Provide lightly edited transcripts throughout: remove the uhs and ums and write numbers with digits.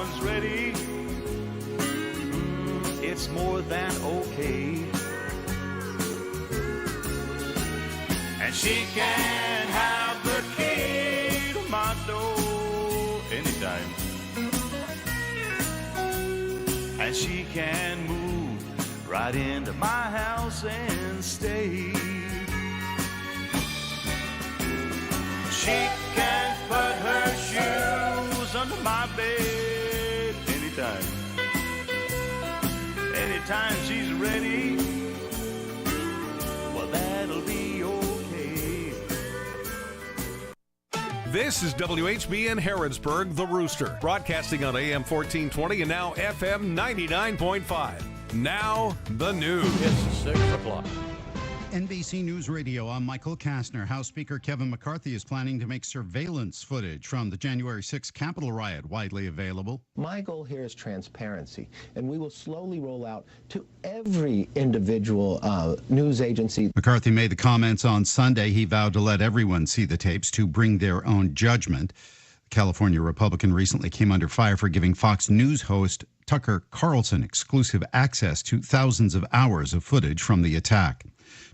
one's ready, it's more than okay. And she can have the key to my door anytime. And she can move right into my house and stay. She can put her shoes under my bed anytime. Anytime she's ready, well, that'll be okay. This is WHBN Harrodsburg, The Rooster, broadcasting on AM 1420 and now FM 99.5. Now, the news. It's 6 o'clock. NBC News Radio, I'm Michael Kastner. House Speaker Kevin McCarthy is planning to make surveillance footage from the January 6th Capitol riot widely available. My goal here is transparency, and we will slowly roll out to every individual news agency. McCarthy made the comments on Sunday. He vowed to let everyone see the tapes to bring their own judgment. The California Republican recently came under fire for giving Fox News host Tucker Carlson exclusive access to thousands of hours of footage from the attack.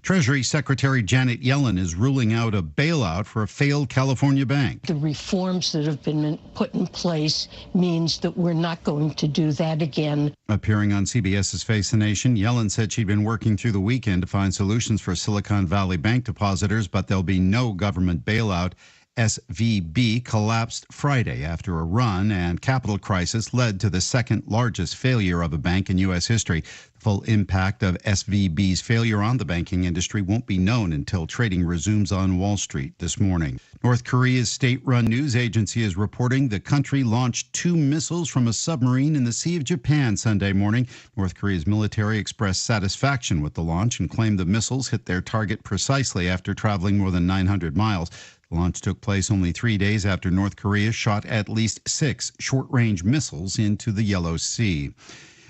Treasury Secretary Janet Yellen is ruling out a bailout for a failed California bank. The reforms that have been put in place means that we're not going to do that again. Appearing on CBS's Face the Nation, Yellen said she'd been working through the weekend to find solutions for Silicon Valley Bank depositors, but there'll be no government bailout. SVB collapsed Friday after a run and capital crisis led to the second largest failure of a bank in U.S. history. The full impact of SVB's failure on the banking industry won't be known until trading resumes on Wall Street this morning. North Korea's state-run news agency is reporting the country launched 2 missiles from a submarine in the Sea of Japan Sunday morning. North Korea's military expressed satisfaction with the launch and claimed the missiles hit their target precisely after traveling more than 900 miles. The launch took place only 3 days after North Korea shot at least 6 short-range missiles into the Yellow Sea.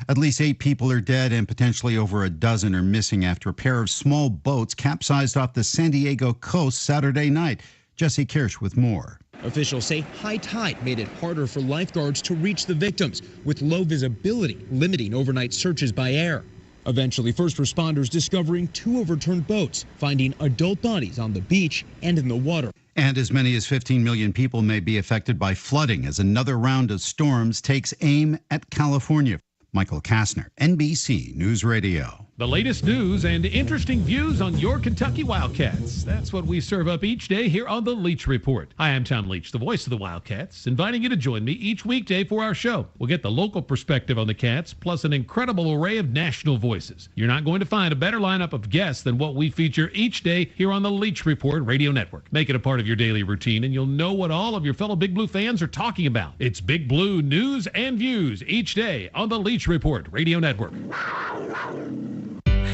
At least 8 people are dead and potentially over a dozen are missing after a pair of small boats capsized off the San Diego coast Saturday night. Jesse Kirsch with more. Officials say high tide made it harder for lifeguards to reach the victims, with low visibility limiting overnight searches by air. Eventually, first responders discovering 2 overturned boats, finding adult bodies on the beach and in the water. And as many as 15 million people may be affected by flooding as another round of storms takes aim at California. Michael Kastner, NBC News Radio. The latest news and interesting views on your Kentucky Wildcats. That's what we serve up each day here on the Leach Report. Hi, I'm Tom Leach, the voice of the Wildcats, inviting you to join me each weekday for our show. We'll get the local perspective on the Cats, plus an incredible array of national voices. You're not going to find a better lineup of guests than what we feature each day here on the Leach Report Radio Network. Make it a part of your daily routine, and you'll know what all of your fellow Big Blue fans are talking about. It's Big Blue news and views each day on the Leach Report Radio Network.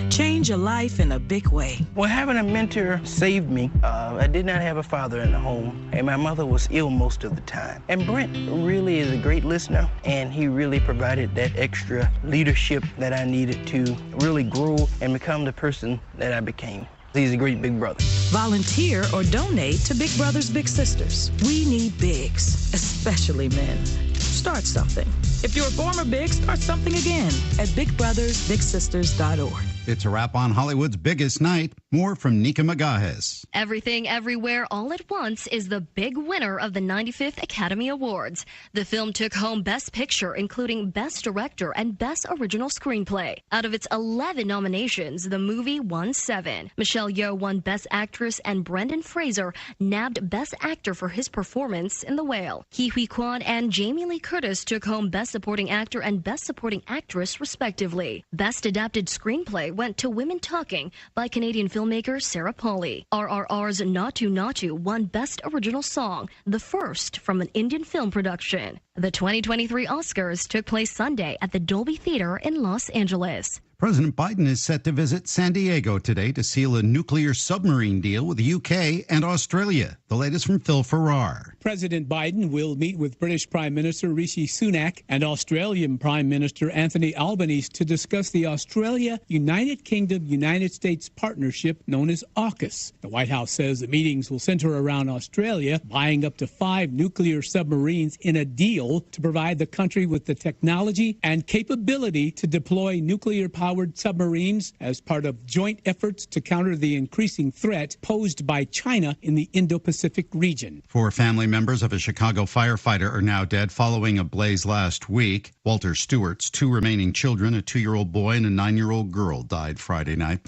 Change your life in a big way. Well, having a mentor saved me. I did not have a father in the home, and my mother was ill most of the time. And Brent really is a great listener, and he really provided that extra leadership that I needed to really grow and become the person that I became. He's a great big brother. Volunteer or donate to Big Brothers Big Sisters. We need bigs, especially men. Start something. If you're a former big, start something again at bigbrothersbigsisters.org. It's a wrap on Hollywood's biggest night. More from Nika Magajes. Everything Everywhere All at Once is the big winner of the 95th Academy Awards. The film took home Best Picture, including Best Director and Best Original Screenplay. Out of its 11 nominations, the movie won 7. Michelle Yeoh won Best Actress, and Brendan Fraser nabbed Best Actor for his performance in The Whale. Ke Huy Quan and Jamie Lee Curtis took home Best Supporting Actor and Best Supporting Actress, respectively. Best Adapted Screenplay went to Women Talking by Canadian filmmaker Sarah Polley. RRR's Natu Natu won Best Original Song, the first from an Indian film production. The 2023 Oscars took place Sunday at the Dolby Theater in Los Angeles. President Biden is set to visit San Diego today to seal a nuclear submarine deal with the UK and Australia. The latest from Phil Farrar. President Biden will meet with British Prime Minister Rishi Sunak and Australian Prime Minister Anthony Albanese to discuss the Australia-United Kingdom-United States partnership known as AUKUS. The White House says the meetings will center around Australia buying up to 5 nuclear submarines in a deal to provide the country with the technology and capability to deploy nuclear-powered submarines as part of joint efforts to counter the increasing threat posed by China in the Indo-Pacific region. 4 family members of a Chicago firefighter are now dead following a blaze last week. Walter Stewart's 2 remaining children, a 2-year-old boy and a 9-year-old girl, died Friday night.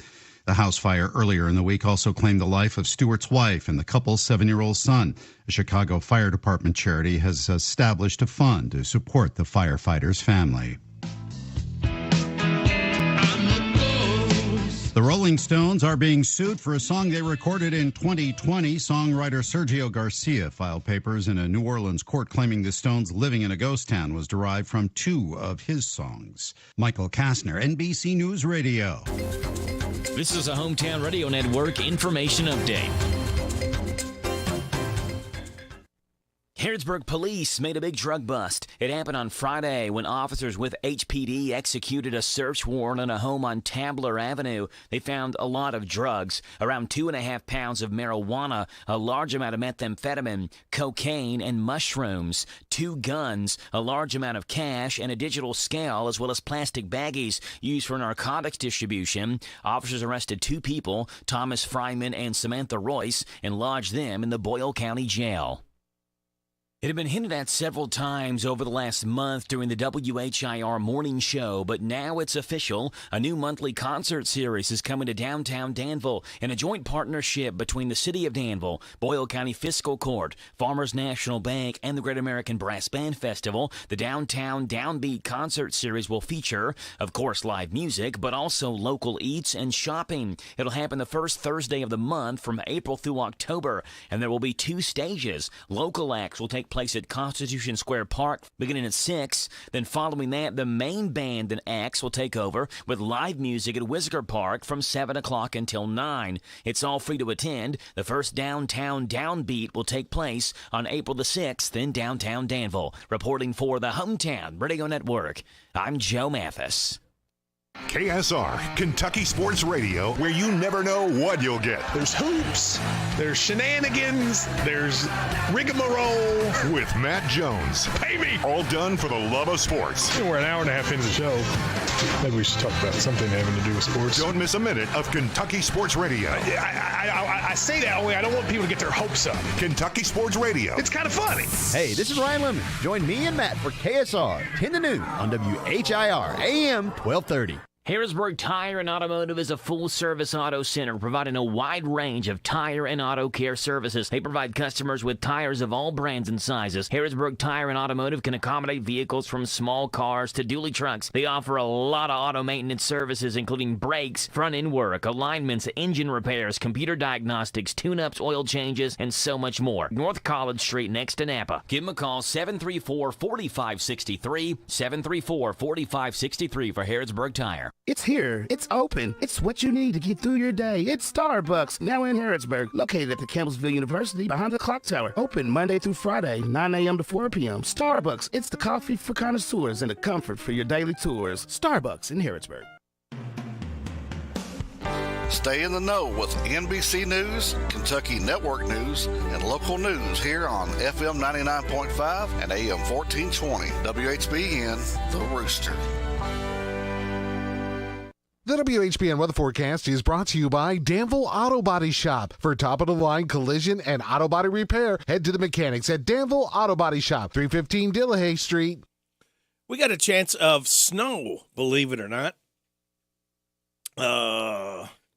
The house fire earlier in the week also claimed the life of Stewart's wife and the couple's 7-year-old son. A Chicago Fire Department charity has established a fund to support the firefighter's family. The Rolling Stones are being sued for a song they recorded in 2020. Songwriter Sergio Garcia filed papers in a New Orleans court claiming the Stones' Living in a Ghost Town was derived from 2 of his songs. Michael Kastner, NBC News Radio. This is a Hometown Radio Network information update. Harrodsburg police made a big drug bust. It happened on Friday when officers with HPD executed a search warrant on a home on Tabler Avenue. They found a lot of drugs, around 2.5 pounds of marijuana, a large amount of methamphetamine, cocaine, and mushrooms, 2 guns, a large amount of cash, and a digital scale, as well as plastic baggies used for narcotics distribution. Officers arrested 2 people, Thomas Fryman and Samantha Royce, and lodged them in the Boyle County Jail. It had been hinted at several times over the last month during the WHIR morning show, but now it's official. A new monthly concert series is coming to downtown Danville in a joint partnership between the City of Danville, Boyle County Fiscal Court, Farmers National Bank, and the Great American Brass Band Festival. The Downtown Downbeat concert series will feature, of course, live music, but also local eats and shopping. It'll happen the first Thursday of the month from April through October, and there will be 2 stages. Local acts will take place at Constitution Square Park beginning at 6. Then following that, the main band and acts will take over with live music at Whisker Park from 7 o'clock until 9. It's all free to attend. The first Downtown Downbeat will take place on April the 6th in downtown Danville. Reporting for the Hometown Radio Network, I'm Joe Mathis. KSR, Kentucky Sports Radio, where you never know what you'll get. There's hoops, there's shenanigans, there's rigmarole. With Matt Jones. Pay me! All done for the love of sports. We're an hour and a half into the show. Maybe we should talk about something having to do with sports. Don't miss a minute of Kentucky Sports Radio. I say that only I don't want people to get their hopes up. Kentucky Sports Radio. It's kind of funny. Hey, this is Ryan Lemon. Join me and Matt for KSR 10 to noon on WHIR AM 1230. Harrodsburg Tire and Automotive is a full-service auto center providing a wide range of tire and auto care services. They provide customers with tires of all brands and sizes. Harrodsburg Tire and Automotive can accommodate vehicles from small cars to dually trucks. They offer a lot of auto maintenance services, including brakes, front-end work, alignments, engine repairs, computer diagnostics, tune-ups, oil changes, and so much more. North College Street next to Napa. Give them a call, 734-4563, 734-4563 for Harrodsburg Tire. It's here. It's open. It's what you need to get through your day. It's Starbucks, now in Harrodsburg, located at the Campbellsville University behind the clock tower. Open Monday through Friday, 9 a.m. to 4 p.m. Starbucks, it's the coffee for connoisseurs and the comfort for your daily tours. Starbucks in Harrodsburg. Stay in the know with NBC News, Kentucky Network News, and local news here on FM 99.5 and AM 1420. WHBN, The Rooster. The WHBN weather forecast is brought to you by Danville Auto Body Shop. For top-of-the-line collision and auto body repair, head to the mechanics at Danville Auto Body Shop, 315 Dillahay Street. We got a chance of snow, believe it or not,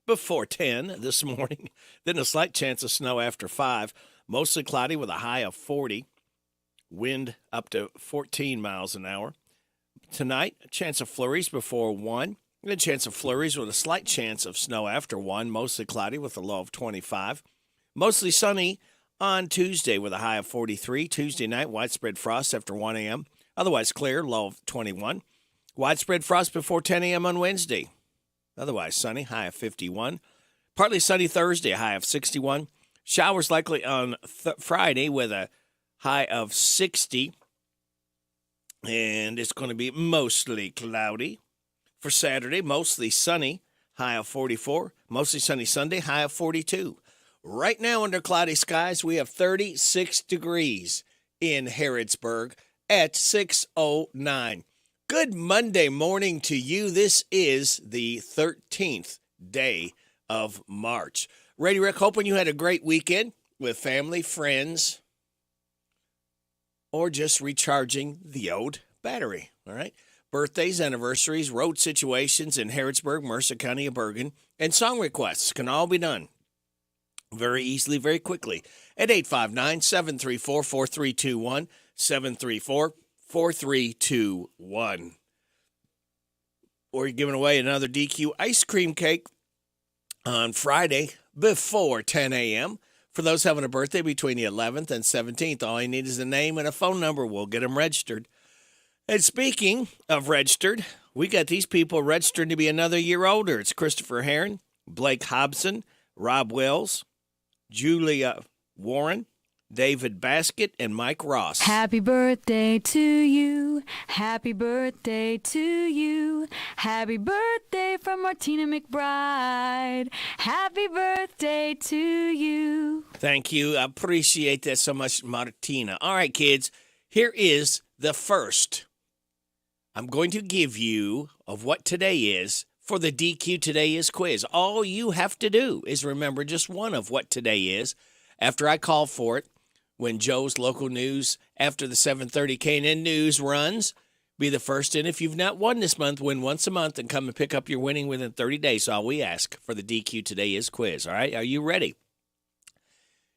before 10 this morning. Then a slight chance of snow after 5. Mostly cloudy with a high of 40. Wind up to 14 miles an hour. Tonight, a chance of flurries before 1. A chance of flurries with a slight chance of snow after 1, mostly cloudy with a low of 25. Mostly sunny on Tuesday with a high of 43. Tuesday night, widespread frost after 1 a.m. Otherwise clear, low of 21. Widespread frost before 10 a.m. on Wednesday. Otherwise sunny, high of 51. Partly sunny Thursday, a high of 61. Showers likely on Friday with a high of 60. And it's going to be mostly cloudy. For Saturday, mostly sunny, high of 44. Mostly sunny Sunday, high of 42. Right now under cloudy skies, we have 36 degrees in Harrodsburg at 6:09. Good Monday morning to you. This is the 13th day of March. Ray Rick, hoping you had a great weekend with family, friends, or just recharging the old battery, all right? Birthdays, anniversaries, road situations in Harrodsburg, Mercer County, and Bergen, and song requests can all be done very easily, very quickly at 859-734-4321, 734-4321. Or you're giving away another DQ ice cream cake on Friday before 10 a.m. For those having a birthday between the 11th and 17th, all you need is a name and a phone number. We'll get them registered. And speaking of registered, we got these people registered to be another year older. It's Christopher Heron, Blake Hobson, Rob Wells, Julia Warren, David Baskett, and Mike Ross. Happy birthday to you. Happy birthday to you. Happy birthday from Martina McBride. Happy birthday to you. Thank you. I appreciate that so much, Martina. All right, kids, here is the first I'm going to give you of what today is for the DQ Today Is quiz. All you have to do is remember just one of what today is after I call for it. When Joe's local news after the 7:30 K&N News runs, be the first in. If you've not won this month, win once a month and come and pick up your winning within 30 days. So all we ask for the DQ Today Is quiz. All right, are you ready?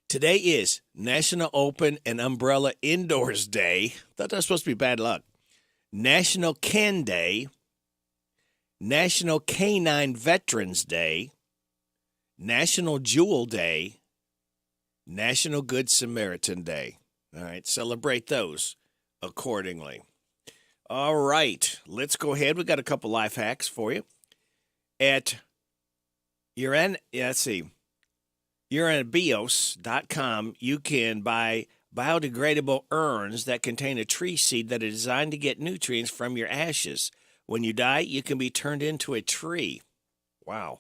Today is National Open and Umbrella Indoors Day. Thought that was supposed to be bad luck. National Can Day. National Canine Veterans Day. National Jewel Day. National Good Samaritan Day. All right, celebrate those accordingly. All right, let's go ahead. We got a couple life hacks for you. At uranabios.com, you can buy biodegradable urns that contain a tree seed that are designed to get nutrients from your ashes. When you die, you can be turned into a tree. Wow.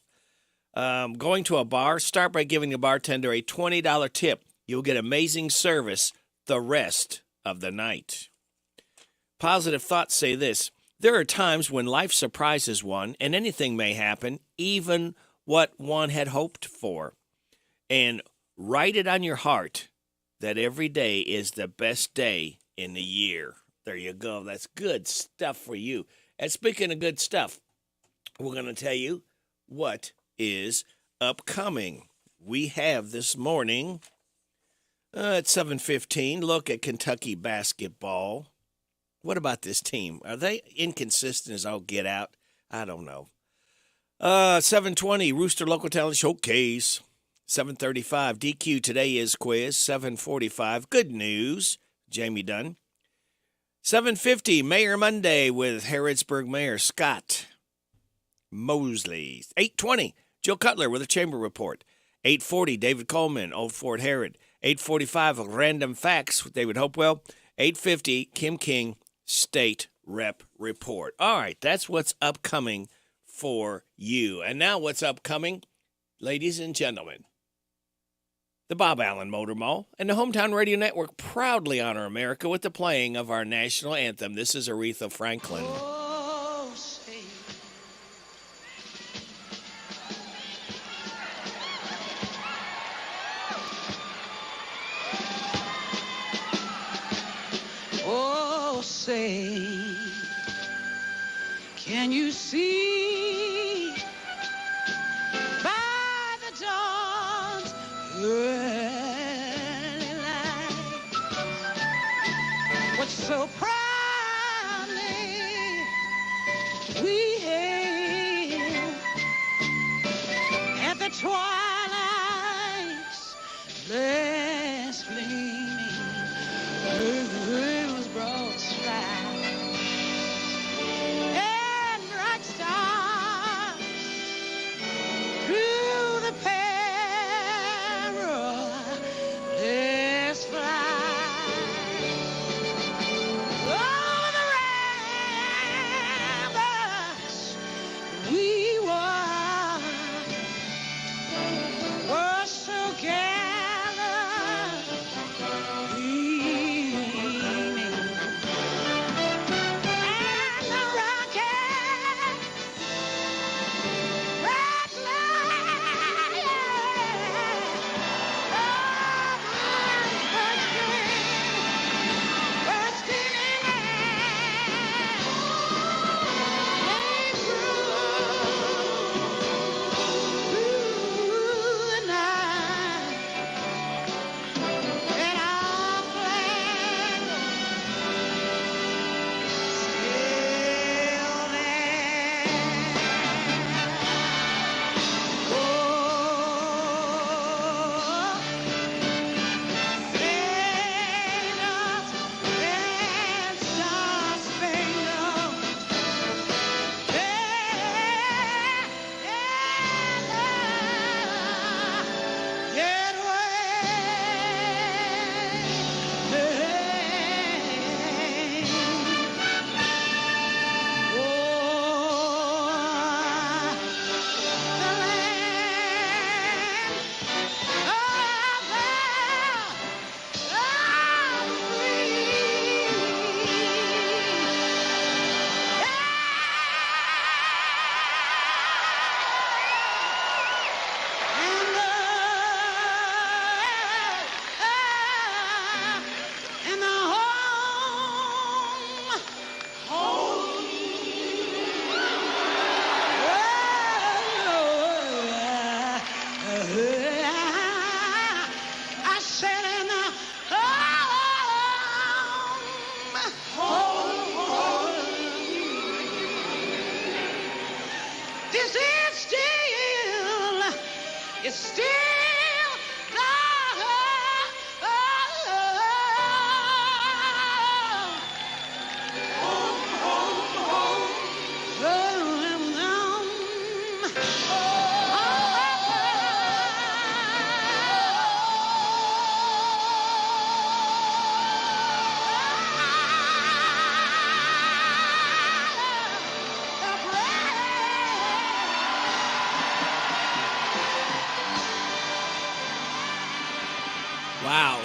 Going to a bar, start by giving the bartender a $20 tip. You'll get amazing service the rest of the night. Positive thoughts say this: there are times when life surprises one and anything may happen, even what one had hoped for. And write it on your heart that every day is the best day in the year. There you go. That's good stuff for you. And speaking of good stuff, we're going to tell you what is upcoming. We have this morning at 7:15, look at Kentucky basketball. What about this team? Are they inconsistent as all get out? I don't know. 7:20, Rooster Local Talent Showcase. 7:35, DQ Today Is quiz. 7:45, Good News, Jamie Dunn. 7:50, Mayor Monday with Harrodsburg Mayor Scott Mosley. 8:20, Joe Cutler with a Chamber Report. 8:40, David Coleman, Old Fort Herod. 8:45, Random Facts with David Hopewell. 8:50, Kim King, State Rep Report. All right, that's what's upcoming for you. And now what's upcoming, ladies and gentlemen. The Bob Allen Motor Mall and the Hometown Radio Network proudly honor America with the playing of our national anthem. This is Aretha Franklin. Oh, say, can you see by the dawn's early light what so proudly we hailed at the twilight's last gleaming broad stripes and bright stars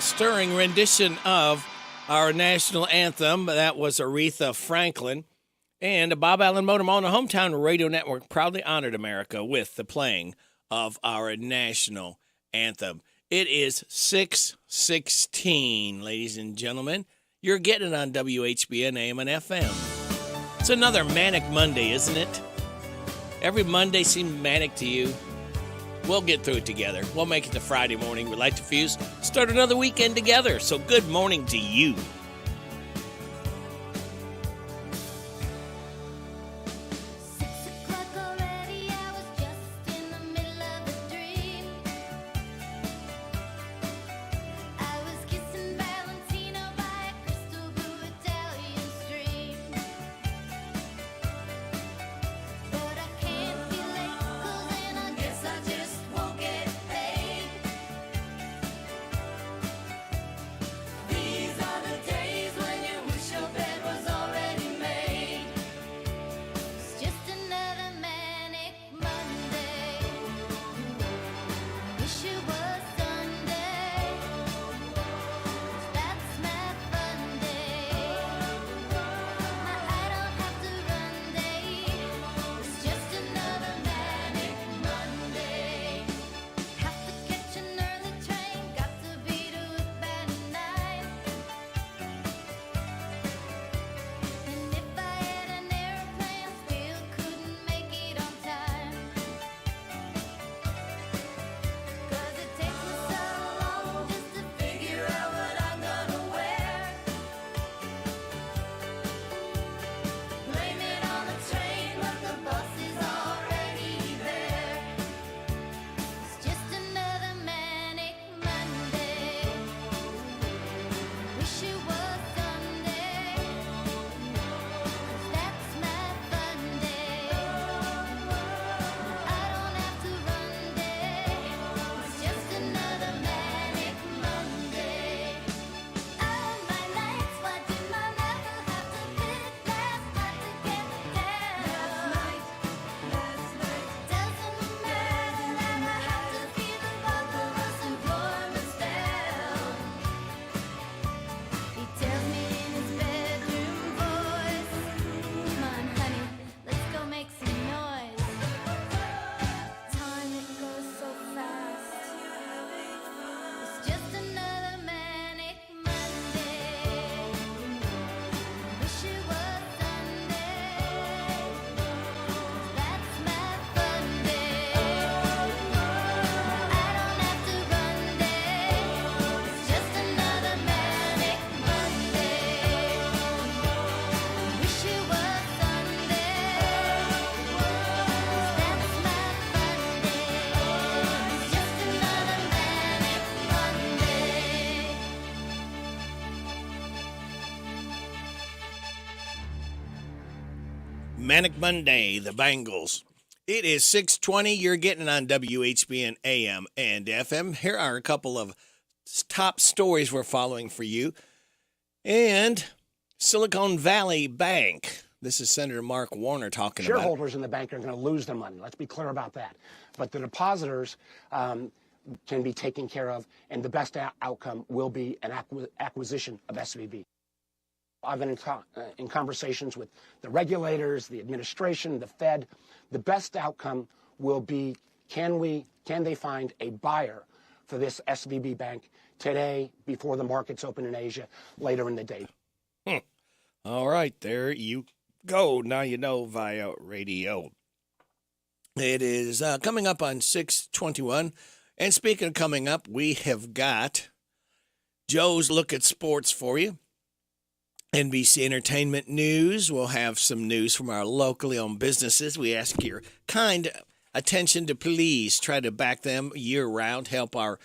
stirring rendition of our national anthem. That was Aretha Franklin. And Bob Allen Motorhome on the Hometown Radio Network proudly honored America with the playing of our national anthem. It is 6:16, ladies and gentlemen. You're getting it on WHBN AM and FM. It's another manic Monday, isn't it? Every Monday seems manic to you. We'll get through it together. We'll make it to Friday morning. We'd like to fuse, start another weekend together. So good morning to you. Manic Monday, the Bangles. It is 6:20. You're getting it on WHBN AM and FM. Here are a couple of top stories we're following for you. And Silicon Valley Bank. This is Senator Mark Warner talking about. Shareholders in the bank are going to lose their money. Let's be clear about that. But the depositors can be taken care of, and the best outcome will be an acquisition of SVB. I've been in conversations with the regulators, the administration, the Fed. The best outcome will be, can they find a buyer for this SVB bank today before the markets open in Asia later in the day? All right, there you go. Now you know via radio. It is coming up on 6:21. And speaking of coming up, we have got Joe's Look at Sports for you. NBC Entertainment News. We'll have some news from our locally owned businesses. We ask your kind attention to please try to back them year-round, help our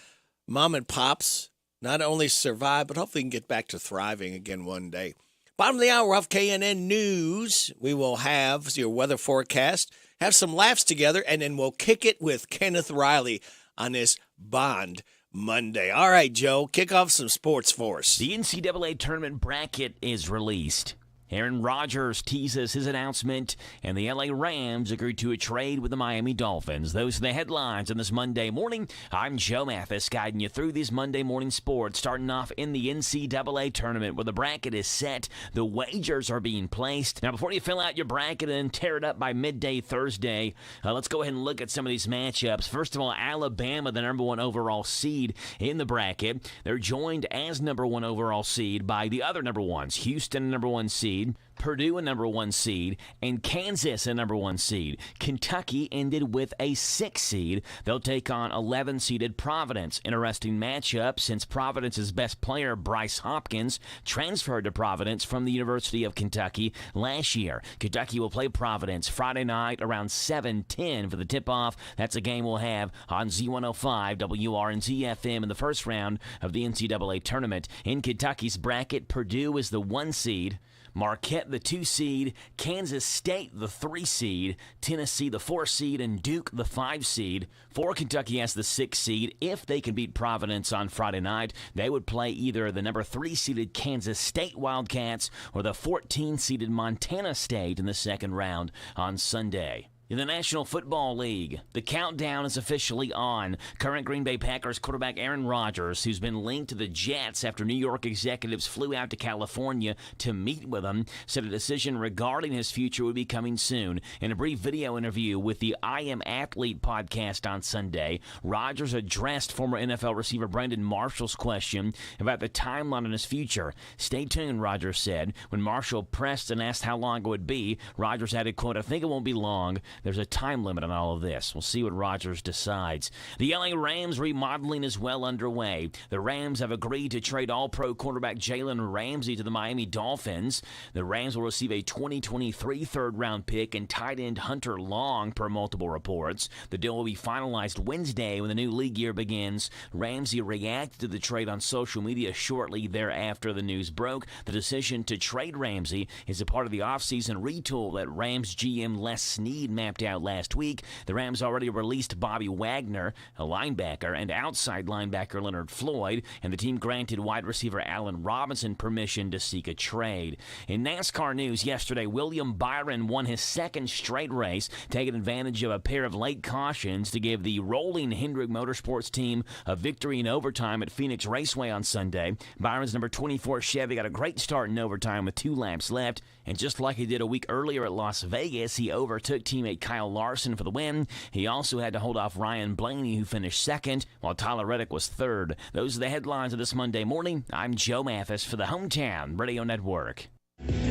mom and pops not only survive, but hopefully can get back to thriving again one day. Bottom of the hour of KNN News. We will have your weather forecast, have some laughs together, and then we'll kick it with Kenneth Riley on this Bond Monday. All right, Joe, kick off some sports for us. The NCAA tournament bracket is released. Aaron Rodgers teases his announcement, and the LA Rams agreed to a trade with the Miami Dolphins. Those are the headlines on this Monday morning. I'm Joe Mathis, guiding you through these Monday morning sports, starting off in the NCAA tournament where the bracket is set. The wagers are being placed. Now, before you fill out your bracket and tear it up by midday Thursday, let's go ahead and look at some of these matchups. First of all, Alabama, the number 1 overall seed in the bracket. They're joined as number 1 overall seed by the other number 1s, Houston, number 1 seed. Purdue, a number 1 seed, and Kansas, a number 1 seed. Kentucky ended with a 6 seed. They'll take on 11-seeded Providence. Interesting matchup since Providence's best player, Bryce Hopkins, transferred to Providence from the University of Kentucky last year. Kentucky will play Providence Friday night around 7:10 for the tip-off. That's a game we'll have on Z105 WRNZ-FM in the first round of the NCAA tournament. In Kentucky's bracket, Purdue is the 1 seed. Marquette, the 2 seed, Kansas State, the 3 seed, Tennessee, the 4 seed, and Duke, the 5 seed. For Kentucky as the 6 seed, if they can beat Providence on Friday night, they would play either the number 3 seeded Kansas State Wildcats or the 14 seeded Montana State in the second round on Sunday. In the National Football League, the countdown is officially on. Current Green Bay Packers quarterback Aaron Rodgers, who's been linked to the Jets after New York executives flew out to California to meet with him, said a decision regarding his future would be coming soon. In a brief video interview with the I Am Athlete podcast on Sunday, Rodgers addressed former NFL receiver Brandon Marshall's question about the timeline on his future. Stay tuned, Rodgers said. When Marshall pressed and asked how long it would be, Rodgers added, quote, "I think it won't be long. There's a time limit on all of this. We'll see what Rodgers decides." The LA Rams remodeling is well underway. The Rams have agreed to trade All-Pro quarterback Jalen Ramsey to the Miami Dolphins. The Rams will receive a 2023 third-round pick and tight end Hunter Long, per multiple reports. The deal will be finalized Wednesday when the new league year begins. Ramsey reacted to the trade on social media shortly thereafter the news broke. The decision to trade Ramsey is a part of the offseason retool that Rams GM Les Snead mapped out last week. The Rams already released Bobby Wagner, a linebacker, and outside linebacker Leonard Floyd, and the team granted wide receiver Allen Robinson permission to seek a trade. In NASCAR news yesterday, William Byron won his 2nd straight race, taking advantage of a pair of late cautions to give the rolling Hendrick Motorsports team a victory in overtime at Phoenix Raceway on Sunday. Byron's number 24 Chevy got a great start in overtime with 2 laps left, and just like he did a week earlier at Las Vegas, he overtook teammate Kyle Larson for the win. He also had to hold off Ryan Blaney, who finished 2nd, while Tyler Reddick was 3rd. Those are the headlines of this Monday morning. I'm Joe Mathis for the Hometown Radio Network.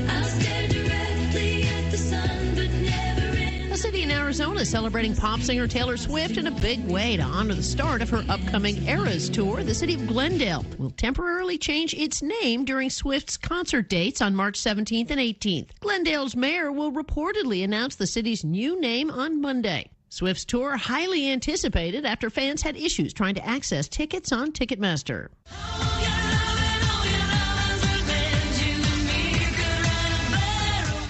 I'll stare directly at the sun, but never in. A city in Arizona is celebrating pop singer Taylor Swift in a big way to honor the start of her upcoming Eras tour. The city of Glendale will temporarily change its name during Swift's concert dates on March 17th and 18th. Glendale's mayor will reportedly announce the city's new name on Monday. Swift's tour highly anticipated after fans had issues trying to access tickets on Ticketmaster.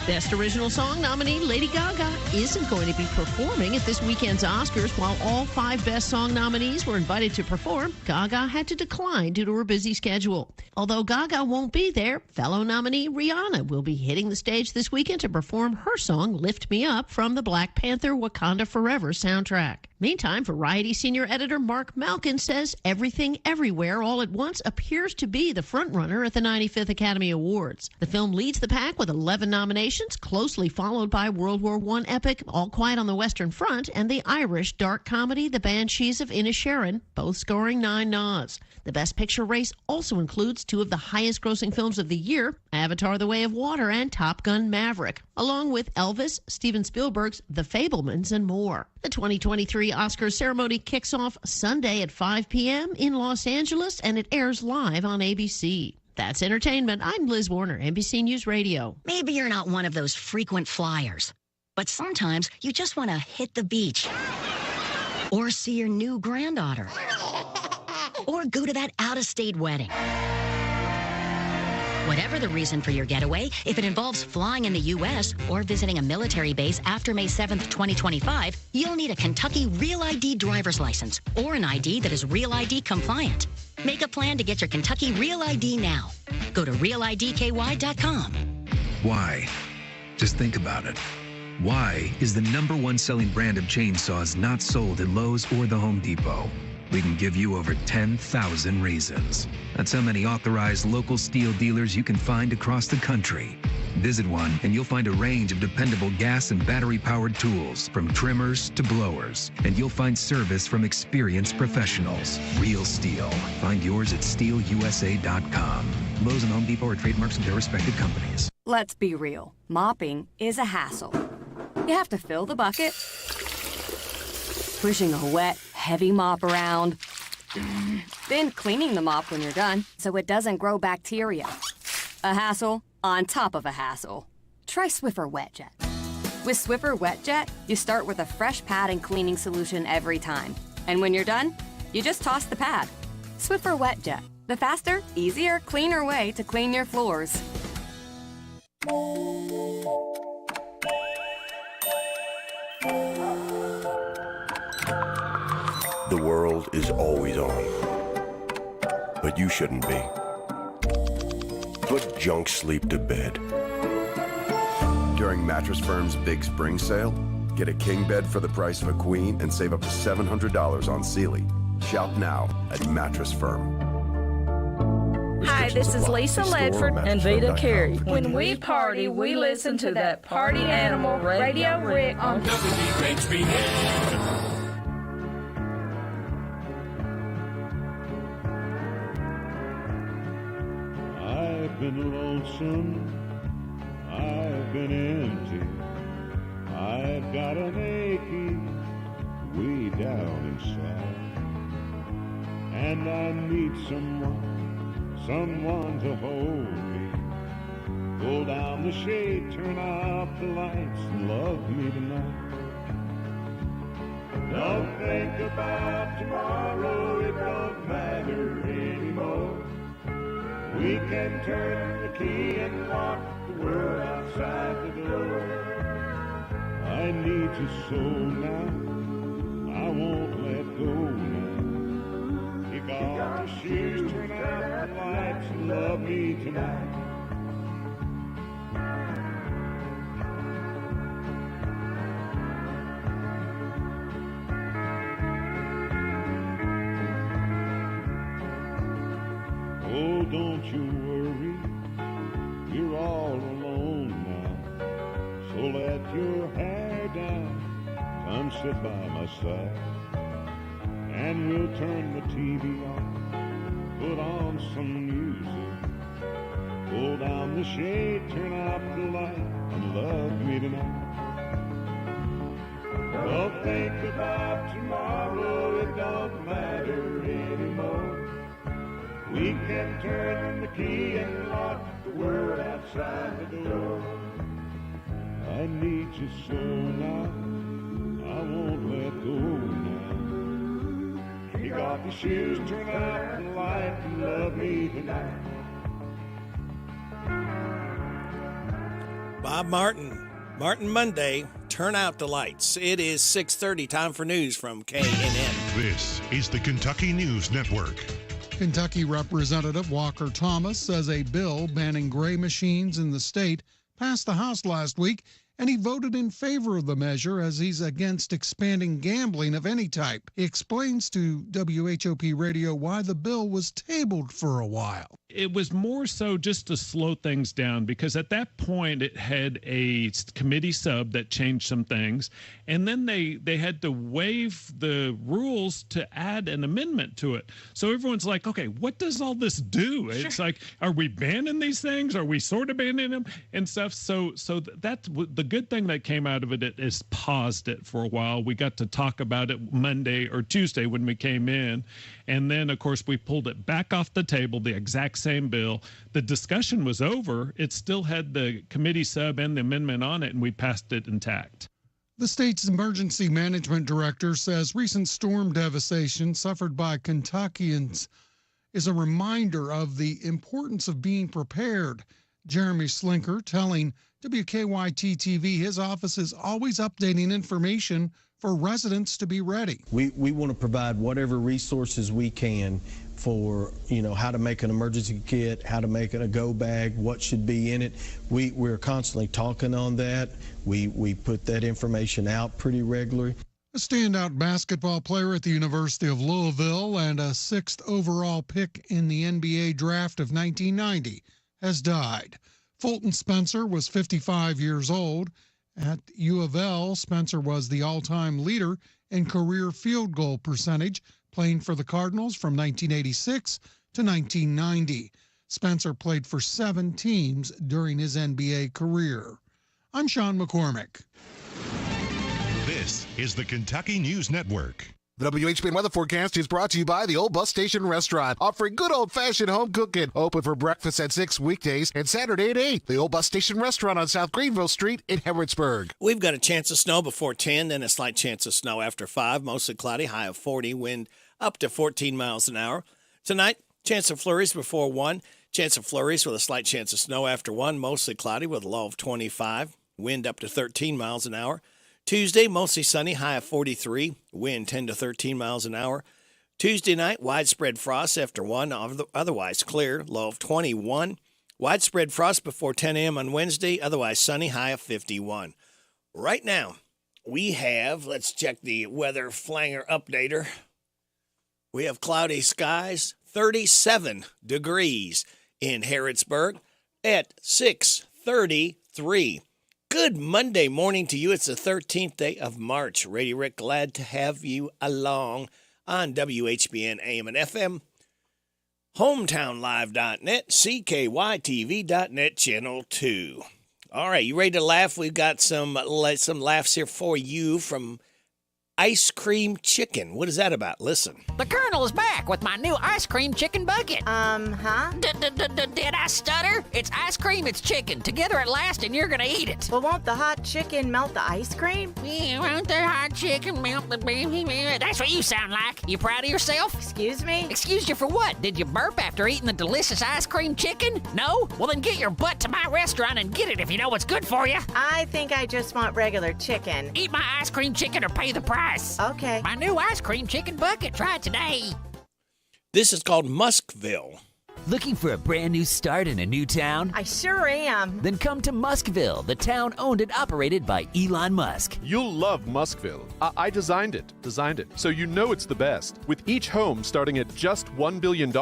Best Original Song nominee Lady Gaga isn't going to be performing at this weekend's Oscars. While all 5 Best Song nominees were invited to perform, Gaga had to decline due to her busy schedule. Although Gaga won't be there, fellow nominee Rihanna will be hitting the stage this weekend to perform her song Lift Me Up from the Black Panther Wakanda Forever soundtrack. Meantime, Variety senior editor Mark Malkin says Everything Everywhere All at Once appears to be the frontrunner at the 95th Academy Awards. The film leads the pack with 11 nominations, closely followed by World War I epic All Quiet on the Western Front and the Irish dark comedy The Banshees of Inisherin, both scoring 9 nods. The Best Picture race also includes 2 of the highest-grossing films of the year, Avatar: The Way of Water and Top Gun: Maverick, along with Elvis, Steven Spielberg's The Fabelmans, and more. The 2023 Oscars ceremony kicks off Sunday at 5 p.m. in Los Angeles, and it airs live on ABC. That's entertainment. I'm Liz Warner, NBC News Radio. Maybe you're not one of those frequent flyers, but sometimes you just want to hit the beach or see your new granddaughter or go to that out-of-state wedding. Whatever the reason for your getaway, if it involves flying in the U.S. or visiting a military base after May 7th, 2025, you'll need a Kentucky Real ID driver's license or an ID that is Real ID compliant. Make a plan to get your Kentucky Real ID now. Go to realidky.com. Why? Just think about it. Why is the #1 selling brand of chainsaws not sold at Lowe's or the Home Depot? We can give you over 10,000 reasons. That's how many authorized local steel dealers you can find across the country. Visit one and you'll find a range of dependable gas and battery-powered tools, from trimmers to blowers. And you'll find service from experienced professionals. Real steel. Find yours at steelusa.com. Lowe's and Home Depot are trademarks of their respective companies. Let's be real. Mopping is a hassle. You have to fill the bucket, pushing a wet, heavy mop around, then cleaning the mop when you're done so it doesn't grow bacteria. A hassle on top of a hassle. Try Swiffer WetJet. With Swiffer WetJet, you start with a fresh pad and cleaning solution every time. And when you're done, you just toss the pad. Swiffer WetJet, the faster, easier, cleaner way to clean your floors. The world is always on, but you shouldn't be. Put junk sleep to bed. During Mattress Firm's big spring sale, get a king bed for the price of a queen and save up to $700 on Sealy. Shop now at Mattress Firm. Hi, this is Lisa Ledford and Vita Carey. When we party, we listen to that Party Animal Radio Rick on WHBN. I've been lonesome, I've been empty, I've got an aching way down inside, and I need someone to hold me. Pull down the shade, turn off the lights, and love me tonight. Don't think about tomorrow, it don't matter anymore. We can turn the key and lock the world outside the door. I need you so now, I won't let go now. Kick off your shoes, turn out the lights, and love me tonight. Oh, don't you worry, you're all alone now. So let your hair down, come sit by my side. And we'll turn the TV on, put on some music. Pull down the shade, turn out the light, and love me tonight. Don't think about tomorrow, it don't matter anymore. We can turn the key and lock the world outside the door. I need you so now, I won't let go now. Kick off your shoes, turn out the light, and love me tonight. Bob Martin Monday, turn out the lights. It is 6:30, time for news from KNN. This is the Kentucky News Network. Kentucky Representative Walker Thomas says a bill banning gray machines in the state passed the House last week, and he voted in favor of the measure as he's against expanding gambling of any type. He explains to WHOP Radio why the bill was tabled for a while. It was more so just to slow things down, because at that point it had a committee sub that changed some things, and then they had to waive the rules to add an amendment to it. So everyone's like, okay, what does all this do? Sure. It's like, are we banning these things? Are we sort of banning them and stuff? So that's the good thing that came out of it is paused it for a while. We got to talk about it Monday or Tuesday when we came in, and then of course we pulled it back off the table, the exact same bill. The discussion was over. It still had the committee sub and the amendment on it, and we passed it intact. The state's emergency management director says recent storm devastation suffered by Kentuckians is a reminder of the importance of being prepared. Jeremy Slinker telling WKYT-TV his office is always updating information for residents to be ready. We want to provide whatever resources we can for, how to make an emergency kit, how to make it a go bag, what should be in it. We're constantly talking on that. We put that information out pretty regularly. A standout basketball player at the University of Louisville and a 6th overall pick in the NBA draft of 1990 has died. Fulton Spencer was 55 years old. At U of L, Spencer was the all-time leader in career field goal percentage, playing for the Cardinals from 1986 to 1990. Spencer played for 7 teams during his NBA career. I'm Sean McCormick. This is the Kentucky News Network. The WHBN weather forecast is brought to you by the Old Bus Station Restaurant, offering good old-fashioned home cooking. Open for breakfast at 6 weekdays and Saturday at 8. The Old Bus Station Restaurant on South Greenville Street in Harrodsburg. We've got a chance of snow before 10, then a slight chance of snow after 5. Mostly cloudy, high of 40, wind up to 14 miles an hour. Tonight, chance of flurries before 1. Chance of flurries with a slight chance of snow after 1. Mostly cloudy with a low of 25, wind up to 13 miles an hour. Tuesday, mostly sunny, high of 43, wind 10 to 13 miles an hour. Tuesday night, widespread frost after 1, otherwise clear, low of 21. Widespread frost before 10 a.m. on Wednesday, otherwise sunny, high of 51. Right now, we have, let's check the weather flanger updater. We have cloudy skies, 37 degrees in Harrodsburg at 6:33. Good Monday morning to you. It's the 13th day of March. Radio Rick, glad to have you along on WHBN AM and FM, hometownlive.net, CKYTV.net, Channel 2. All right, you ready to laugh? We've got some laughs here for you from Ice Cream Chicken. What is that about? Listen. The Colonel is back with my new ice cream chicken bucket. Did I stutter? It's ice cream, it's chicken. Together at last, and you're gonna eat it. Well, won't the hot chicken melt the ice cream? Yeah, won't the hot chicken melt the baby? That's what you sound like. You proud of yourself? Excuse me? Excuse you for what? Did you burp after eating the delicious ice cream chicken? No? Well, then get your butt to my restaurant and get it if you know what's good for you. I think I just want regular chicken. Eat my ice cream chicken or pay the price. Okay. My new ice cream chicken bucket. Try it today. This is called Muskville. Looking for a brand new start in a new town? I sure am. Then come to Muskville, the town owned and operated by Elon Musk. You'll love Muskville. I designed it, so you know it's the best. With each home starting at just $1 billion,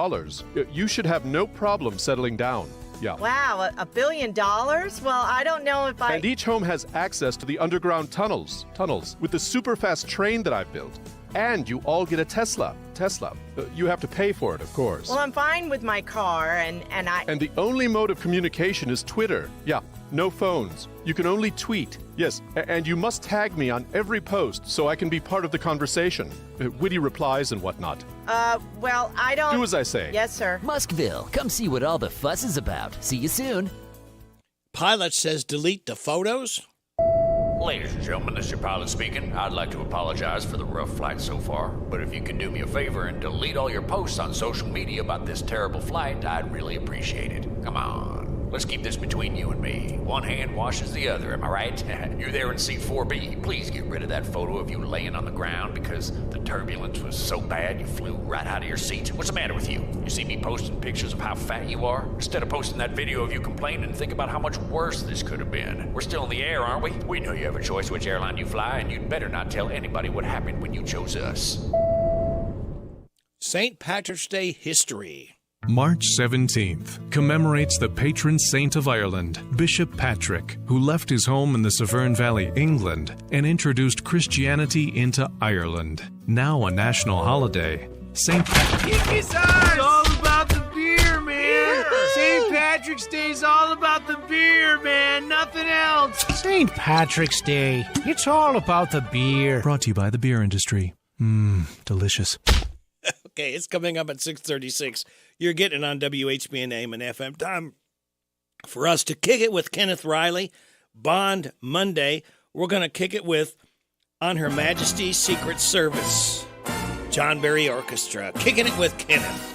you should have no problem settling down. Yeah. Wow, $1 billion? Well, I don't know if I... And each home has access to the underground tunnels with the super fast train that I've built. And you all get a Tesla. You have to pay for it, of course. Well, I'm fine with my car, and I... And the only mode of communication is Twitter. Yeah, no phones. You can only tweet. Yes, and you must tag me on every post so I can be part of the conversation. Witty replies and whatnot. Well, I don't... Do as I say. Yes, sir. Muskville, come see what all the fuss is about. See you soon. Pilot says delete the photos. Ladies and gentlemen, this is your pilot speaking. I'd like to apologize for the rough flight so far, but if you could do me a favor and delete all your posts on social media about this terrible flight, I'd really appreciate it. Come on, let's keep this between you and me. One hand washes the other, am I right? You're there in seat 4B. Please get rid of that photo of you laying on the ground because the turbulence was so bad you flew right out of your seat. What's the matter with you? You see me posting pictures of how fat you are? Instead of posting that video of you complaining, think about how much worse this could have been. We're still in the air, aren't we? We know you have a choice which airline you fly, and you'd better not tell anybody what happened when you chose us. St. Patrick's Day history. March 17th commemorates the patron saint of Ireland, Bishop Patrick, who left his home in the Severn Valley, England, and introduced Christianity into Ireland. Now a national holiday, St. Patrick. It's all about the beer, man. St. Patrick's Day is all about the beer, man. Nothing else. St. Patrick's Day. It's all about the beer. Brought to you by the beer industry. Delicious. Okay, it's coming up at 6:36. You're getting it on WHBN AM and FM. Time for us to kick it with Kenneth Riley. Bond Monday. We're going to kick it with On Her Majesty's Secret Service. John Barry Orchestra. Kicking it with Kenneth.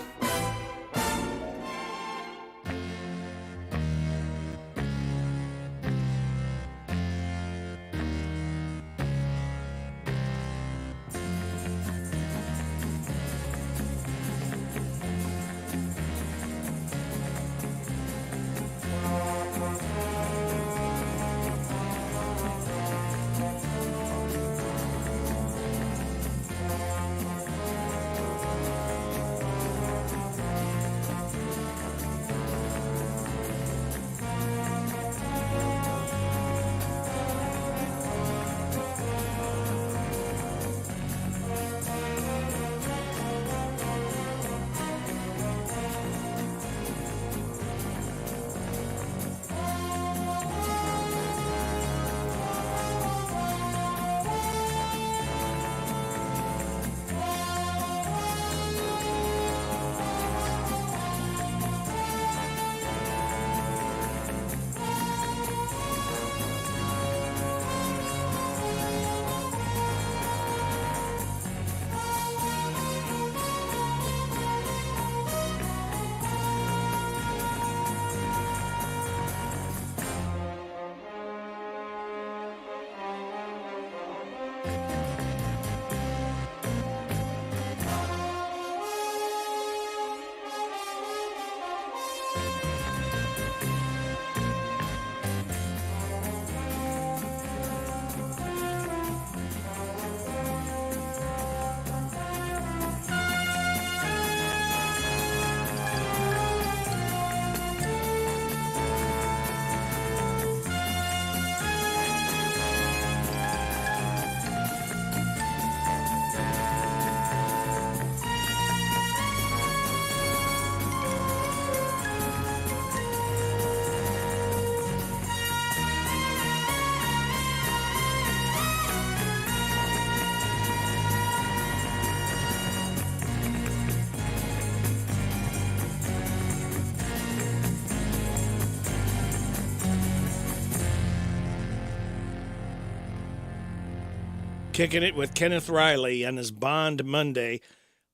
Kicking it with Kenneth Riley on his Bond Monday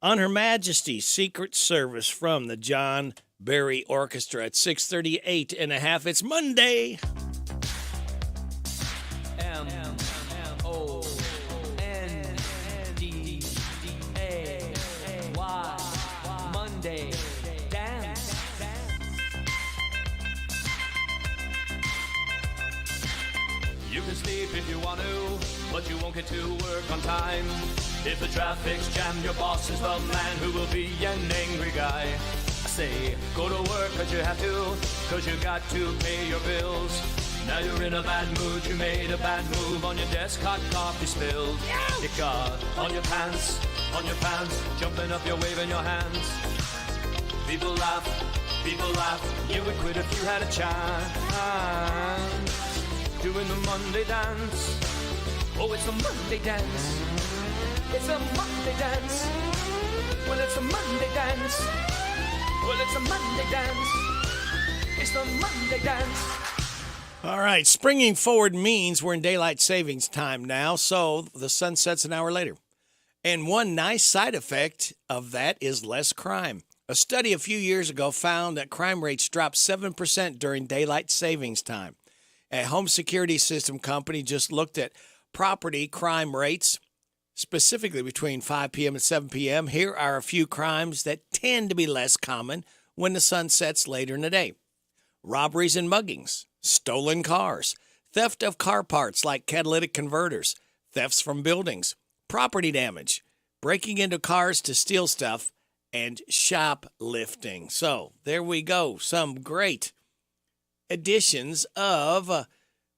on Her Majesty's Secret Service from the John Barry Orchestra at 6:38 and a half. It's Monday. M-O-N-D-A-Y. Monday. Dance. You can sleep if you want to, but you won't get to work on time. If the traffic's jammed, your boss is the man who will be an angry guy. I say, go to work cause you have to, cause you got to pay your bills. Now you're in a bad mood, you made a bad move, on your desk hot coffee spilled. You got on your pants, jumping up, you're waving your hands. People laugh, you would quit if you had a chance. Doing the Monday dance. Oh, it's the Monday dance. It's a Monday dance. Well, it's a Monday dance. Well, it's a Monday dance. It's the Monday dance. All right, springing forward means we're in daylight savings time now, so the sun sets an hour later. And one nice side effect of that is less crime. A study a few years ago found that crime rates dropped 7% during daylight savings time. A home security system company just looked at property crime rates, specifically between 5 p.m. and 7 p.m. Here are a few crimes that tend to be less common when the sun sets later in the day. Robberies and muggings, stolen cars, theft of car parts like catalytic converters, thefts from buildings, property damage, breaking into cars to steal stuff, and shoplifting. So there we go. Some great additions of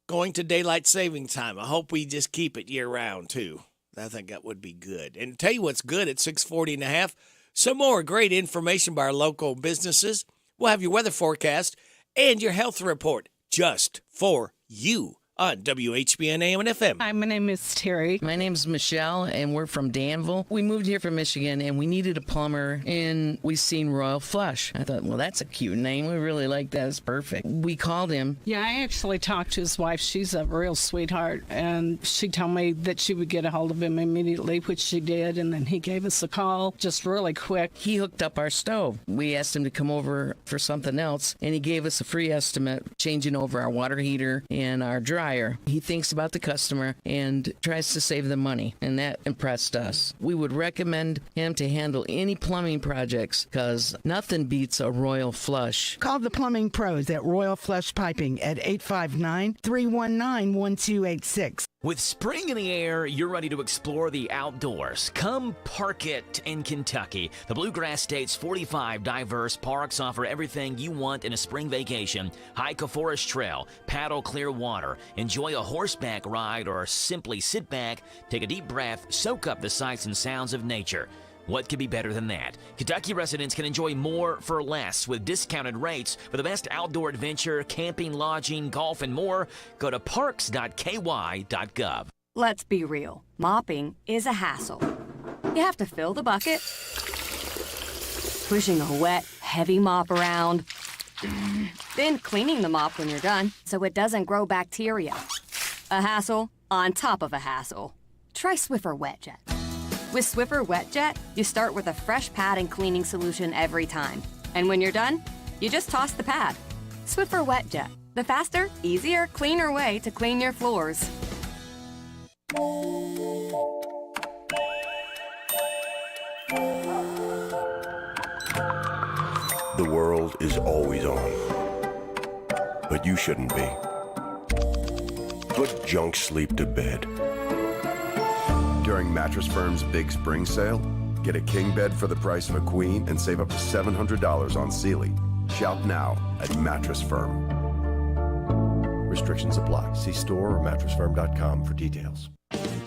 going to daylight saving time. I hope we just keep it year round too. I think that would be good. And tell you what's good at 6:40 and a half, some more great information by our local businesses. We'll have your weather forecast and your health report just for you on WHBN AM and FM. Hi, my name is Terry. My name's Michelle, and we're from Danville. We moved here from Michigan, and we needed a plumber, and we seen Royal Flush. I thought, well, that's a cute name. We really like that. It's perfect. We called him. Yeah, I actually talked to his wife. She's a real sweetheart, and she told me that she would get a hold of him immediately, which she did, and then he gave us a call just really quick. He hooked up our stove. We asked him to come over for something else, and he gave us a free estimate changing over our water heater and our dryer. He thinks about the customer and tries to save them money, and that impressed us. We would recommend him to handle any plumbing projects because nothing beats a Royal Flush. Call the plumbing pros at Royal Flush Piping at 859-319-1286. With spring in the air, you're ready to explore the outdoors. Come park it in Kentucky. The Bluegrass State's 45 diverse parks offer everything you want in a spring vacation. Hike a forest trail, paddle clear water, enjoy a horseback ride, or simply sit back, take a deep breath, soak up the sights and sounds of nature. What could be better than that? Kentucky residents can enjoy more for less with discounted rates for the best outdoor adventure, camping, lodging, golf, and more. Go to parks.ky.gov. Let's be real. Mopping is a hassle. You have to fill the bucket, pushing a wet, heavy mop around, then cleaning the mop when you're done so it doesn't grow bacteria. A hassle on top of a hassle. Try Swiffer WetJet. With Swiffer WetJet, you start with a fresh pad and cleaning solution every time. And when you're done, you just toss the pad. Swiffer WetJet, the faster, easier, cleaner way to clean your floors. The world is always on, but you shouldn't be. Put junk sleep to bed. During Mattress Firm's big spring sale, get a king bed for the price of a queen and save up to $700 on Sealy. Shop now at Mattress Firm. Restrictions apply. See store or mattressfirm.com for details.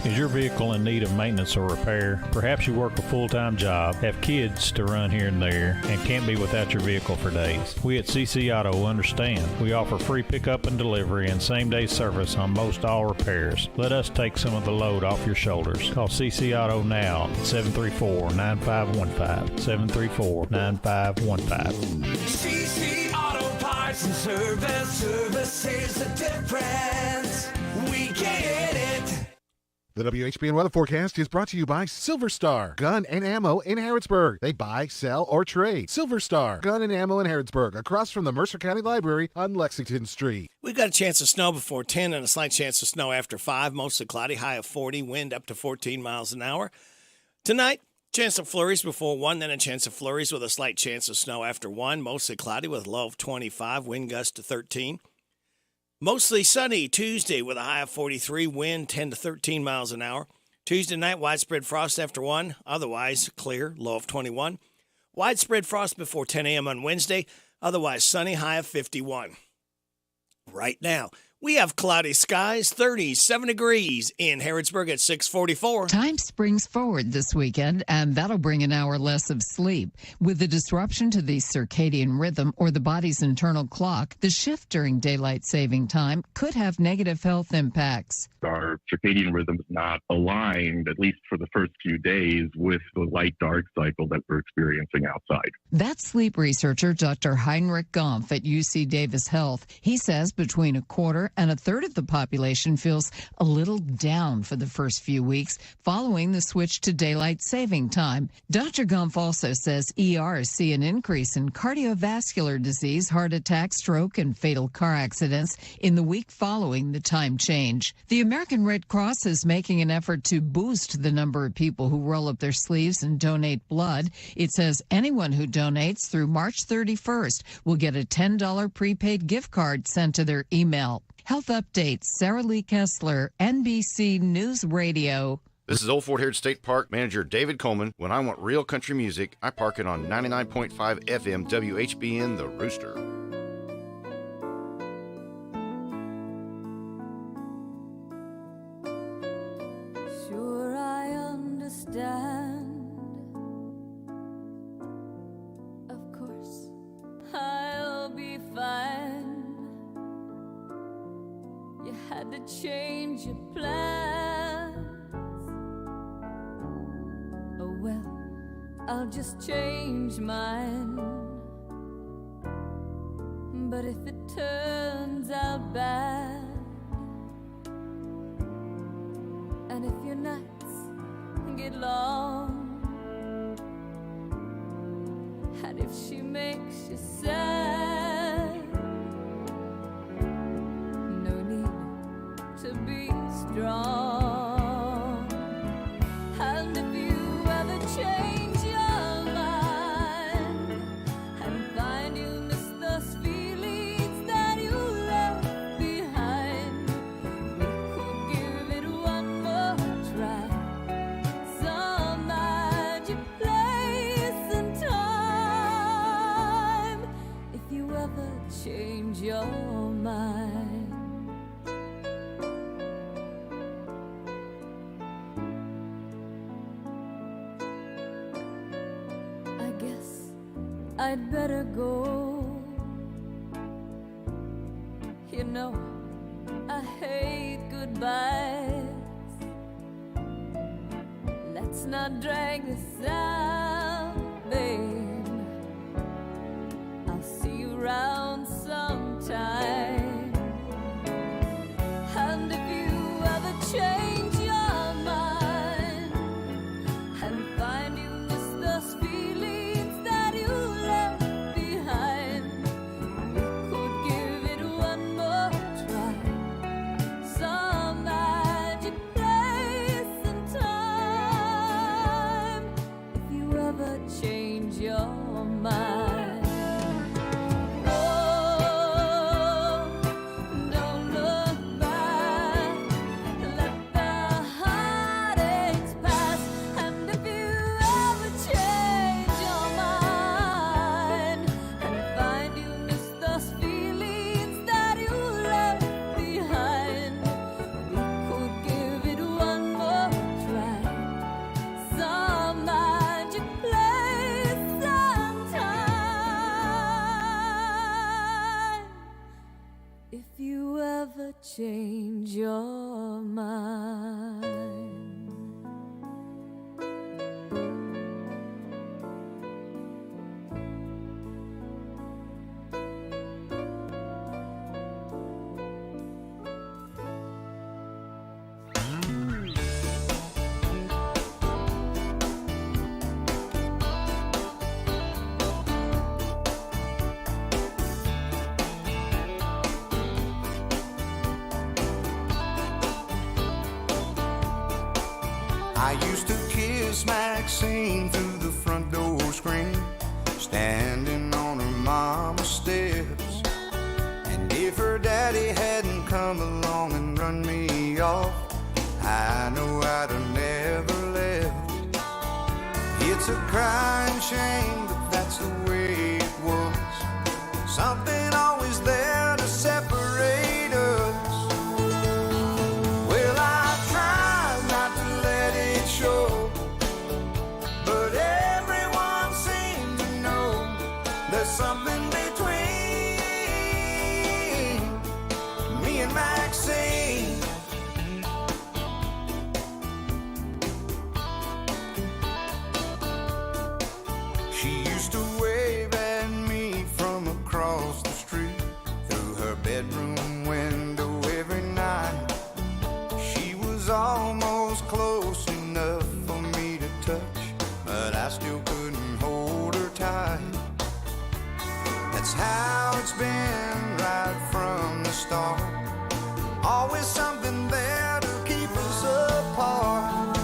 Is your vehicle in need of maintenance or repair? Perhaps you work a full-time job, have kids to run here and there, and can't be without your vehicle for days. We at CC Auto understand. We offer free pickup and delivery and same-day service on most all repairs. Let us take some of the load off your shoulders. Call CC Auto now at 734-9515. 734-9515. CC Auto Parts and Service. Service is the difference. We get it. The WHBN weather forecast is brought to you by Silver Star Gun and Ammo in Harrodsburg. They buy, sell, or trade. Silver Star Gun and Ammo in Harrodsburg, across from the Mercer County Library on Lexington Street. We've got a chance of snow before 10 and a slight chance of snow after 5. Mostly cloudy, high of 40, wind up to 14 miles an hour. Tonight, chance of flurries before 1, then a chance of flurries with a slight chance of snow after 1. Mostly cloudy with a low of 25, wind gust to 13. Mostly sunny Tuesday with a high of 43, wind 10 to 13 miles an hour. Tuesday night, widespread frost after 1, otherwise clear, low of 21. Widespread frost before 10 a.m. on Wednesday, otherwise sunny, high of 51. Right now, we have cloudy skies, 37 degrees in Harrodsburg at 6:44. Time springs forward this weekend, and that'll bring an hour less of sleep. With the disruption to the circadian rhythm or the body's internal clock, the shift during daylight saving time could have negative health impacts. Our circadian rhythm is not aligned, at least for the first few days, with the light-dark cycle that we're experiencing outside. That's sleep researcher Dr. Heinrich Gompf at UC Davis Health. He says between a quarter and a third of the population feels a little down for the first few weeks following the switch to daylight saving time. Dr. Gompf also says ERs see an increase in cardiovascular disease, heart attack, stroke, and fatal car accidents in the week following the time change. The American Red Cross is making an effort to boost the number of people who roll up their sleeves and donate blood. It says anyone who donates through March 31st will get a $10 prepaid gift card sent to their email. Health updates, Sarah Lee Kessler, NBC News Radio. This is Old Fort Heritage State Park Manager David Coleman. When I want real country music, I park it on 99.5 FM WHBN The Rooster. Sure, I understand. Of course, I'll be fine. You had to change your plans. Oh well, I'll just change mine. But if it turns out bad, and if your nights get long, and if she makes you sad, no need to be strong. And if you ever change your mind and find you miss those feelings that you left behind, we could give it one more try. Some magic place and time. If you ever change your mind. I'd better go. You know, I hate goodbyes. Let's not drag this out, babe. I'll see you around sometime. And if you ever change your mind and find you miss those feelings that you left behind, we could give it one more try. Some magic place and time. If you ever change your I used to kiss Maxine through the front door screen, standing on her mama's steps. And if her daddy hadn't come along and run me off, I know I'd have never left. It's a crying shame, but that's the way it was. Something always there to separate us. Well, I tried not to let it show, but everyone seemed to know there's something between me and Maxine. She used to wave at me from across the street through her bedroom window every night. She was almost close enough for me to touch, but I still couldn't hold her tight. That's how it's been right from the start. Always something there to keep us apart.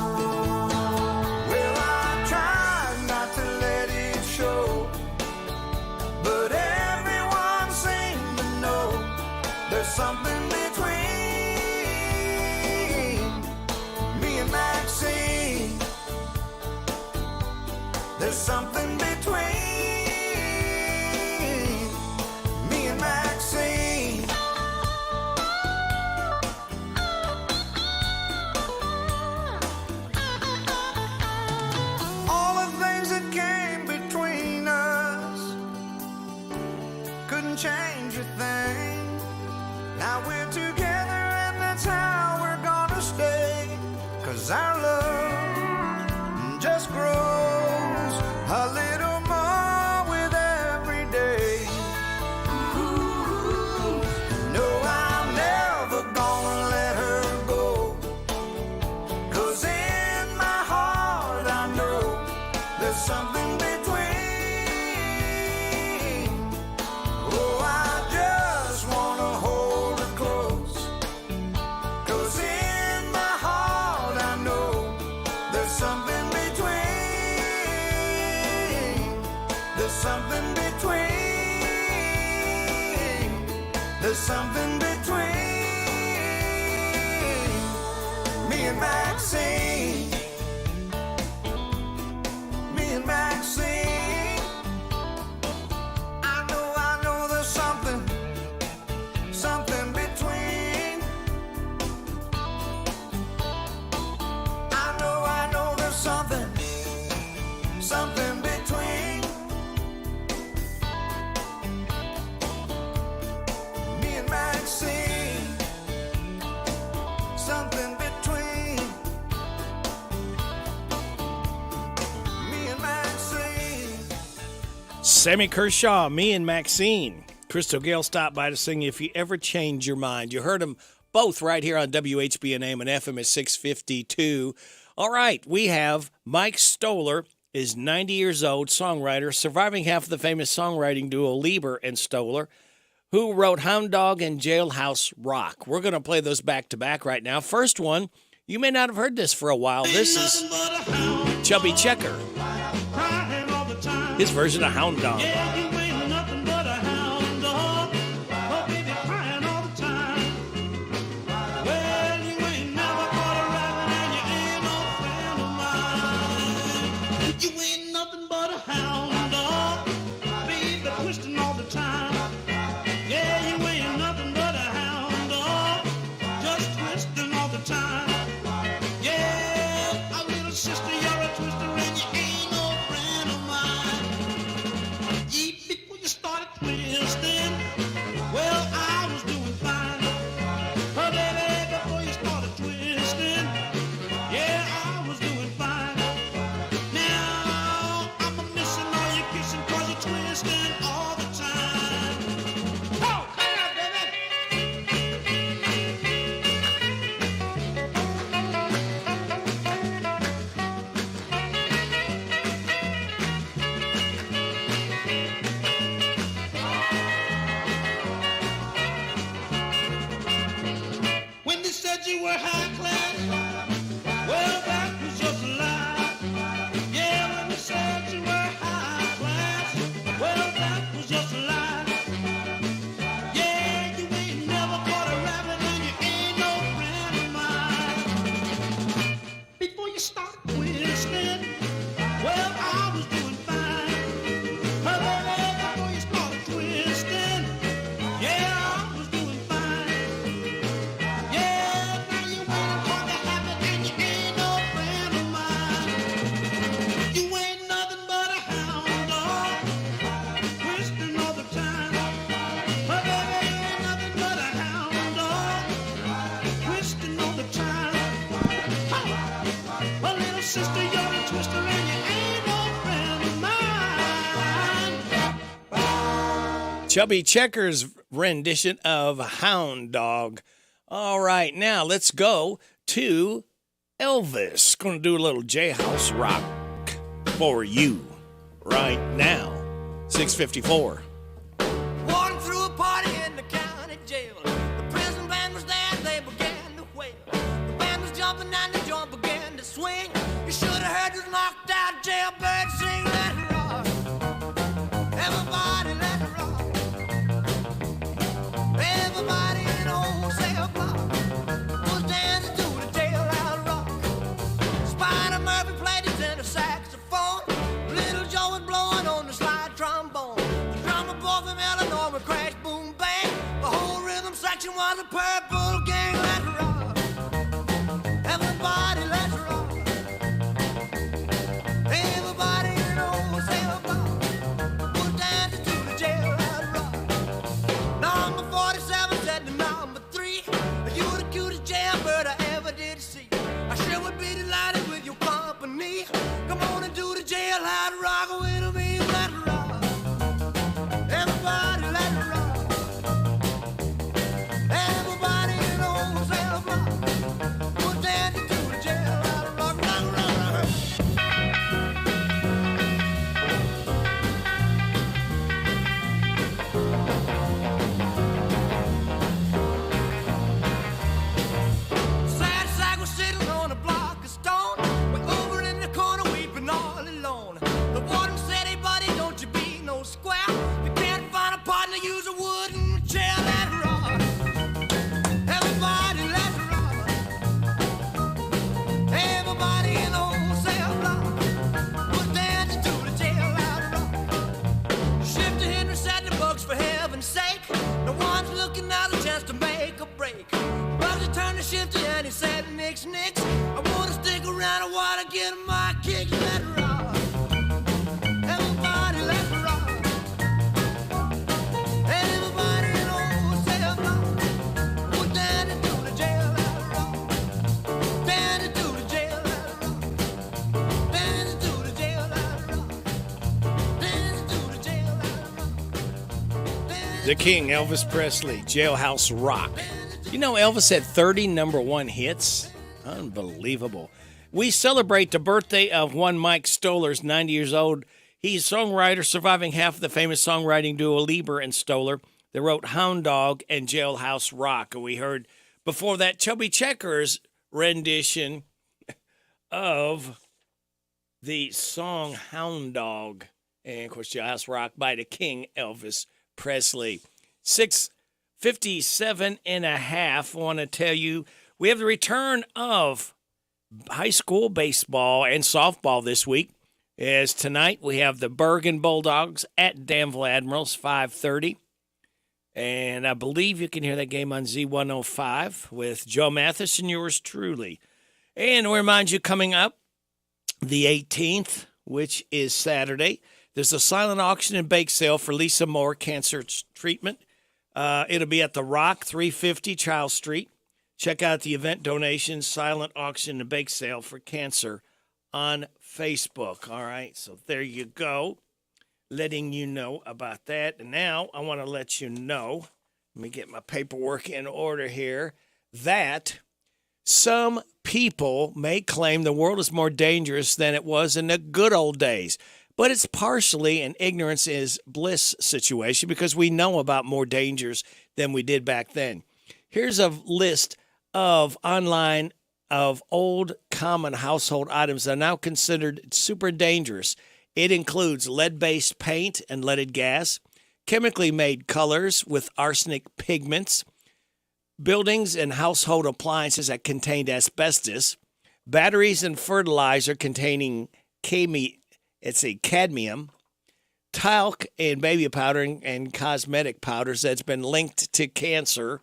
Well, I tried not to let it show, but everyone seemed to know there's something between me and Maxine. There's something between me and Maxine. All the things that came between us couldn't change a thing. Now we're together and that's how we're gonna stay. 'Cause our love just grows a little more with every day. No, I'm never gonna let her go. 'Cause in my heart I know there's something between. Oh, I just wanna hold her close. 'Cause in my heart I know there's something between. There's something between. There's something between me and Maxine. Me and Maxine. I know there's something between. I know there's something between me and Maxine. Something between me and Maxine. Sammy Kershaw, Me and Maxine. Crystal Gale stopped by to sing If You Ever Change Your Mind. You heard them both right here on WHBN AM and FM at 652. All right, we have Mike Stoller, is 90 years old, songwriter, surviving half of the famous songwriting duo Lieber and Stoller, who wrote Hound Dog and Jailhouse Rock. We're going to play those back-to-back right now. First one, you may not have heard this for a while. This is Chubby Checker, his version of Hound Dog. When they said you were high class, well, that was just Chubby Checker's rendition of Hound Dog. All right, now let's go to Elvis. Going to do a little jailhouse rock for you right now. 6:54. Walking through a party in the county jail. The prison band was there, they began to wail. The band was jumping and the joint began to swing. You should have heard this knocked out jailbird sing. Let it rock. Everybody let it rock. Everybody in the whole cell block was dancing to the jailhouse rock. Spider Murphy played his tenor saxophone. Little Joe was blowing on the slide trombone. The drummer boy from Illinois would crash, boom, bang. The whole rhythm section was a purple gang. Let's rock. Everybody, let's rock. Everybody in the whole cell block was dancing to the jailhouse rock. Number 47 said to number 3, "You the cutest jailbird I ever did see. I sure would be delighted with your company. Come on and do the jailhouse rock with me. Let's rock. Everybody, let's rock. Everybody in the whole cell block was dancing to the jailhouse rock. Rock, rock, rock. Sad sack was sitting on a block of stone. We're over in the corner weeping all alone. The warden said, "Hey buddy, don't you be no square. If you can't find a partner, use a wooden chair." Let's rock. Everybody, let's rock. Everybody in the whole cell block was dancing to the jailhouse rock. Shifter Henry said the bugs, for heaven's sake. No one's looking out a chance to make a break. Bugsy turned to Shifter and he said, "Nix, nix. I wanna stick around, I wanna get my kicks." Let's rock. Everybody, let's rock. Everybody in the whole cell block was dancing to the jailhouse rock. Dancing to the jailhouse rock. Dancing to the jailhouse rock. Dancing to the jailhouse rock. The King, Elvis Presley, Jailhouse Rock. You know, Elvis had 30 number one hits. Unbelievable. We celebrate the birthday of one Mike Stoller's 90 years old. He's a songwriter surviving half of the famous songwriting duo Lieber and Stoller that wrote Hound Dog and Jailhouse Rock. And we heard before that Chubby Checker's rendition of the song Hound Dog. And, of course, Jailhouse Rock by the King, Elvis Presley. 6:57 and a half. I want to tell you, we have the return of high school baseball and softball this week. As tonight we have the Bergen Bulldogs at Danville Admirals, 5:30. And I believe you can hear that game on Z105 with Joe Mathis and yours truly. And we remind you, coming up the 18th, which is Saturday, there's a silent auction and bake sale for Lisa Moore Cancer Treatment. It'll be at the Rock, 350 Charles Street. Check out the event donations, silent auction and bake sale for cancer on Facebook. All right, so there you go, letting you know about that. And now I want to let you know, let me get my paperwork in order here, that some people may claim the world is more dangerous than it was in the good old days. But it's partially an ignorance is bliss situation because we know about more dangers than we did back then. Here's a list of online of old common household items that are now considered super dangerous. It includes lead-based paint and leaded gas, chemically made colors with arsenic pigments, buildings and household appliances that contained asbestos, batteries and fertilizer containing cadmium, talc and baby powder and cosmetic powders that's been linked to cancer,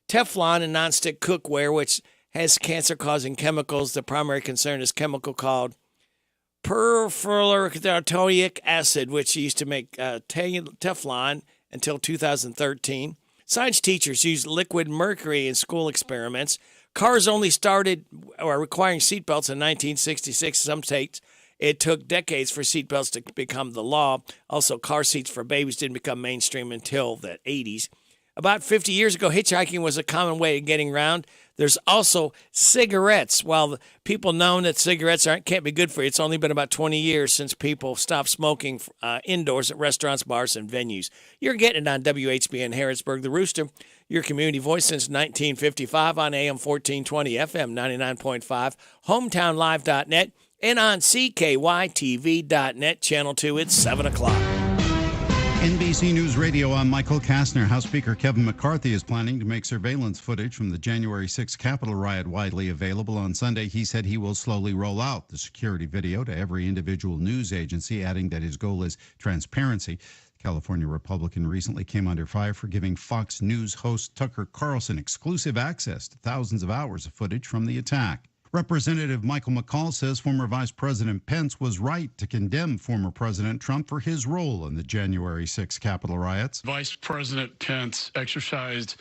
Teflon and nonstick cookware, which has cancer-causing chemicals. The primary concern is chemical called perfluoroalkylic acid, which used to make Teflon until 2013. Science teachers used liquid mercury in school experiments. Cars only started requiring seatbelts in 1966 in some states, It took decades for seatbelts to become the law. Also, car seats for babies didn't become mainstream until the 80s. About 50 years ago, hitchhiking was a common way of getting around. There's also cigarettes. While people know that cigarettes can't be good for you, it's only been about 20 years since people stopped smoking indoors at restaurants, bars, and venues. You're getting it on WHBN Harrodsburg, The Rooster, your community voice since 1955 on AM 1420, FM 99.5, hometownlive.net, and on CKYTV.net, Channel 2. It's 7 o'clock. NBC News Radio, I'm Michael Kastner. House Speaker Kevin McCarthy is planning to make surveillance footage from the January 6th Capitol riot widely available. On Sunday, he said he will slowly roll out the security video to every individual news agency, adding that his goal is transparency. California Republican recently came under fire for giving Fox News host Tucker Carlson exclusive access to thousands of hours of footage from the attack. Representative Michael McCall says former Vice President Pence was right to condemn former President Trump for his role in the January 6 Capitol riots. Vice President Pence exercised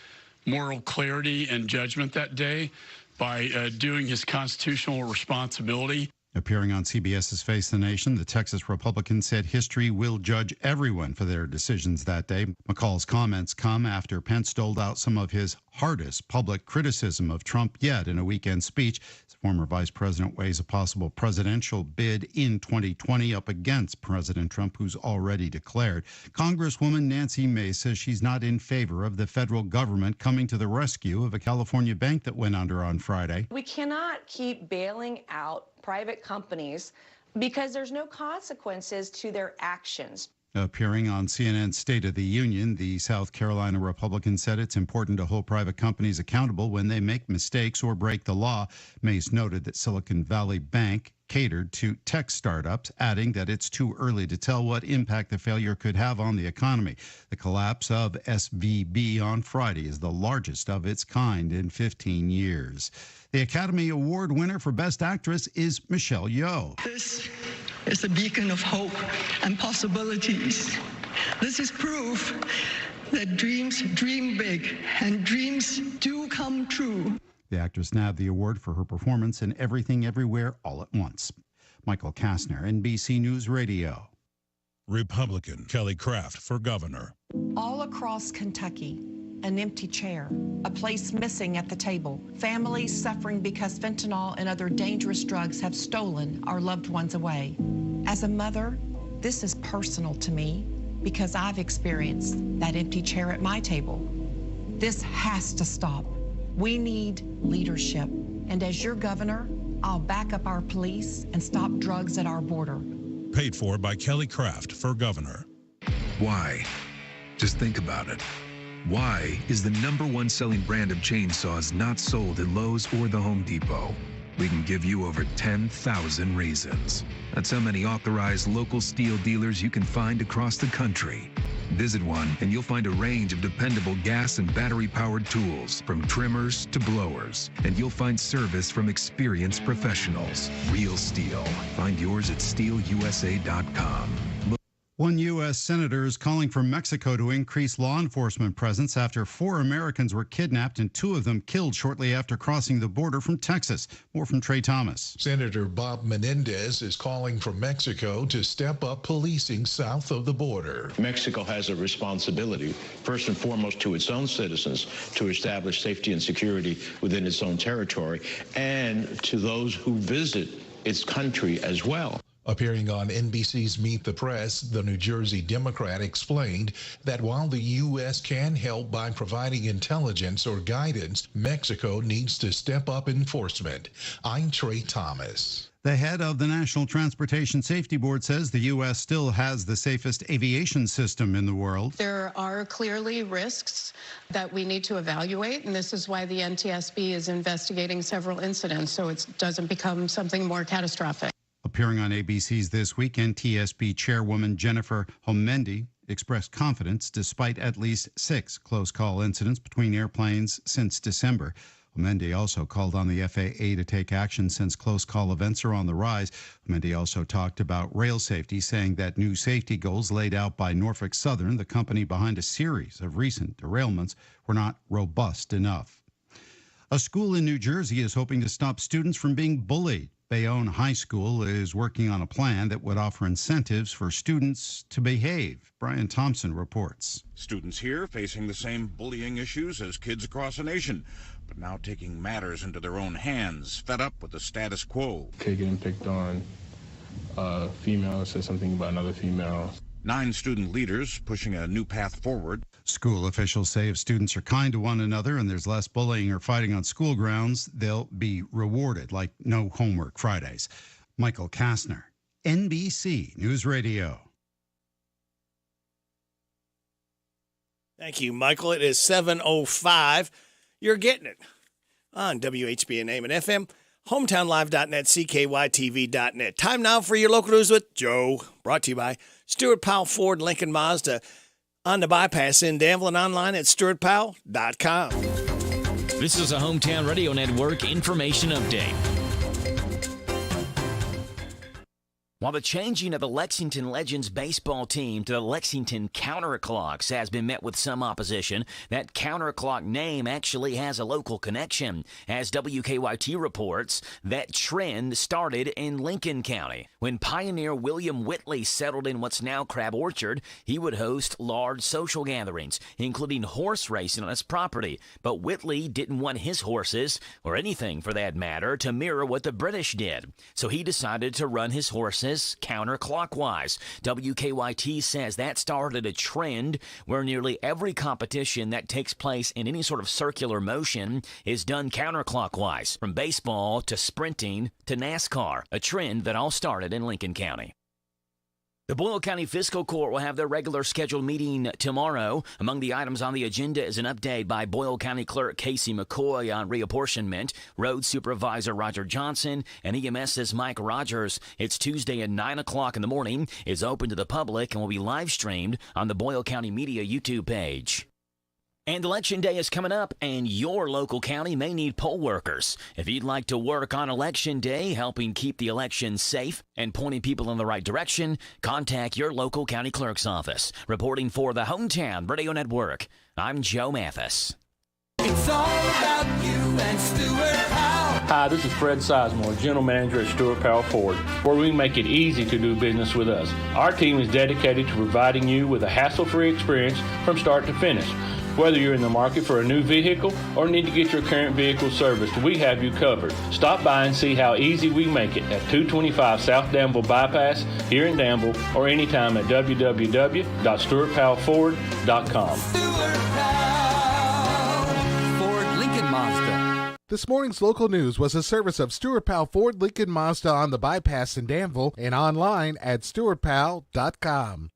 moral clarity and judgment that day by doing his constitutional responsibility. Appearing on CBS's Face the Nation, the Texas Republican said history will judge everyone for their decisions that day. McCall's comments come after Pence doled out some of his hardest public criticism of Trump yet in a weekend speech. His former vice president weighs a possible presidential bid in 2020 up against President Trump, who's already declared. Congresswoman Nancy Mace says she's not in favor of the federal government coming to the rescue of a California bank that went under on Friday. We cannot keep bailing out private companies because there's no consequences to their actions. Appearing on CNN's State of the Union, the South Carolina Republican said it's important to hold private companies accountable when they make mistakes or break the law. Mace noted that Silicon Valley Bank catered to tech startups, adding that it's too early to tell what impact the failure could have on the economy. The collapse of SVB on Friday is the largest of its kind in 15 years. The Academy Award winner for Best Actress is Michelle Yeoh. This is a beacon of hope and possibilities. This is proof that dreams dream big and dreams do come true. The actress nabbed the award for her performance in Everything Everywhere All at Once. Michael Kastner, NBC News Radio. Republican Kelly Craft for governor. All across Kentucky, an empty chair, a place missing at the table, families suffering because fentanyl and other dangerous drugs have stolen our loved ones away. As a mother, this is personal to me because I've experienced that empty chair at my table. This has to stop. We need leadership. And as your governor, I'll back up our police and stop drugs at our border. Paid for by Kelly Craft for governor. Why? Just think about it. Why is the #1 selling brand of chainsaws not sold at Lowe's or the Home Depot? We can give you over 10,000 reasons. That's how many authorized local steel dealers you can find across the country. Visit one and you'll find a range of dependable gas and battery-powered tools, from trimmers to blowers. And you'll find service from experienced professionals. Real steel. Find yours at steelusa.com. One U.S. senator is calling for Mexico to increase law enforcement presence after 4 Americans were kidnapped and 2 of them killed shortly after crossing the border from Texas. More from Trey Thomas. Senator Bob Menendez is calling for Mexico to step up policing south of the border. Mexico has a responsibility, first and foremost, to its own citizens to establish safety and security within its own territory, and to those who visit its country as well. Appearing on NBC's Meet the Press, the New Jersey Democrat explained that while the U.S. can help by providing intelligence or guidance, Mexico needs to step up enforcement. I'm Trey Thomas. The head of the National Transportation Safety Board says the U.S. still has the safest aviation system in the world. There are clearly risks that we need to evaluate, and this is why the NTSB is investigating several incidents so it doesn't become something more catastrophic. Appearing on ABC's This Week, NTSB Chairwoman Jennifer Homendy expressed confidence despite at least 6 close call incidents between airplanes since December. Homendy also called on the FAA to take action since close call events are on the rise. Homendy also talked about rail safety, saying that new safety goals laid out by Norfolk Southern, the company behind a series of recent derailments, were not robust enough. A school in New Jersey is hoping to stop students from being bullied. Bayonne High School is working on a plan that would offer incentives for students to behave. Brian Thompson reports. Students here facing the same bullying issues as kids across the nation, but now taking matters into their own hands, fed up with the status quo. Kid getting picked on, female said something about another female. 9 student leaders pushing a new path forward. School officials say if students are kind to one another and there's less bullying or fighting on school grounds, they'll be rewarded, like no homework Fridays. Michael Kastner, NBC News Radio. Thank you, Michael. It is 7:05. You're getting it on WHBN AM and FM, hometownlive.net, CKYTV.net. Time now for your local news with Joe, brought to you by Stuart Powell Ford Lincoln Mazda on the bypass in Danville and online at stuartpowell.com. This is a Hometown Radio Network information update. While the changing of the Lexington Legends baseball team to the Lexington Counterclocks has been met with some opposition, that Counterclock name actually has a local connection. As WKYT reports, that trend started in Lincoln County. When pioneer William Whitley settled in what's now Crab Orchard, he would host large social gatherings, including horse racing on his property. But Whitley didn't want his horses, or anything for that matter, to mirror what the British did. So he decided to run his horses counterclockwise. WKYT says that started a trend where nearly every competition that takes place in any sort of circular motion is done counterclockwise, from baseball to sprinting to NASCAR, a trend that all started in Lincoln County. The Boyle County Fiscal Court will have their regular scheduled meeting tomorrow. Among the items on the agenda is an update by Boyle County Clerk Casey McCoy on reapportionment, Road Supervisor Roger Johnson, and EMS's Mike Rogers. It's Tuesday at 9 o'clock in the morning. It's open to the public and will be live streamed on the Boyle County Media YouTube page. And Election Day is coming up, and your local county may need poll workers. If you'd like to work on Election Day, helping keep the election safe and pointing people in the right direction, contact your local county clerk's office. Reporting for the Hometown Radio Network, I'm Joe Mathis. It's all about you and Stuart Powell. Hi, this is Fred Sizemore, General Manager at Stuart Powell Ford, where we make it easy to do business with us. Our team is dedicated to providing you with a hassle-free experience from start to finish. Whether you're in the market for a new vehicle or need to get your current vehicle serviced, we have you covered. Stop by and see how easy we make it at 225 South Danville Bypass here in Danville, or anytime at www.stuartpowellford.com. This morning's local news was a service of Stuart Powell Ford Lincoln Mazda on the bypass in Danville and online at stuartpowell.com.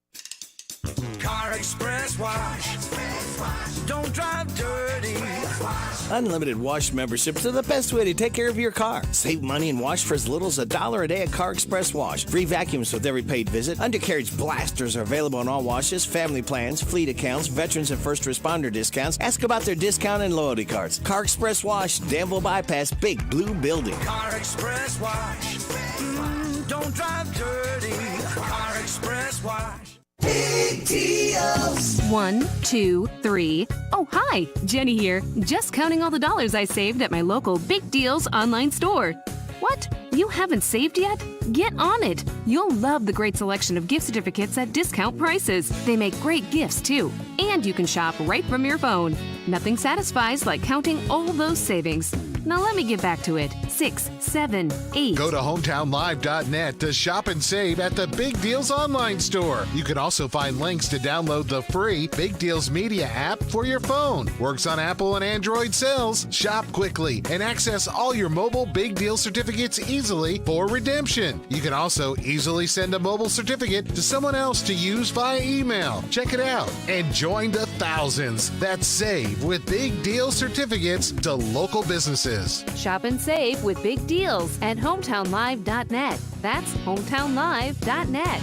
Car Express Wash. Don't drive dirty. Unlimited wash memberships are the best way to take care of your car. Save money and wash for as little as $1 a day at Car Express Wash. Free vacuums with every paid visit. Undercarriage blasters are available on all washes, family plans, fleet accounts, veterans and first responder discounts. Ask about their discount and loyalty cards. Car Express Wash, Danville Bypass, Big Blue Building. Car Express Wash. Don't drive dirty. Car Express Wash. Big deals. 1, 2, 3. Oh, hi, Jenny here. Just counting all the dollars I saved at my local Big Deals online store. What? You haven't saved yet? Get on it. You'll love the great selection of gift certificates at discount prices. They make great gifts, too. And you can shop right from your phone. Nothing satisfies like counting all those savings. Now let me get back to it. 6, 7, 8. Go to hometownlive.net to shop and save at the Big Deals online store. You can also find links to download the free Big Deals Media app for your phone. Works on Apple and Android cells. Shop quickly and access all your mobile Big Deal certificates easily for redemption. You can also easily send a mobile certificate to someone else to use via email. Check it out and join the thousands that save with Big Deal certificates to local businesses. Shop and save with Big Deals at hometownlive.net. That's hometownlive.net.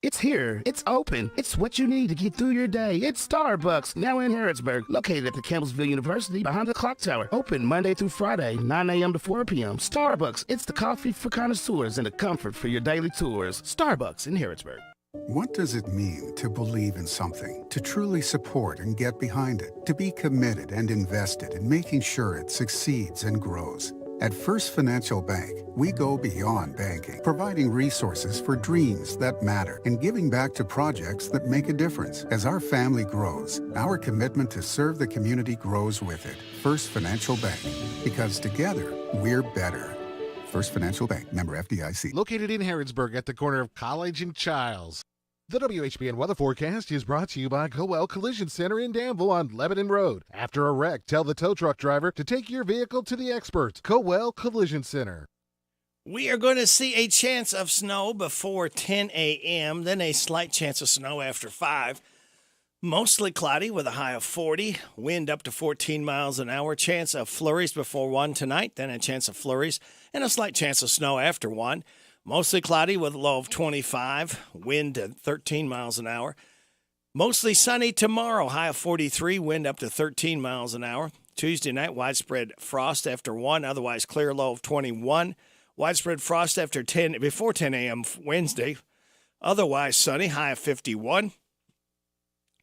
It's here. It's open. It's what you need to get through your day. It's Starbucks, now in Harrodsburg, located at the Campbellsville University behind the clock tower. Open Monday through Friday, 9 a.m. to 4 p.m. Starbucks, it's the coffee for connoisseurs and the comfort for your daily tours. Starbucks in Harrodsburg. What does it mean to believe in something, to truly support and get behind it, to be committed and invested in making sure it succeeds and grows? At First Financial Bank, we go beyond banking, providing resources for dreams that matter and giving back to projects that make a difference. As our family grows, our commitment to serve the community grows with it. First Financial Bank, because together, we're better. First Financial Bank, member FDIC. Located in Harrodsburg at the corner of College and Childs. The WHBN weather forecast is brought to you by Coel Collision Center in Danville on Lebanon Road. After a wreck, tell the tow truck driver to take your vehicle to the experts. Coel Collision Center. We are going to see a chance of snow before 10 a.m., then a slight chance of snow after 5. Mostly cloudy with a high of 40, wind up to 14 miles an hour, chance of flurries before 1 tonight, then a chance of flurries, and a slight chance of snow after 1. Mostly cloudy with a low of 25, wind at 13 miles an hour. Mostly sunny tomorrow, high of 43, wind up to 13 miles an hour. Tuesday night, widespread frost after 1, otherwise clear, low of 21. Widespread frost before 10 a.m. Wednesday, otherwise sunny, high of 51.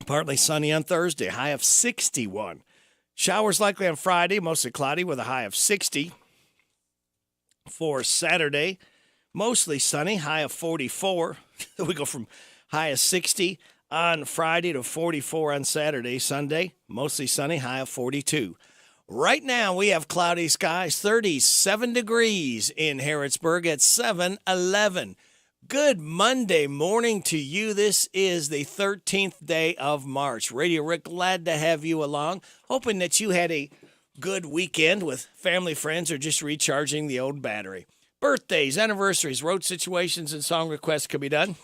Partly sunny on Thursday, high of 61. Showers likely on Friday, mostly cloudy with a high of 60. For Saturday, mostly sunny, high of 44. We go from high of 60 on Friday to 44 on Saturday. Sunday, mostly sunny, high of 42. Right now, we have cloudy skies, 37 degrees in Harrodsburg at 7:11. Good Monday morning to you. This is the 13th day of March. Radio Rick, glad to have you along. Hoping that you had a good weekend with family, friends, or just recharging the old battery. Birthdays, anniversaries, road situations, and song requests can be done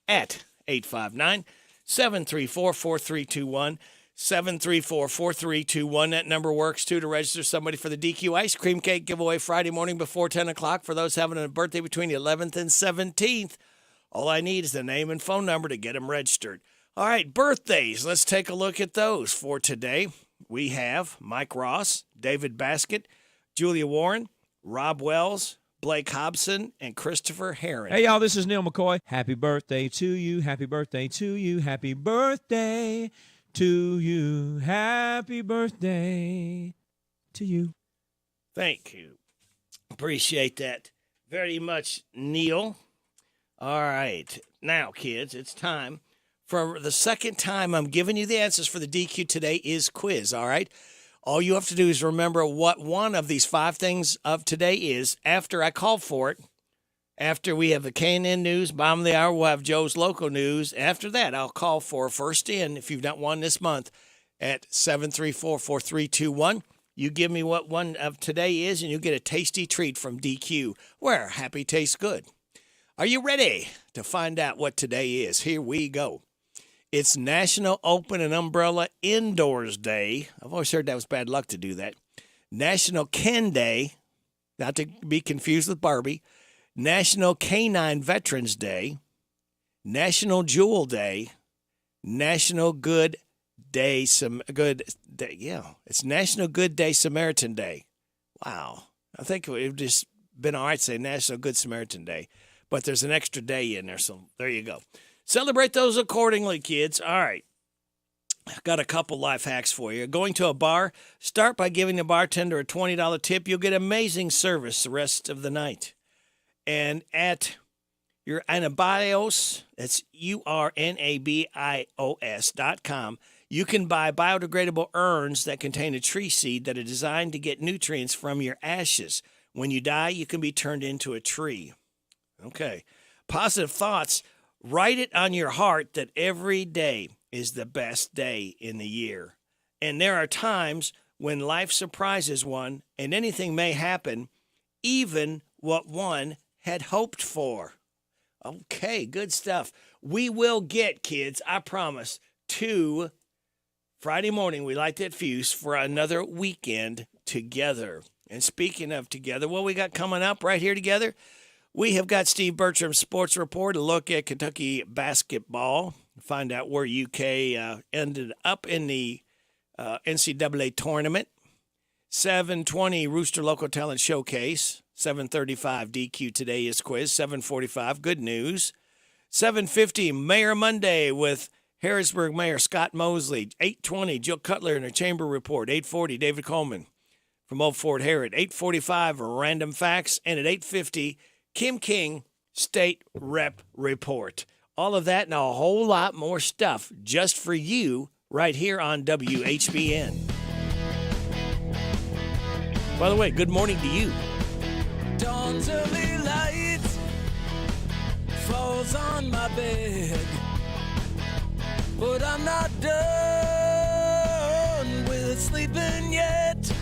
at 859-734-4321. 734-4321. That number works, too, to register somebody for the DQ Ice Cream Cake giveaway Friday morning before 10 o'clock for those having a birthday between the 11th and 17th. All I need is the name and phone number to get them registered. All right, birthdays. Let's take a look at those for today. We have Mike Ross, David Baskett, Julia Warren, Rob Wells, Blake Hobson, and Christopher Herron. Hey, y'all, this is Neil McCoy. Happy birthday to you. Happy birthday to you. Happy birthday to you. Happy birthday to you. Thank you. Appreciate that very much, Neil. All right. Now, kids, it's time. For the second time, I'm giving you the answers for the DQ Today is quiz, all right? All you have to do is remember what one of these 5 things of today is after I call for it. After we have the K&N News, bottom of the hour, we'll have Joe's Local News. After that, I'll call for first in, if you've not won this month, at 734-4321. You give me what one of today is, and you get a tasty treat from DQ, where happy tastes good. Are you ready to find out what today is? Here we go. It's National Open and Umbrella Indoors Day. I've always heard that was bad luck to do that. National Ken Day, not to be confused with Barbie. National Canine Veterans Day, National Jewel Day, National Good Day, it's National Good Day Samaritan Day. Wow. I think it would have just been all right to say National Good Samaritan Day, but there's an extra day in there, so there you go. Celebrate those accordingly, kids. All right. I've got a couple life hacks for you. Going to a bar, start by giving the bartender a $20 tip. You'll get amazing service the rest of the night. And at your Anabios, that's URNABIOS.com, you can buy biodegradable urns that contain a tree seed that are designed to get nutrients from your ashes. When you die, you can be turned into a tree. Okay. Positive thoughts. Write it on your heart that every day is the best day in the year. And there are times when life surprises one and anything may happen, even what one had hoped for. Okay, good stuff. We will get, kids, I promise, to Friday morning. We light that fuse for another weekend together. And speaking of together, what we got coming up right here together? We have got Steve Bertram's Sports Report, a look at Kentucky basketball, find out where UK ended up in the NCAA tournament. 7:20 Rooster Local Talent Showcase. 7:35 DQ Today is quiz. 7:45 Good News. 7:50 Mayor Monday with Harrodsburg Mayor Scott Mosley. 8:20 Jill Cutler in her Chamber Report. 8:40 David Coleman. from Old Fort Herod. 8:45, Random Facts, and at 8:50, Kim King, State Rep Report. All of that and a whole lot more stuff just for you right here on WHBN. By the way, good morning to you. Dawn's early light falls on my bed, but I'm not done with sleeping yet.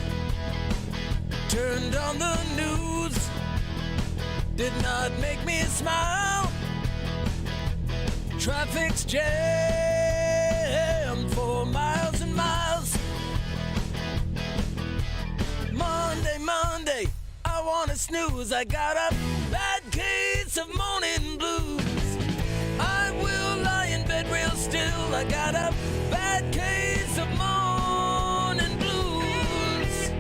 Turned on the news, did not make me smile. Traffic's jammed for miles and miles. Monday, I wanna snooze. I got a bad case of morning blues. I will lie in bed real still. I got a bad case of morning blues.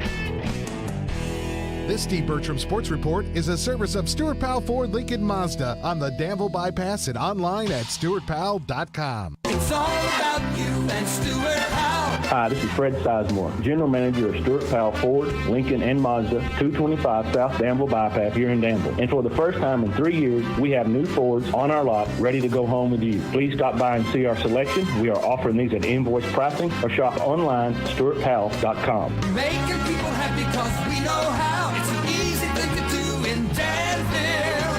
This Steve Bertram Sports Report is a service of Stuart Powell Ford Lincoln Mazda on the Danville Bypass and online at stuartpowell.com. It's all about you and Stuart Powell. Hi, this is Fred Sizemore, General Manager of Stuart Powell Ford, Lincoln, and Mazda, 225 South Danville Bypass here in Danville. And for the first time in 3 years, we have new Fords on our lot ready to go home with you. Please stop by and see our selection. We are offering these at invoice pricing or shop online at stuartpowell.com. Making people happy because we know how. It's an easy thing to do in Danville.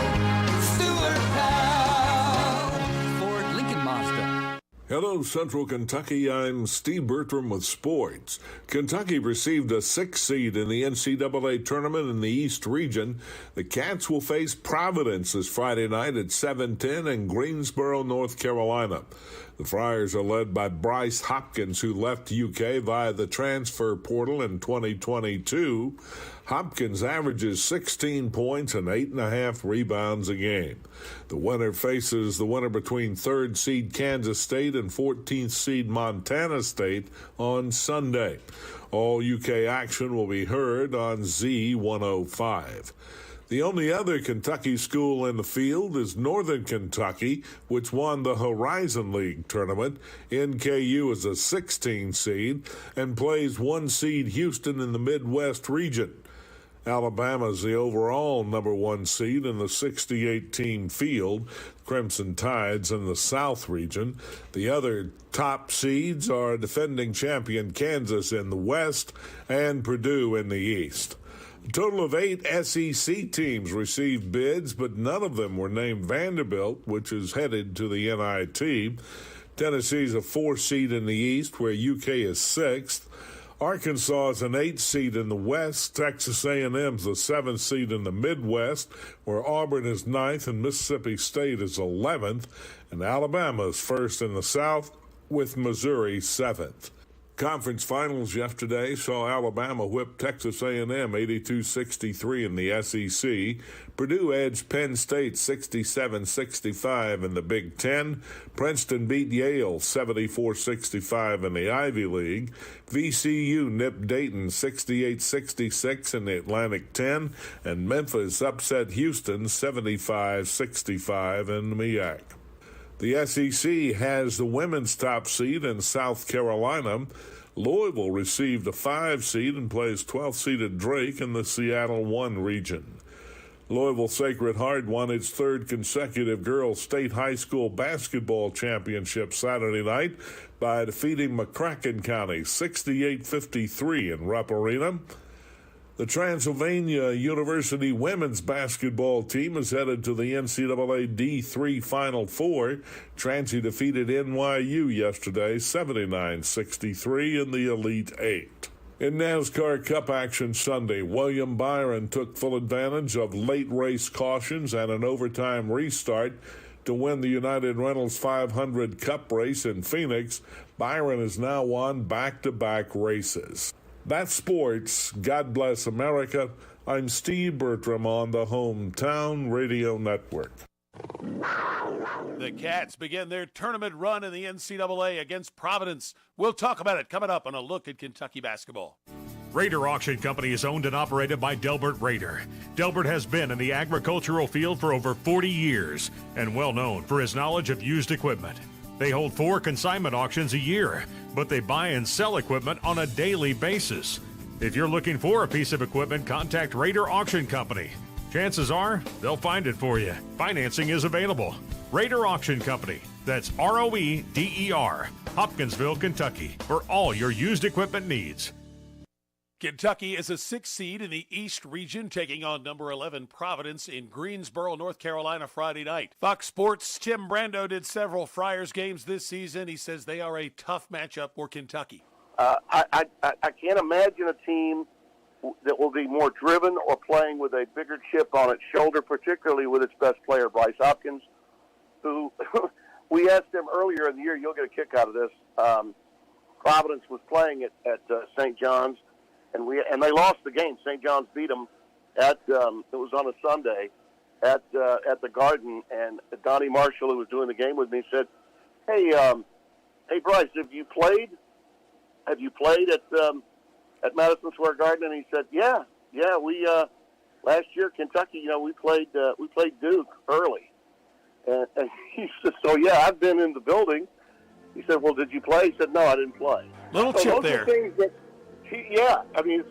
Stuart Powell. Ford, Lincoln, Mazda. Hello, Central Kentucky. I'm Steve Bertram with sports. Kentucky received a 6th seed in the NCAA tournament in the East region. The Cats will face Providence this Friday night at 7:10 in Greensboro, North Carolina. The Friars are led by Bryce Hopkins, who left UK via the transfer portal in 2022. Hopkins averages 16 points and 8.5 rebounds a game. The winner faces the winner between 3rd seed Kansas State and 14th seed Montana State on Sunday. All UK action will be heard on Z105. The only other Kentucky school in the field is Northern Kentucky, which won the Horizon League tournament. NKU is a 16 seed and plays 1 seed Houston in the Midwest region. Alabama is the overall number 1 seed in the 68-team field. Crimson Tide's in the South region. The other top seeds are defending champion Kansas in the West and Purdue in the East. A total of 8 SEC teams received bids, but none of them were named Vanderbilt, which is headed to the NIT. Tennessee's a 4 seed in the East, where UK is 6th. Arkansas is an 8 seed in the West. Texas A&M's a 7 seed in the Midwest, where Auburn is 9th and Mississippi State is 11th. And Alabama is 1st in the South, with Missouri 7th. Conference finals yesterday saw Alabama whip Texas A&M 82-63 in the SEC. Purdue edged Penn State 67-65 in the Big Ten. Princeton beat Yale 74-65 in the Ivy League. VCU nipped Dayton 68-66 in the Atlantic 10. And Memphis upset Houston 75-65 in the MEAC. The SEC has the women's top seed in South Carolina. Louisville received a 5 seed and plays 12th-seeded Drake in the Seattle 1 region. Louisville Sacred Heart won its 3rd consecutive girls' state high school basketball championship Saturday night by defeating McCracken County 68-53 in Rupp Arena. The Transylvania University women's basketball team is headed to the NCAA D3 Final Four. Transy defeated NYU yesterday 79-63 in the Elite Eight. In NASCAR Cup action Sunday, William Byron took full advantage of late race cautions and an overtime restart to win the United Rentals 500 Cup race in Phoenix. Byron has now won back-to-back races. That's sports. God bless America. I'm Steve Bertram on the Hometown Radio Network. The Cats begin their tournament run in the NCAA against Providence. We'll talk about it coming up on A Look at Kentucky Basketball. Raider Auction Company is owned and operated by Delbert Raider. Delbert has been in the agricultural field for over 40 years and well known for his knowledge of used equipment. They hold 4 consignment auctions a year, but they buy and sell equipment on a daily basis. If you're looking for a piece of equipment, contact Raider Auction Company. Chances are they'll find it for you. Financing is available. Raider Auction Company. That's ROEDER, Hopkinsville, Kentucky, for all your used equipment needs. Kentucky is a 6th seed in the East region, taking on number 11 Providence in Greensboro, North Carolina, Friday night. Fox Sports' Tim Brando did several Friars games this season. He says they are a tough matchup for Kentucky. I can't imagine a team that will be more driven or playing with a bigger chip on its shoulder, particularly with its best player, Bryce Hopkins, who we asked him earlier in the year, you'll get a kick out of this. Providence was playing at St. John's, and they lost the game. St. John's beat them it was on a Sunday at the Garden, and Donnie Marshall, who was doing the game with me, said, hey Bryce, have you played at Madison Square Garden? And he said, yeah, we last year Kentucky, we played Duke early, and he said, so yeah, I've been in the building. He said, well, did you play? He said, no, I didn't play. Little so chip those there. Are things that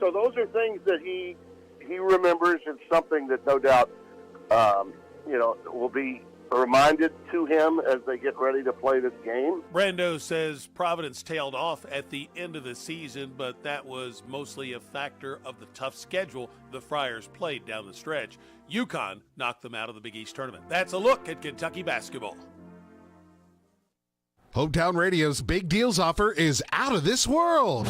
so those are things that he remembers. It's something that no doubt will be reminded to him as they get ready to play this game. Brando says Providence tailed off at the end of the season, but that was mostly a factor of the tough schedule the Friars played down the stretch. UConn knocked them out of the Big East tournament. That's a look at Kentucky basketball. Hometown Radio's Big Deals offer is out of this world.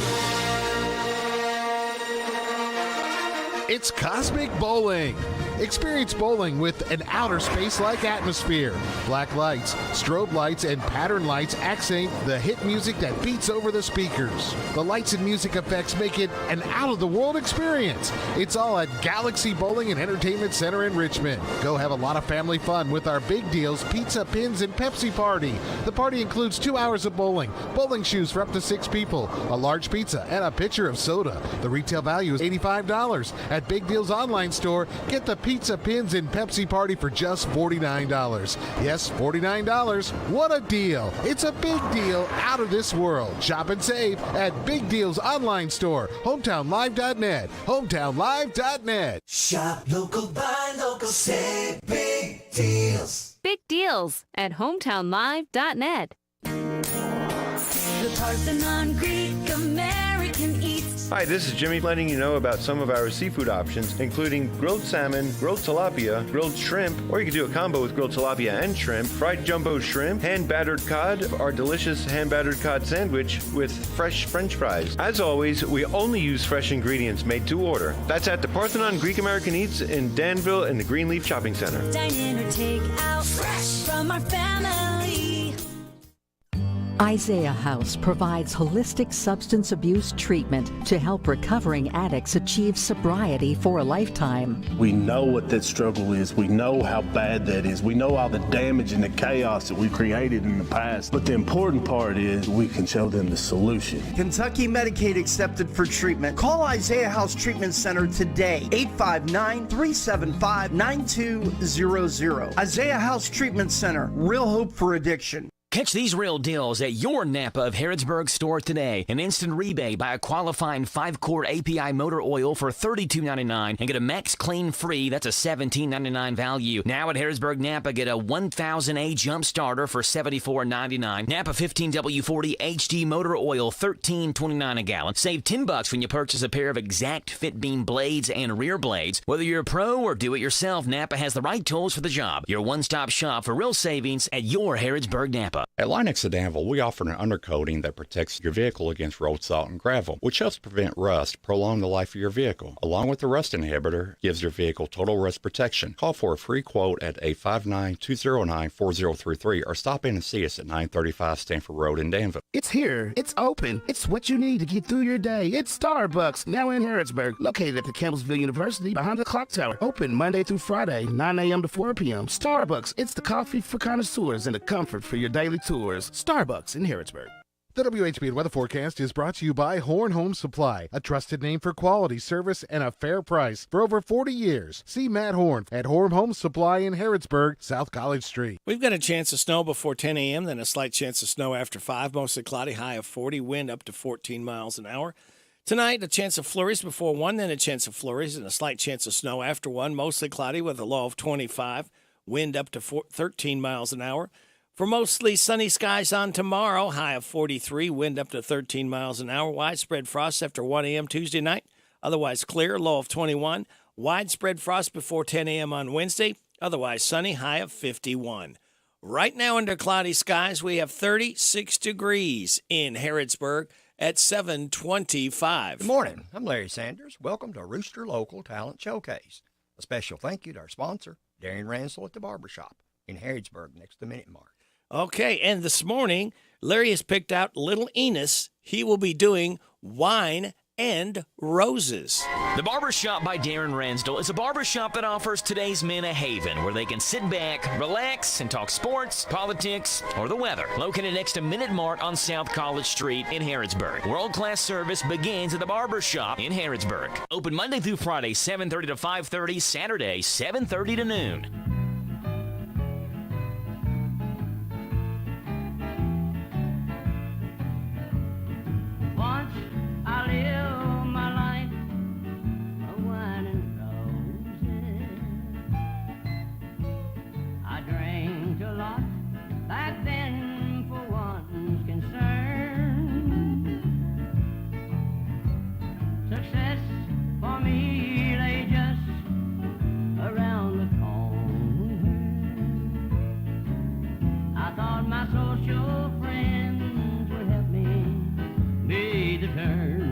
It's Cosmic Bowling. Experience bowling with an outer space-like atmosphere. Black lights, strobe lights, and pattern lights accent the hit music that beats over the speakers. The lights and music effects make it an out-of-the-world experience. It's all at Galaxy Bowling and Entertainment Center in Richmond. Go have a lot of family fun with our Big Deals Pizza, Pins, and Pepsi party. The party includes 2 hours of bowling, bowling shoes for up to 6 people, a large pizza, and a pitcher of soda. The retail value is $85. At Big Deals online store, get the Pizza, Pins, and Pepsi party for just $49. Yes, $49. What a deal. It's a big deal out of this world. Shop and save at Big Deals online store, hometownlive.net, hometownlive.net. Shop local, buy local, save big deals. Big deals at hometownlive.net. The Parthenon Greek American Eats. Hi, this is Jimmy letting you know about some of our seafood options, including grilled salmon, grilled tilapia, grilled shrimp, or you can do a combo with grilled tilapia and shrimp, fried jumbo shrimp, hand-battered cod, our delicious hand-battered cod sandwich with fresh French fries. As always, we only use fresh ingredients made to order. That's at the Parthenon Greek American Eats in Danville in the Greenleaf Shopping Center. Dine in or take out fresh from our family. Isaiah House provides holistic substance abuse treatment to help recovering addicts achieve sobriety for a lifetime. We know what that struggle is. We know how bad that is. We know all the damage and the chaos that we created in the past. But the important part is we can show them the solution. Kentucky Medicaid accepted for treatment. Call Isaiah House Treatment Center today. 859-375-9200. Isaiah House Treatment Center. Real hope for addiction. Catch these real deals at your Napa of Harrodsburg store today. An instant rebate by a qualifying 5-quart API motor oil for $32.99 and get a Max Clean free. That's a $17.99 value. Now at Harrodsburg Napa, get a 1000A jump starter for $74.99. Napa 15W40 HD motor oil, $13.29 a gallon. Save $10 when you purchase a pair of Exact Fit Beam blades and rear blades. Whether you're a pro or do it yourself, Napa has the right tools for the job. Your one-stop shop for real savings at your Harrodsburg Napa. At Linex of Danville, we offer an undercoating that protects your vehicle against road salt and gravel, which helps prevent rust, prolong the life of your vehicle. Along with the rust inhibitor, gives your vehicle total rust protection. Call for a free quote at 859-209-4033 or stop in and see us at 935 Stanford Road in Danville. It's here. It's open. It's what you need to get through your day. It's Starbucks, now in Harrodsburg, located at the Campbellsville University behind the clock tower. Open Monday through Friday, 9 a.m. to 4 p.m. Starbucks, it's the coffee for connoisseurs and the comfort for your daily tours. Starbucks in Harrodsburg. The WHBN weather forecast is brought to you by Horn Home Supply, a trusted name for quality service and a fair price for over 40 years. See Matt Horn at Horn Home Supply in Harrodsburg, South College Street. We've got a chance of snow before 10 a.m., then a slight chance of snow after 5, mostly cloudy, high of 40, wind up to 14 miles an hour. Tonight, a chance of flurries before 1, then a chance of flurries and a slight chance of snow after 1. Mostly cloudy with a low of 25. Wind up to 13 miles an hour. For mostly sunny skies on tomorrow, high of 43. Wind up to 13 miles an hour. Widespread frost after 1 a.m. Tuesday night. Otherwise clear, low of 21. Widespread frost before 10 a.m. on Wednesday. Otherwise sunny, high of 51. Right now under cloudy skies, we have 36 degrees in Harrodsburg at 7:25. Good morning. I'm Larry Sanders. Welcome to Rooster Local Talent Showcase. A special thank you to our sponsor, Darren Ransel at the Barbershop in Harrodsburg next to Minute Mark. Okay, and this morning, Larry has picked out Little Enos. He will be doing Wine and Roses. The Barbershop by Darren Ransdell is a barbershop that offers today's men a haven where they can sit back, relax, and talk sports, politics, or the weather. Located next to Minute Mart on South College Street in Harrodsburg. World-class service begins at the Barbershop in Harrodsburg. Open Monday through Friday, 7:30 to 5:30, Saturday, 7:30 to noon. Once I live my life of wine and roses. I drank a lot back then for one's concern. Success for me lay just around the corner. I thought my social friends would help me made the turn.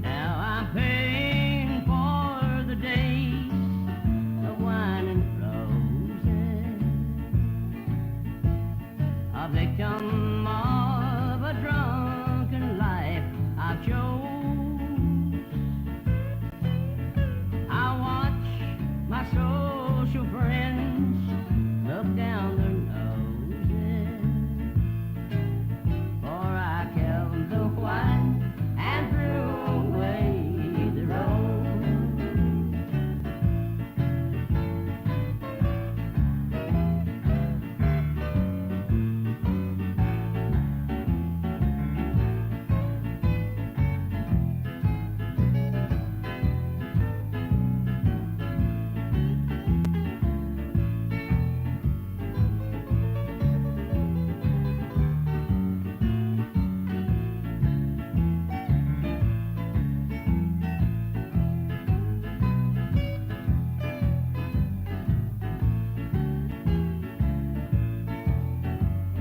Now I'm paying for the days of wine and roses. A victim of a drunken life I chose. I watch my social friends look down their and threw away the rose.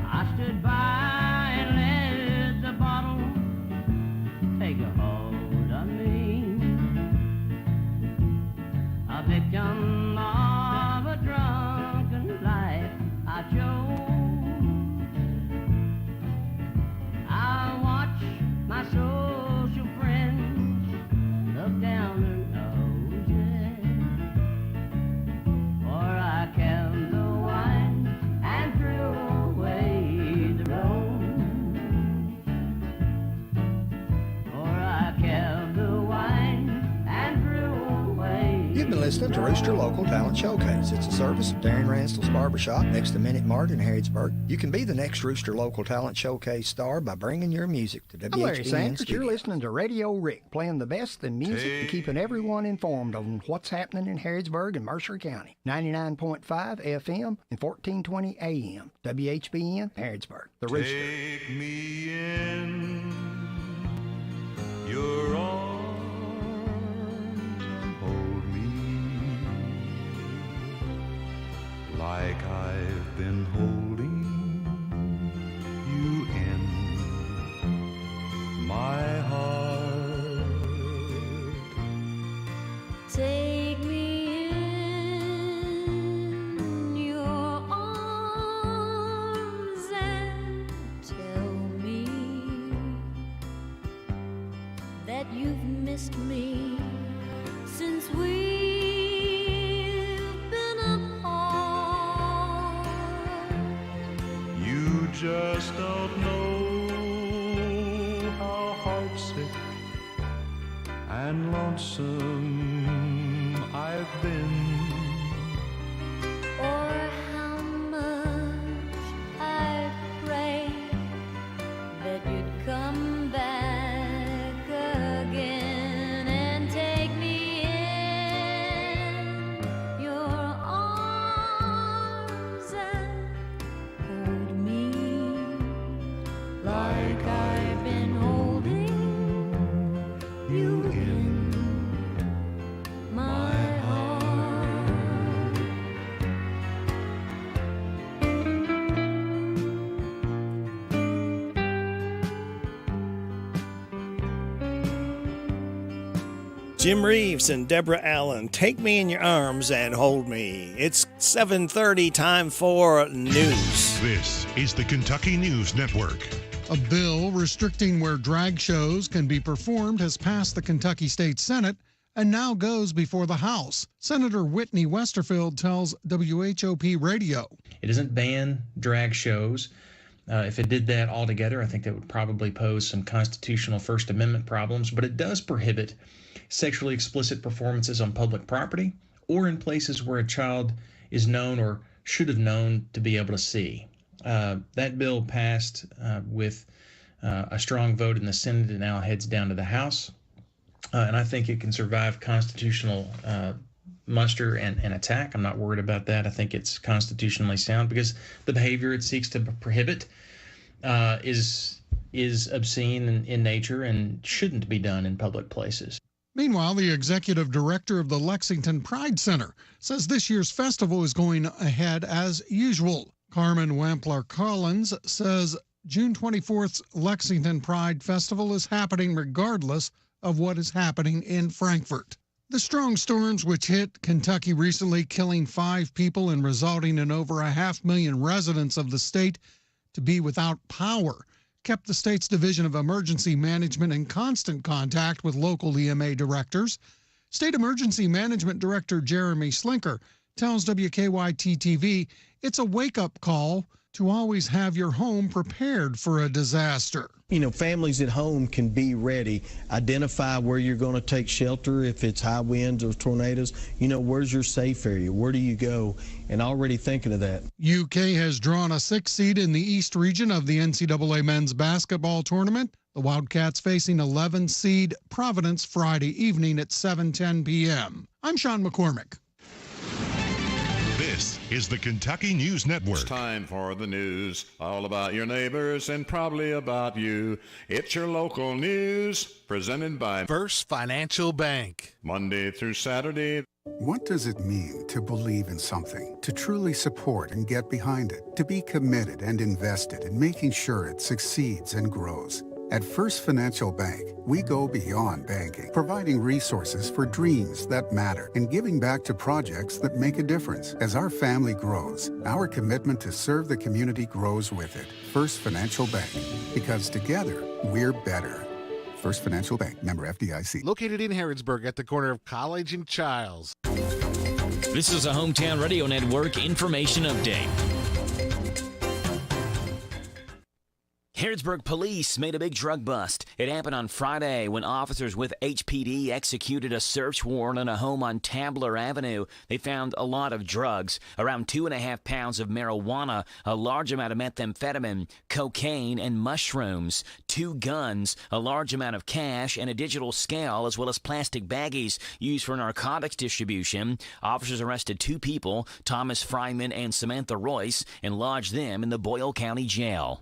I stood by and let the bottle take a hold of me. A victim of a drunken life I chose. I watch my social friends look down their noses, for I kept the wine and threw away the rose. For I kept the wine and threw away. You've been listening to Rooster Local Talent Showcase. It's a service of Darren Ransdell's Barbershop next to Minute Mart in Harrodsburg. You can be the next Rooster Local Talent Showcase star by bringing your music to WHBN I'm Larry Sanders. Studio. You're listening to Radio Rick, playing the best in music and keeping everyone informed on what's happening in Harrodsburg and Mercer County. 99.5 FM and 1420 AM. WHBN, Harrodsburg. The Rooster. Take me in your arms and hold me like I've been holding you in my heart. Take me in your arms and tell me that you've missed me since we've been apart. You just don't know how heartsick and lonesome I've been. Or how much I pray that you'd come Jim Reeves and Deborah Allen, Take Me in Your Arms and Hold Me. It's 7:30, time for news. This is the Kentucky News Network. A bill restricting where drag shows can be performed has passed the Kentucky State Senate and now goes before the House. Senator Whitney Westerfield tells WHOP Radio. It doesn't ban drag shows. If it did that altogether, I think that would probably pose some constitutional First Amendment problems, but it does prohibit sexually explicit performances on public property or in places where a child is known or should have known to be able to see. That bill passed with a strong vote in the Senate and now heads down to the House. And I think it can survive constitutional muster and attack. I'm not worried about that. I think it's constitutionally sound because the behavior it seeks to prohibit is obscene in nature and shouldn't be done in public places. Meanwhile, the executive director of the Lexington Pride Center says this year's festival is going ahead as usual. Carmen Wampler-Collins says June 24th's Lexington Pride Festival is happening regardless of what is happening in Frankfort. The strong storms which hit Kentucky recently, killing 5 people and resulting in over 500,000 residents of the state to be without power, kept the state's Division of Emergency Management in constant contact with local EMA directors. State Emergency Management Director Jeremy Slinker tells WKYT-TV it's a wake-up call to always have your home prepared for a disaster. You know, families at home can be ready, identify where you're going to take shelter if it's high winds or tornadoes. You know, where's your safe area? Where do you go? And already thinking of that. UK has drawn a 6th seed in the East region of the NCAA men's basketball tournament. The Wildcats facing 11 seed Providence Friday evening at 7:10 p.m. I'm Sean McCormick. This is the Kentucky News Network. It's time for the news, all about your neighbors and probably about you. It's your local news, presented by First Financial Bank. Monday through Saturday. What does it mean to believe in something, to truly support and get behind it, to be committed and invested in making sure it succeeds and grows? At First Financial Bank, we go beyond banking, providing resources for dreams that matter and giving back to projects that make a difference. As our family grows, our commitment to serve the community grows with it. First Financial Bank, because together, we're better. First Financial Bank, member FDIC. Located in Harrodsburg at the corner of College and Childs. This is a Hometown Radio Network information update. Harrodsburg police made a big drug bust. It happened on Friday when officers with HPD executed a search warrant on a home on Tabler Avenue. They found a lot of drugs, around 2.5 pounds of marijuana, a large amount of methamphetamine, cocaine, and mushrooms, 2 guns, a large amount of cash, and a digital scale, as well as plastic baggies used for narcotics distribution. Officers arrested 2 people, Thomas Fryman and Samantha Royce, and lodged them in the Boyle County Jail.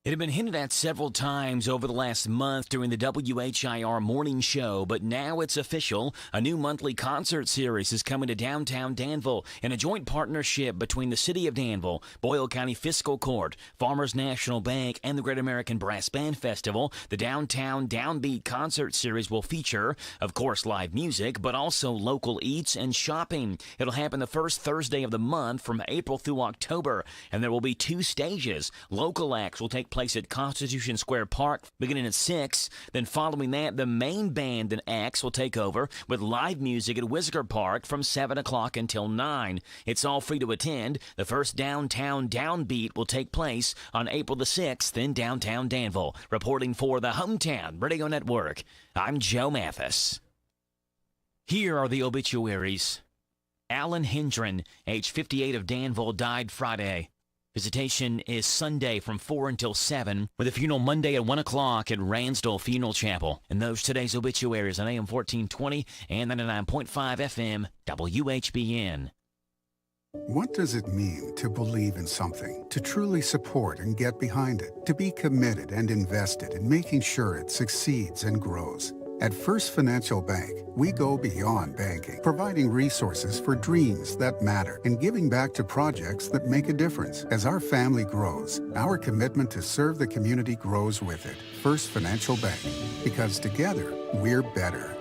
It had been hinted at several times over the last month during the WHIR morning show, but now it's official. A new monthly concert series is coming to downtown Danville in a joint partnership between the City of Danville, Boyle County Fiscal Court, Farmers National Bank, and the Great American Brass Band Festival. The Downtown Downbeat concert series will feature, of course, live music, but also local eats and shopping. It'll happen the first Thursday of the month from April through October, and there will be 2 stages. Local acts will take place at Constitution Square Park beginning at 6. Then following that, the main band and acts will take over with live music at Whisker Park from 7 o'clock until 9. It's all free to attend. The first Downtown Downbeat will take place on April the 6th in downtown Danville. Reporting for the Hometown Radio Network, I'm Joe Mathis. Here are the obituaries. Alan Hendren, age 58 of Danville, died Friday. Visitation is Sunday from 4 until 7, with a funeral Monday at 1 o'clock at Ransdell Funeral Chapel. And those today's obituaries on AM 1420 and 99.5 FM WHBN. What does it mean to believe in something, to truly support and get behind it, to be committed and invested in making sure it succeeds and grows? At First Financial Bank, we go beyond banking, providing resources for dreams that matter and giving back to projects that make a difference. As our family grows, our commitment to serve the community grows with it. First Financial Bank, because together, we're better.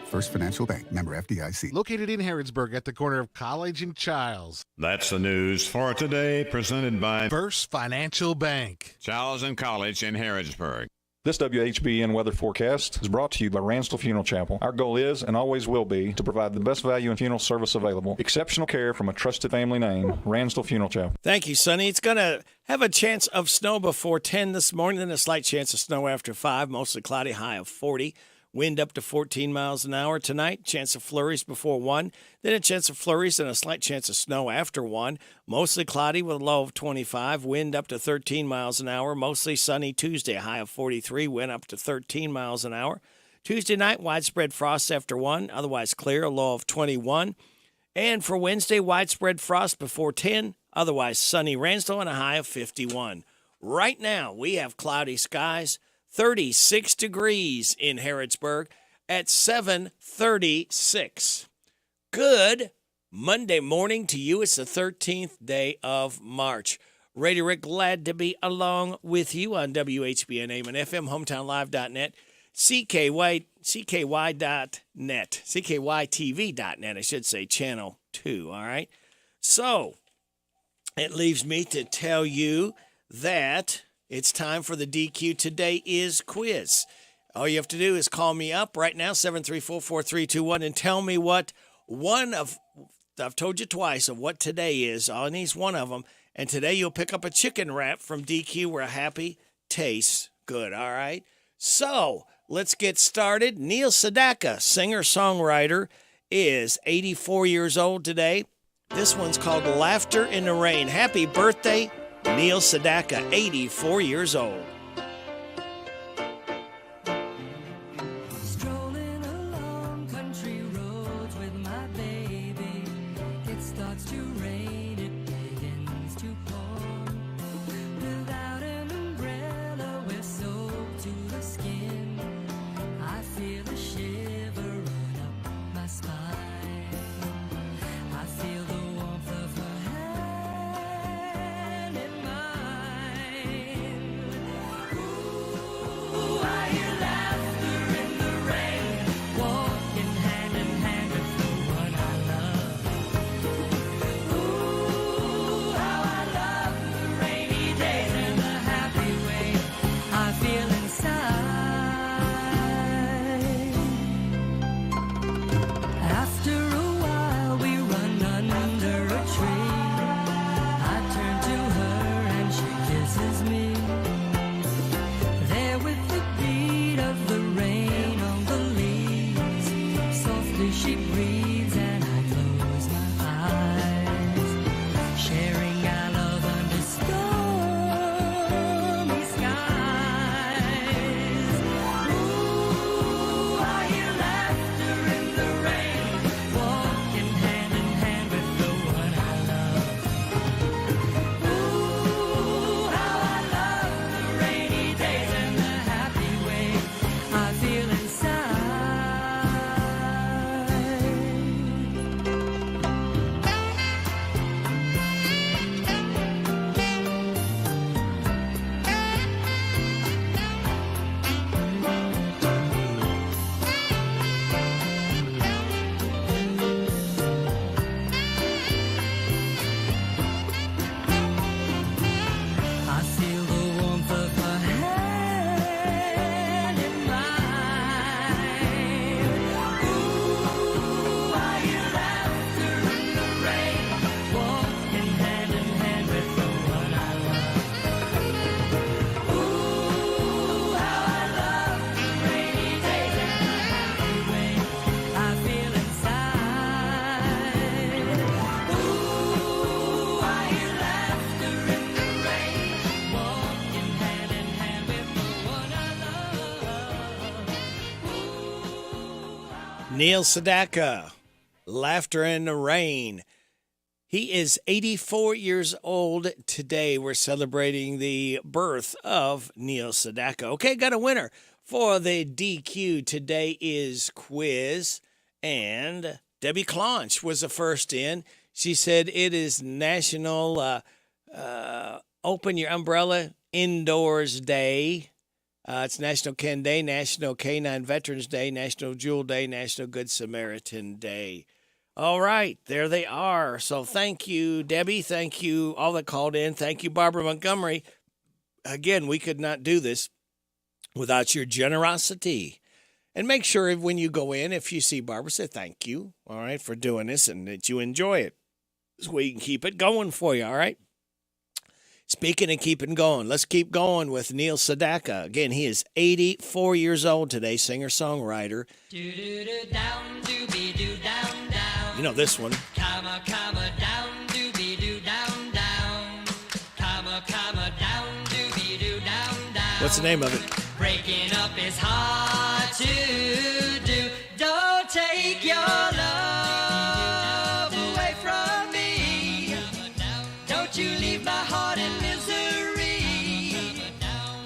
First Financial Bank, member FDIC. Located in Harrodsburg at the corner of College and Childs. That's the news for today, presented by First Financial Bank. Childs and College in Harrodsburg. This WHBN weather forecast is brought to you by Ransdell Funeral Chapel. Our goal is and always will be to provide the best value in funeral service available. Exceptional care from a trusted family name, Ransdell Funeral Chapel. Thank you, Sonny. It's going to have a chance of snow before 10 this morning, then a slight chance of snow after 5, mostly cloudy, high of 40. Wind up to 14 miles an hour tonight. Chance of flurries before 1. Then a chance of flurries and a slight chance of snow after 1. Mostly cloudy with a low of 25. Wind up to 13 miles an hour. Mostly sunny Tuesday. High of 43. Wind up to 13 miles an hour. Tuesday night, widespread frost after 1. Otherwise clear. A low of 21. And for Wednesday, widespread frost before 10. Otherwise sunny Ransdell and a high of 51. Right now, we have cloudy skies. 36 degrees in Harrodsburg at 7:36. Good Monday morning to you. It's the 13th day of March. Radio Rick, glad to be along with you on WHBN AM and FM, hometownlive.net, CKY.net, CKYTV.net, I should say, channel 2, all right? So it leaves me to tell you that it's time for the DQ Today Is quiz. All you have to do is call me up right now, 734-4321, and tell me what one of, I've told you twice, of what today is. All I need is one of them. And today you'll pick up a chicken wrap from DQ where happy tastes good, all right? So let's get started. Neil Sedaka, singer-songwriter, is 84 years old today. This one's called Laughter in the Rain. Happy birthday, Neil Sedaka, 84 years old. Strolling along country roads with my baby. It starts to rain, it begins to pour. Without an umbrella, we're soaked to the skin. I feel a shiver run up my spine. I feel the warmth of her hand in mine. Ooh, I hear laughter in the rain, walking hand in hand with the one I love. Ooh, how I love the rainy days and the happy way I feel inside. After a while we run under a tree. I turn to her and she kisses me. There with the beat of the rain on the leaves, softly she breathes and I close my eyes, sharing our love under stormy skies. Ooh, I hear laughter in the rain, walking hand in hand with the one I love. Ooh, how I love the rainy days and the happy way I feel inside. I feel the warmth of her hand in mine. Ooh, I hear laughter in the rain, walking hand in hand with the one I love. Ooh, how I love the rainy days and the happy way I feel inside. Ooh, I hear laughter in the rain, walking hand in hand with the one I love. Neil Sedaka, Laughter in the Rain. He is 84 years old today. We're celebrating the birth of Neil Sedaka. Okay, got a winner for the DQ Today Is quiz. And Debbie Clonch was the first in. She said it is National Open Your Umbrella Indoors Day. It's National Ken Day, National Canine Veterans Day, National Jewel Day, National Good Samaritan Day. All right, there they are. So thank you, Debbie. Thank you, all that called in. Thank you, Barbara Montgomery. Again, we could not do this without your generosity. And make sure when you go in, if you see Barbara, say thank you, all right, for doing this and that you enjoy it. So we can keep it going for you, all right? Speaking of keeping going, let's keep going with Neil Sedaka. Again, he is 84 years old today, singer-songwriter. You know this one. Comma, comma, down, doobie-doo, down, down. Comma, comma, down, doobie-doo, down, down. What's the name of it? Breaking up is hard to do. Don't take your love away from me. Don't you leave my heart in misery.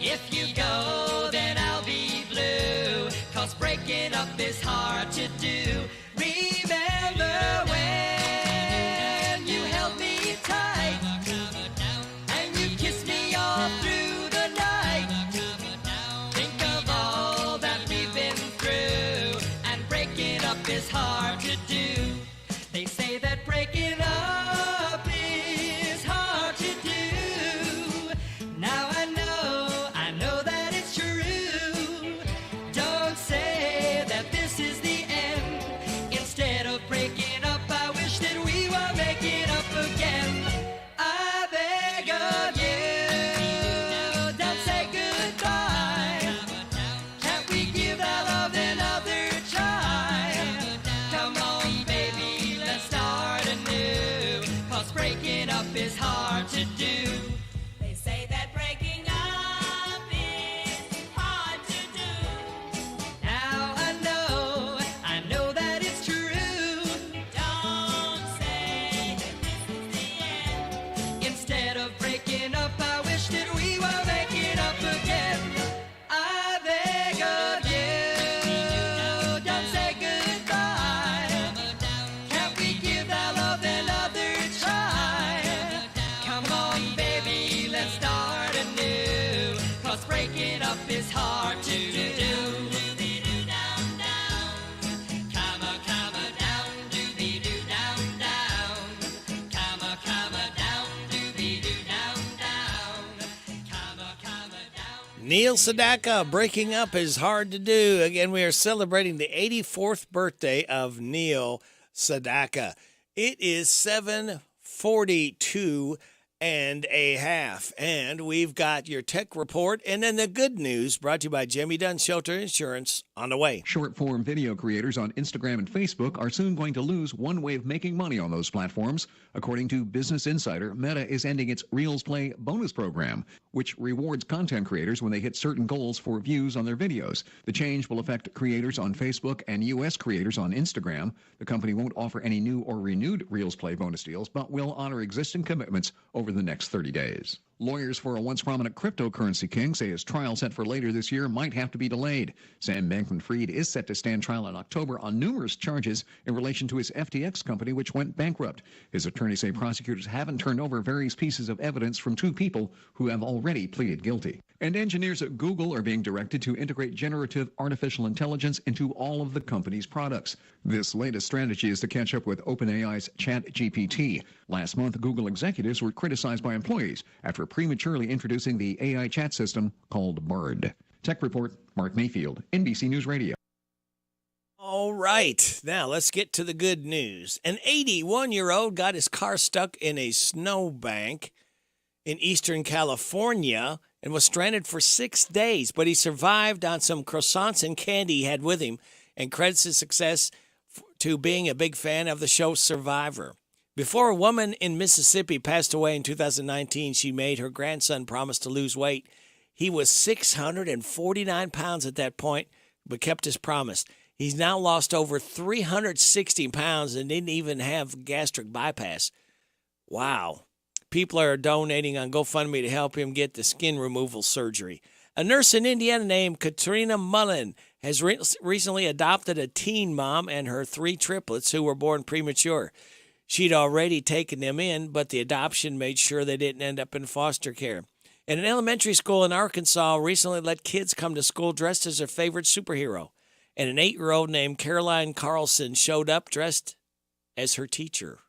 If you go, then I'll be blue. 'Cause breaking up is hard to do. Remember when you held me tight and you kissed me all through the night. Think of all that we've been through, and breaking up is hard to do. They say that breaking up is hard to do. Now I know that it's true. Don't say that this is the end. Instead of breaking up, I wish that we were making up again. I beg of you, don't say goodbye. Can't we give our love another try? Come on, baby, let's start anew. 'Cause breaking up is hard to do. They say that breaking up is hard to do. Now I know that it's true. Don't say that this is the end. Instead of breaking up, I wish that we were making up again. I beg of you, don't say goodbye. Can't we give our love another try? Come on, baby, let's start anew. 'Cause breaking up is hard to do. Comma, comma, down, doobie-doo, down, down. Comma, comma, down, doobie-doo, down, down. Comma, comma, down. Neil Sedaka, breaking up is hard to do. Again, we are celebrating the 84th birthday of Neil Sedaka. It is 7:42 and a half, and we've got your tech report and then the good news brought to you by Jimmy Dunn Shelter Insurance on the way. Short-form video creators on Instagram and Facebook are soon going to lose one way of making money on those platforms. According to Business Insider, Meta is ending its Reels Play bonus program, which rewards content creators when they hit certain goals for views on their videos. The change will affect creators on Facebook and U.S. creators on Instagram. The company won't offer any new or renewed Reels Play bonus deals, but will honor existing commitments over the next 30 days. Lawyers for a once prominent cryptocurrency king say his trial set for later this year might have to be delayed. Sam Bankman-Fried is set to stand trial in October on numerous charges in relation to his FTX company, which went bankrupt. His attorneys say prosecutors haven't turned over various pieces of evidence from two people who have already pleaded guilty. And engineers at Google are being directed to integrate generative artificial intelligence into all of the company's products. This latest strategy is to catch up with OpenAI's ChatGPT. Last month, Google executives were criticized by employees after prematurely introducing the AI chat system called Bard. Tech Report, Mark Mayfield, NBC News Radio. All right, now let's get to the good news. An 81-year-old got his car stuck in a snowbank in eastern California and was stranded for 6 days, but he survived on some croissants and candy he had with him and credits his success to being a big fan of the show Survivor. Before a woman in Mississippi passed away in 2019, she made her grandson promise to lose weight. He was 649 pounds at that point, but kept his promise. He's now lost over 360 pounds and didn't even have gastric bypass. Wow. People are donating on GoFundMe to help him get the skin removal surgery. A nurse in Indiana named Katrina Mullen has recently adopted a teen mom and her 3 triplets who were born premature. She'd already taken them in, but the adoption made sure they didn't end up in foster care. And an elementary school in Arkansas recently let kids come to school dressed as their favorite superhero. And an 8-year-old named Caroline Carlson showed up dressed as her teacher.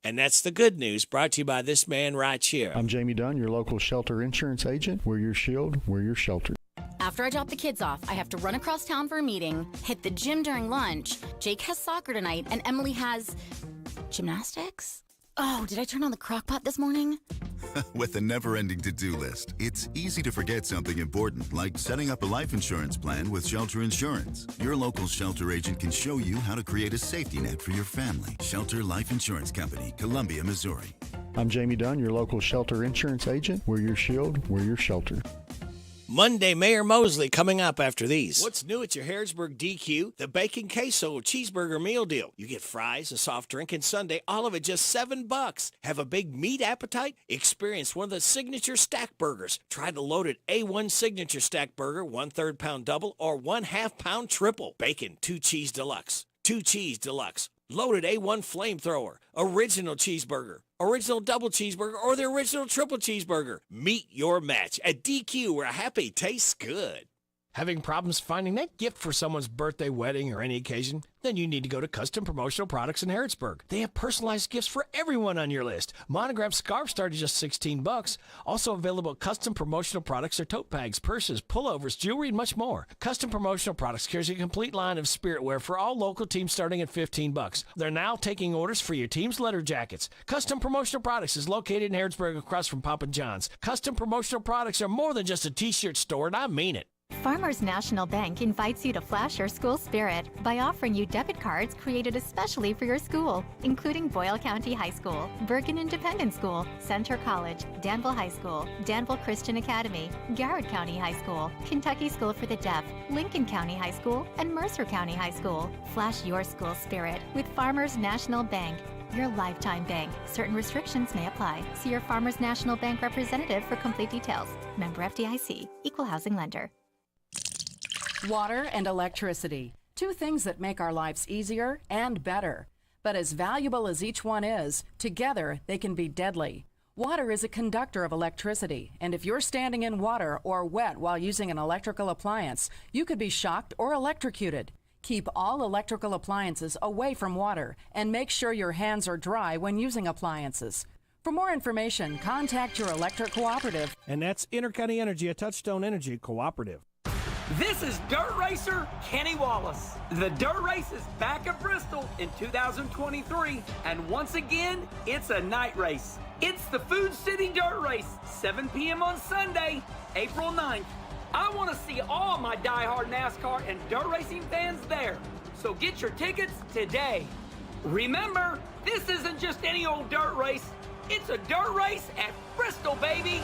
And that's the good news, brought to you by this man right here. I'm Jamie Dunn, your local shelter insurance agent. We're your shield, we're your shelter. After I drop the kids off, I have to run across town for a meeting, hit the gym during lunch. Jake has soccer tonight, and Emily has gymnastics? Oh, did I turn on the crock pot this morning? With a never-ending to-do list, it's easy to forget something important, like setting up a life insurance plan with Shelter Insurance. Your local shelter agent can show you how to create a safety net for your family. Shelter Life Insurance Company, Columbia, Missouri. I'm Jamie Dunn, your local shelter insurance agent. We're your shield, we're your shelter. Monday, Mayor Mosley coming up after these. What's new at your Harrodsburg DQ? The Bacon Queso Cheeseburger Meal Deal. You get fries, a soft drink, and sundae, all of it just $7. Have a big meat appetite? Experience one of the signature stack burgers. Try the loaded A1 signature stack burger, 1/3 pound double or 1/2 pound triple. Bacon, 2 cheese deluxe. 2 cheese deluxe. Loaded A1 flamethrower, original cheeseburger, original double cheeseburger, or the original triple cheeseburger. Meet your match at DQ, where happy tastes good. Having problems finding that gift for someone's birthday, wedding, or any occasion? Then you need to go to Custom Promotional Products in Harrodsburg. They have personalized gifts for everyone on your list. Monogrammed scarves start at just $16. Also available custom promotional products are tote bags, purses, pullovers, jewelry, and much more. Custom Promotional Products carries a complete line of spirit wear for all local teams starting at $15. They're now taking orders for your team's letter jackets. Custom Promotional Products is located in Harrodsburg across from Papa John's. Custom Promotional Products are more than just a t-shirt store, and I mean it. Farmers National Bank invites you to flash your school spirit by offering you debit cards created especially for your school, including Boyle County High School, Bergen Independent School, Center College, Danville High School, Danville Christian Academy, Garrett County High School, Kentucky School for the Deaf, Lincoln County High School, and Mercer County High School. Flash your school spirit with Farmers National Bank, your lifetime bank. Certain restrictions may apply. See your Farmers National Bank representative for complete details. Member FDIC, Equal Housing Lender. Water and electricity, two things that make our lives easier and better. But as valuable as each one is, together they can be deadly. Water is a conductor of electricity, and if you're standing in water or wet while using an electrical appliance, you could be shocked or electrocuted. Keep all electrical appliances away from water and make sure your hands are dry when using appliances. For more information, contact your electric cooperative. And that's Intercounty Energy, a Touchstone Energy cooperative. This is Dirt Racer Kenny Wallace. The Dirt Race is back at Bristol in 2023, and once again, it's a night race. It's the Food City Dirt Race, 7 p.m. on Sunday, April 9th. I want to see all my diehard NASCAR and dirt racing fans there, so get your tickets today. Remember, this isn't just any old dirt race. It's a dirt race at Bristol, baby.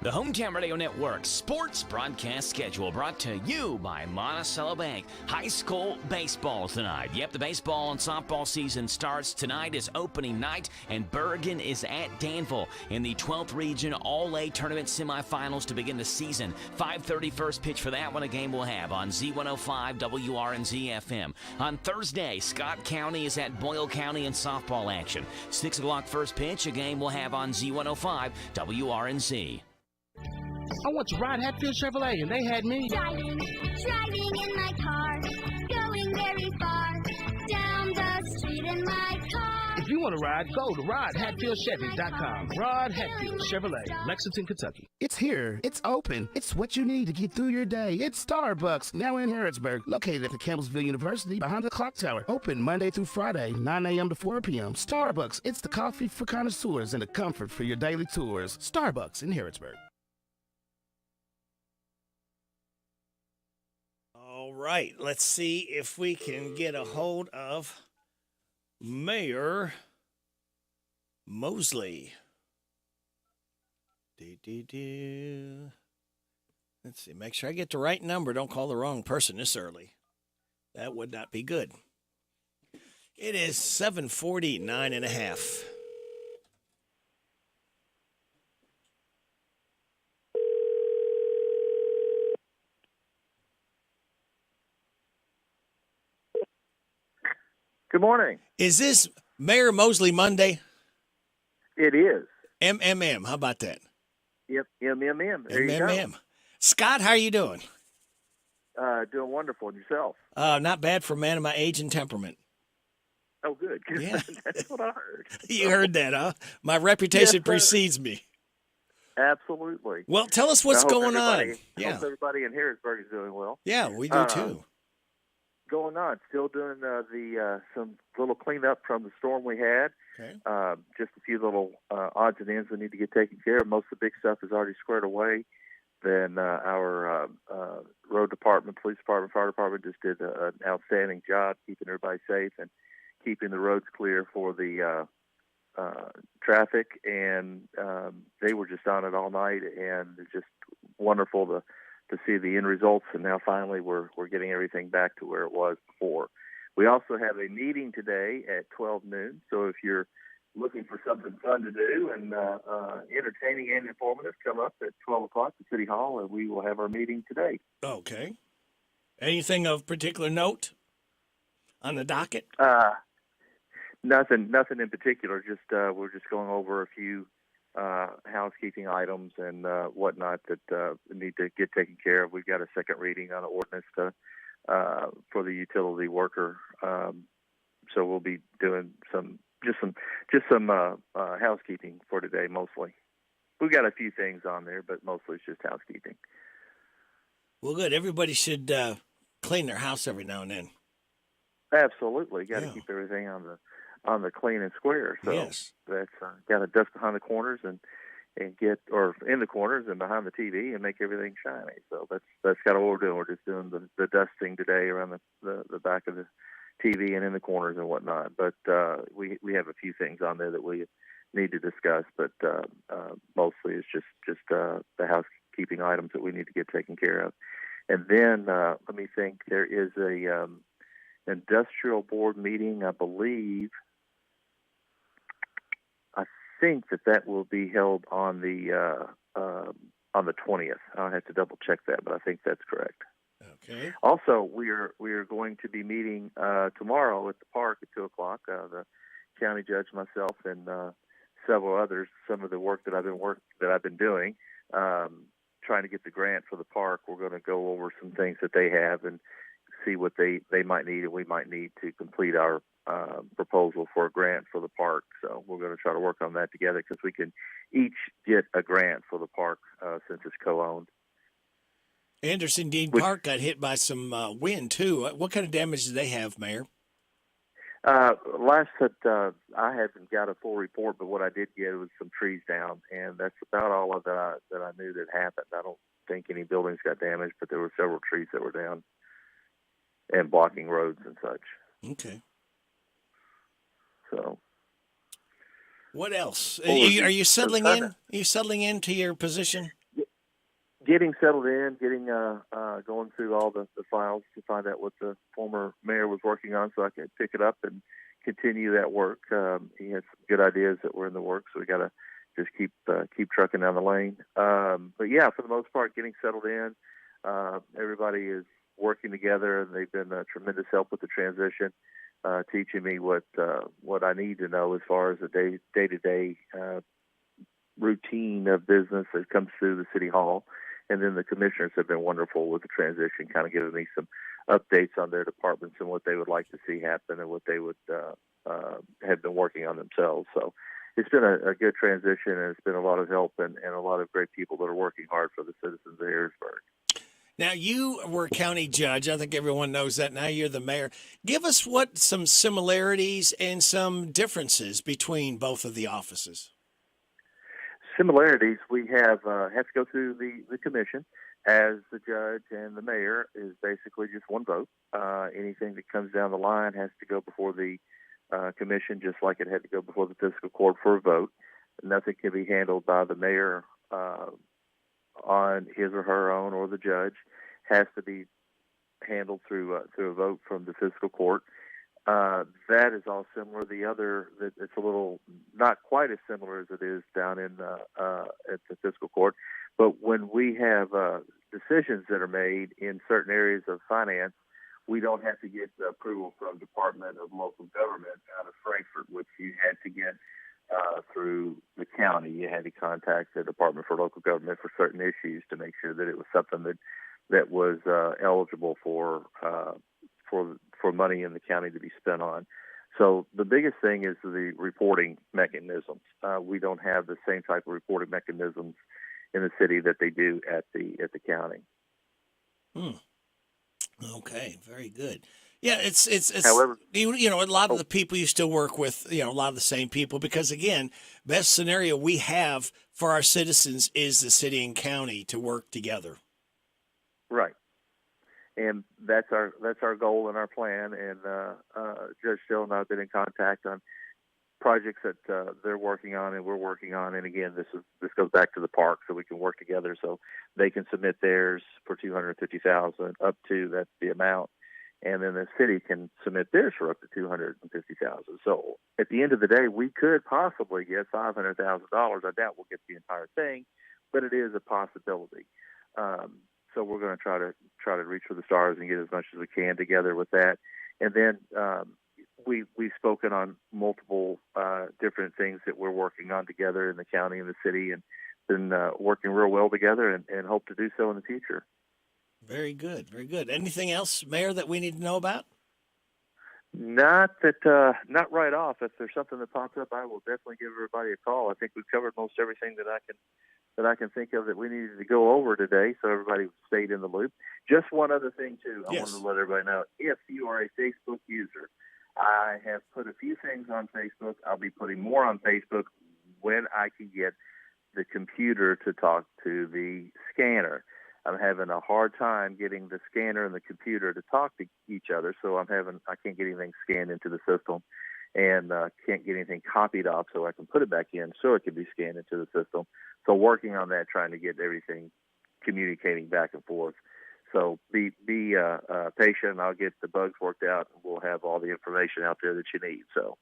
The Hometown Radio Network sports broadcast schedule brought to you by Monticello Bank. High school baseball tonight. Yep, the baseball and softball season starts. Tonight is opening night, and Bergen is at Danville in the 12th Region All-A Tournament semifinals to begin the season. 5:30 first pitch for that one, a game we'll have on Z105 WRNZ FM. On Thursday, Scott County is at Boyle County in softball action. 6 o'clock first pitch, a game we'll have on Z105 WRNZ. I went to ride Hatfield Chevrolet, and they had me driving in my car, going very far, down the street in my car. If you want to ride, go to RodHatfieldChevy.com. Rod Hatfield Chevrolet, Lexington, Kentucky. It's here. It's open. It's what you need to get through your day. It's Starbucks, now in Harrodsburg, located at the Campbellsville University behind the clock tower. Open Monday through Friday, 9 a.m. to 4 p.m. Starbucks, it's the coffee for connoisseurs and the comfort for your daily tours. Starbucks in Harrodsburg. All right, let's see if we can get a hold of Mayor Mosley. Let's see, make sure I get the right number. Don't call the wrong person this early. That would not be good. It is 7:49 and a half. Good morning. Is this Mayor Mosley Monday? It is. MMM. How about that? Yep, MMM. There you go. MMM. Scott, how are you doing? Doing wonderful. And yourself? Not bad for a man of my age and temperament. Oh, good. Yeah. That's what I heard. You heard that, huh? My reputation Yes, sir. precedes me. Absolutely. Well, tell us what's going on. I Yeah. hope everybody in Harrodsburg is doing well. Yeah, we do too. Going on. Still doing some little cleanup from the storm we had. Okay. Just a few little odds and ends we need to get taken care of. Most of the big stuff is already squared away. Then our road department, police department, fire department just did an outstanding job keeping everybody safe and keeping the roads clear for the traffic. And they were just on it all night, and it's just wonderful to see the end results. And now finally we're getting everything back to where it was before. We also have a meeting today at 12 noon. So if you're looking for something fun to do and entertaining and informative, come up at 12 o'clock at City Hall, and we will have our meeting today. Okay. Anything of particular note on the docket? Nothing in particular. Just we're just going over a few housekeeping items and whatnot that need to get taken care of. We've got a second reading on the ordinance for the utility worker, so we'll be doing some housekeeping for today mostly. We've got a few things on there, but mostly it's just housekeeping. Well, good. Everybody should clean their house every now and then. Absolutely, got to keep everything on the clean and square. So yes. That's got to dust behind the corners and get, or in the corners and behind the TV, and make everything shiny. So that's kind of what we're doing. We're just doing the dusting today around the back of the TV and in the corners and whatnot. But we have a few things on there that we need to discuss, but mostly it's just the housekeeping items that we need to get taken care of. And then let me think. There is a industrial board meeting, I believe. I think that will be held on the 20th. I'll have to double check that, but I think that's correct. Okay. Also, we are going to be meeting tomorrow at the park at 2 o'clock. The county judge, myself, and several others. Some of the work that I've been doing, trying to get the grant for the park. We're going to go over some things that they have and see what they might need and we might need to complete our proposal for a grant for the park. So we're going to try to work on that together because we can each get a grant for the park since it's co-owned. Anderson Dean Park got hit by some wind, too. What kind of damage did they have, Mayor? Last that I haven't got a full report, but what I did get was some trees down, and that's about all of that I knew that happened. I don't think any buildings got damaged, but there were several trees that were down and blocking roads and such. Okay. So, what else? Are you settling in? Are you settling into your position? Getting settled in, going through all the files to find out what the former mayor was working on, so I can pick it up and continue that work. He had some good ideas that were in the works, so we got to just keep trucking down the lane. But yeah, for the most part, getting settled in. Everybody is working together, and they've been a tremendous help with the transition, teaching me what I need to know as far as the day-to-day routine of business that comes through the city hall. And then the commissioners have been wonderful with the transition, kind of giving me some updates on their departments and what they would like to see happen and what they would have been working on themselves. So it's been a good transition, and it's been a lot of help and a lot of great people that are working hard for the citizens of Harrodsburg. Now, you were county judge. I think everyone knows that. Now you're the mayor. Give us some similarities and some differences between both of the offices. Similarities, we have to go through the commission. As the judge and the mayor is basically just one vote. Anything that comes down the line has to go before the commission, just like it had to go before the fiscal court for a vote. Nothing can be handled by the mayor on his or her own, or the judge. Has to be handled through a vote from the fiscal court. That is all similar. The other, it's a little not quite as similar as it is down in at the fiscal court. But when we have decisions that are made in certain areas of finance, we don't have to get the approval from Department of Local Government out of Frankfurt, which you had to get through the county. You had to contact the Department for Local Government for certain issues to make sure that it was something that was eligible for money in the county to be spent on. So the biggest thing is the reporting mechanisms. We don't have the same type of reporting mechanisms in the city that they do at the county. Okay, very good. Yeah, it's. However, you know, a lot of the people you still work with, you know, a lot of the same people, because again, best scenario we have for our citizens is the city and county to work together. Right. And that's our goal and our plan. And Judge Still and I have been in contact on projects that they're working on and we're working on. And again, this goes back to the park, so we can work together. So they can submit theirs for $250,000 up to that's the amount, and then the city can submit theirs for up to $250,000. So at the end of the day, we could possibly get $500,000. I doubt we'll get the entire thing, but it is a possibility. So we're going to try to reach for the stars and get as much as we can together with that. And then we've spoken on multiple different things that we're working on together in the county and the city, and been working real well together, and hope to do so in the future. Very good, very good. Anything else, Mayor, that we need to know about? Not right off. If there's something that pops up, I will definitely give everybody a call. I think we've covered most everything that I can think of that we needed to go over today, so everybody stayed in the loop. Just one other thing, too. I wanted to let everybody know, if you are a Facebook user, I have put a few things on Facebook. I'll be putting more on Facebook when I can get the computer to talk to the scanner. I'm having a hard time getting the scanner and the computer to talk to each other, so I can't get anything scanned into the system, and can't get anything copied off so I can put it back in so it can be scanned into the system. So working on that, trying to get everything communicating back and forth. So be patient. I'll get the bugs worked out, and we'll have all the information out there that you need. So,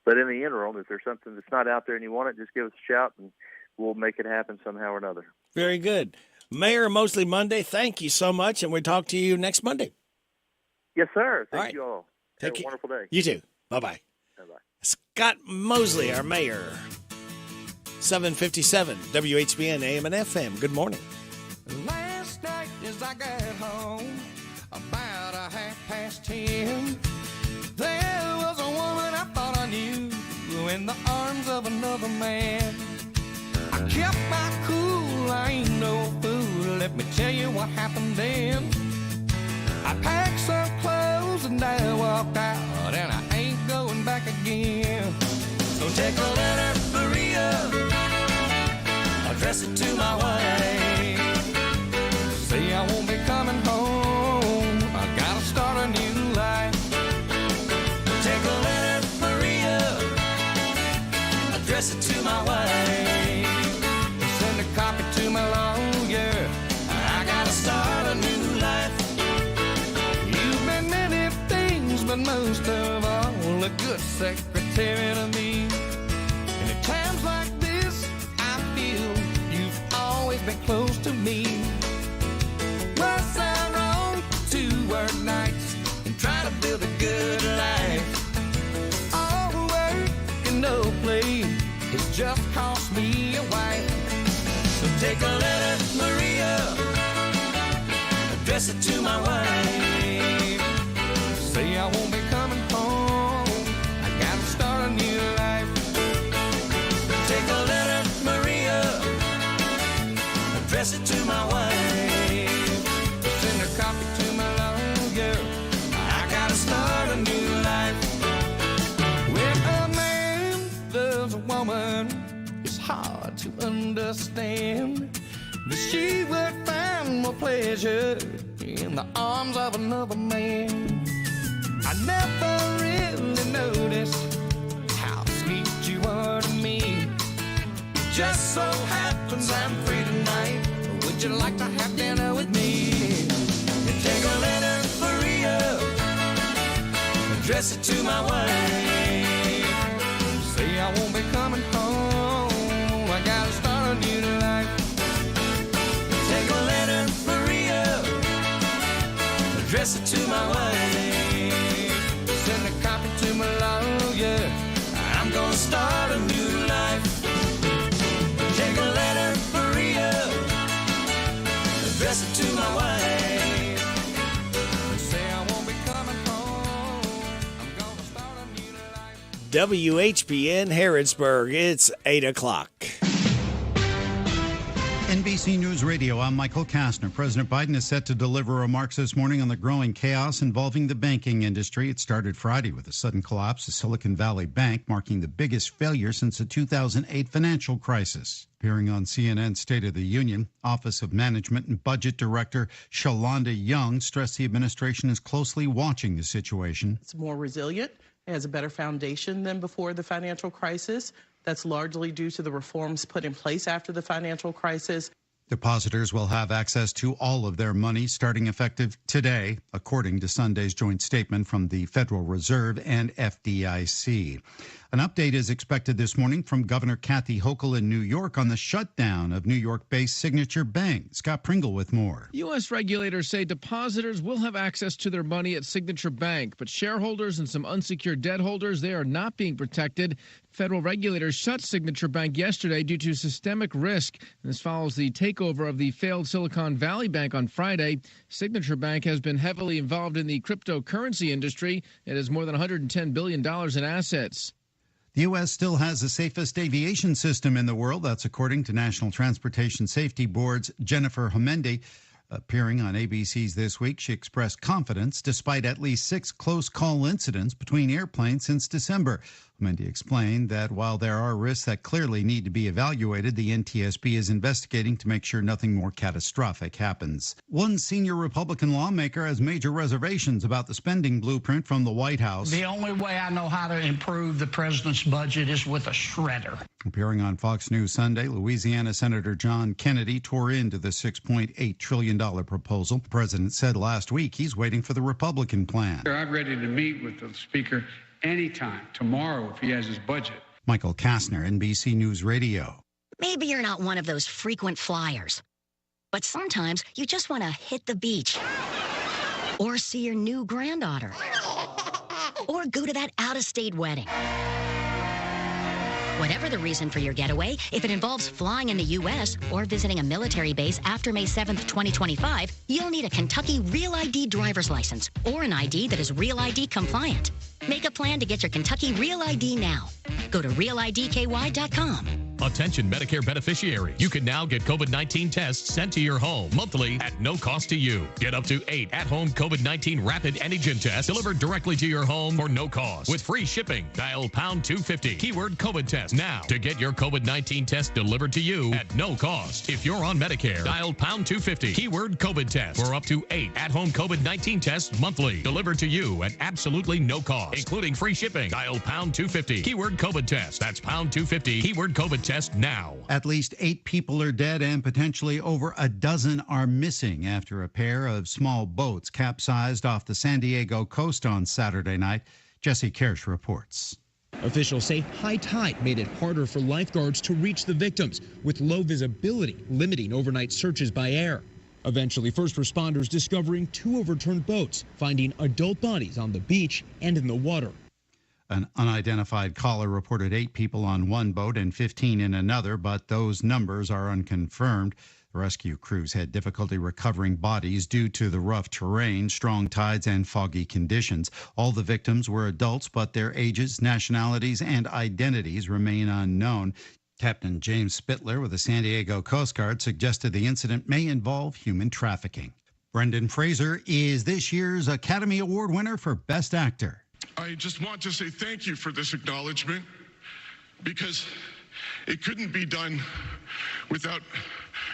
but in the interim, if there's something that's not out there and you want it, just give us a shout, and we'll make it happen somehow or another. Very good. Mayor Mosley Monday, thank you so much, and we'll talk to you next Monday. Yes, sir. Thank right. you all. Have a wonderful day. You too. Bye-bye. Bye-bye. Scott Mosley, our mayor. 757 WHBN AM and FM. Good morning. Last night as I got home, about 10:30, there was a woman I thought I knew in the arms of another man. I kept my cool, I ain't no fool. Let me tell you what happened then. I packed some clothes and I walked out, and I ain't going back again. So take a letter, Maria, address it to my wife. Say I won't be coming home, I gotta start a new life. Take a letter, Maria, address it to my wife. Send a copy to my lawyer, I gotta start a new life. You've been many things, but most of all, a good secretary to me. And at times like this, I feel you've always been close to me. Was I wrong to work nights and try to build a good life? All the work and no play, it's just cost me a wife. So take a letter, Maria, address it to my wife. Say I won't be coming home, I gotta start a new life. Take a letter, Maria, address it to my wife. Send a copy to my lawyer, I gotta start a new life. When a man loves a woman, it's hard to understand that she would find more pleasure in the arms of another man. I never really noticed how sweet you are to me. It just so happens I'm free tonight. Would you like to have dinner with me? You take a letter, Maria, address it to my wife. Say I won't be coming home, I gotta start a new life. Take a letter, Maria, address it to my wife. Send a copy to my lawyer, I'm gonna start a new life. WHBN Harrodsburg. It's 8 o'clock. NBC News Radio, I'm Michael Kastner. President Biden is set to deliver remarks this morning on the growing chaos involving the banking industry. It started Friday with a sudden collapse of Silicon Valley Bank, marking the biggest failure since the 2008 financial crisis. Appearing on CNN's State of the Union, Office of Management and Budget Director Shalonda Young stressed the administration is closely watching the situation. It's more resilient, has a better foundation than before the financial crisis. That's largely due to the reforms put in place after the financial crisis. Depositors will have access to all of their money starting effective today, according to Sunday's joint statement from the Federal Reserve and FDIC. An update is expected this morning from Governor Kathy Hochul in New York on the shutdown of New York-based Signature Bank. Scott Pringle with more. U.S. regulators say depositors will have access to their money at Signature Bank, but shareholders and some unsecured debt holders, they are not being protected. Federal regulators shut Signature Bank yesterday due to systemic risk. This follows the takeover of the failed Silicon Valley Bank on Friday. Signature Bank has been heavily involved in the cryptocurrency industry. It has more than $110 billion in assets. The U.S. still has the safest aviation system in the world. That's according to National Transportation Safety Board's Jennifer Homendy. Appearing on ABC's This Week, she expressed confidence despite at least 6 close call incidents between airplanes since December. Homendy explained that while there are risks that clearly need to be evaluated, the NTSB is investigating to make sure nothing more catastrophic happens. One senior Republican lawmaker has major reservations about the spending blueprint from the White House. The only way I know how to improve the president's budget is with a shredder. Appearing on Fox News Sunday, Louisiana Senator John Kennedy tore into the $6.8 trillion proposal. The president said last week he's waiting for the Republican plan. I'm ready to meet with the speaker anytime, tomorrow, if he has his budget. Michael Kastner, NBC News Radio. Maybe you're not one of those frequent flyers, but sometimes you just want to hit the beach or see your new granddaughter or go to that out-of-state wedding. Whatever the reason for your getaway, if it involves flying in the U.S. or visiting a military base after May 7th, 2025, you'll need a Kentucky Real ID driver's license or an ID that is Real ID compliant. Make a plan to get your Kentucky Real ID now. Go to realidky.com. Attention Medicare beneficiaries. You can now get COVID-19 tests sent to your home monthly at no cost to you. Get up to 8 at-home COVID-19 rapid antigen tests delivered directly to your home for no cost. With free shipping, dial pound 250, keyword COVID test now to get your COVID-19 test delivered to you at no cost. If you're on Medicare, dial pound 250, keyword COVID test for up to 8 at-home COVID-19 tests monthly delivered to you at absolutely no cost, including free shipping. Dial pound 250, keyword COVID test. That's pound 250, keyword COVID test now. At least 8 people are dead and potentially over a dozen are missing after a pair of small boats capsized off the San Diego coast on Saturday night. Jesse Kirsch reports. Officials say high tide made it harder for lifeguards to reach the victims, with low visibility limiting overnight searches by air. Eventually, first responders discovering 2 overturned boats, finding adult bodies on the beach and in the water. An unidentified caller reported 8 people on one boat and 15 in another, but those numbers are unconfirmed. The rescue crews had difficulty recovering bodies due to the rough terrain, strong tides, and foggy conditions. All the victims were adults, but their ages, nationalities, and identities remain unknown. Captain James Spittler with the San Diego Coast Guard suggested the incident may involve human trafficking. Brendan Fraser is this year's Academy Award winner for Best Actor. I just want to say thank you for this acknowledgement, because it couldn't be done without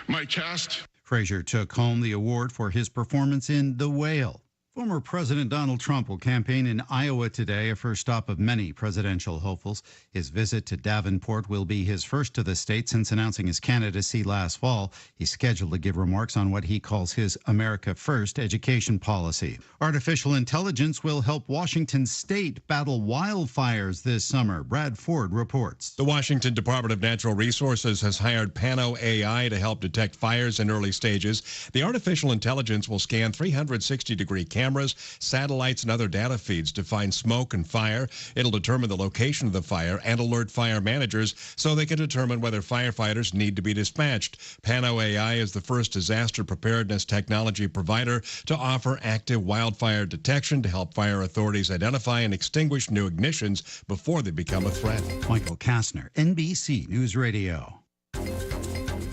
my cast. Fraser took home the award for his performance in The Whale. Former President Donald Trump will campaign in Iowa today, a first stop of many presidential hopefuls. His visit to Davenport will be his first to the state since announcing his candidacy last fall. He's scheduled to give remarks on what he calls his America First education policy. Artificial intelligence will help Washington state battle wildfires this summer. Brad Ford reports. The Washington Department of Natural Resources has hired Pano AI to help detect fires in early stages. The artificial intelligence will scan 360-degree cameras cameras, satellites, and other data feeds to find smoke and fire. It'll determine the location of the fire and alert fire managers so they can determine whether firefighters need to be dispatched. Pano AI is the first disaster preparedness technology provider to offer active wildfire detection to help fire authorities identify and extinguish new ignitions before they become a threat. Michael Kastner, NBC News Radio.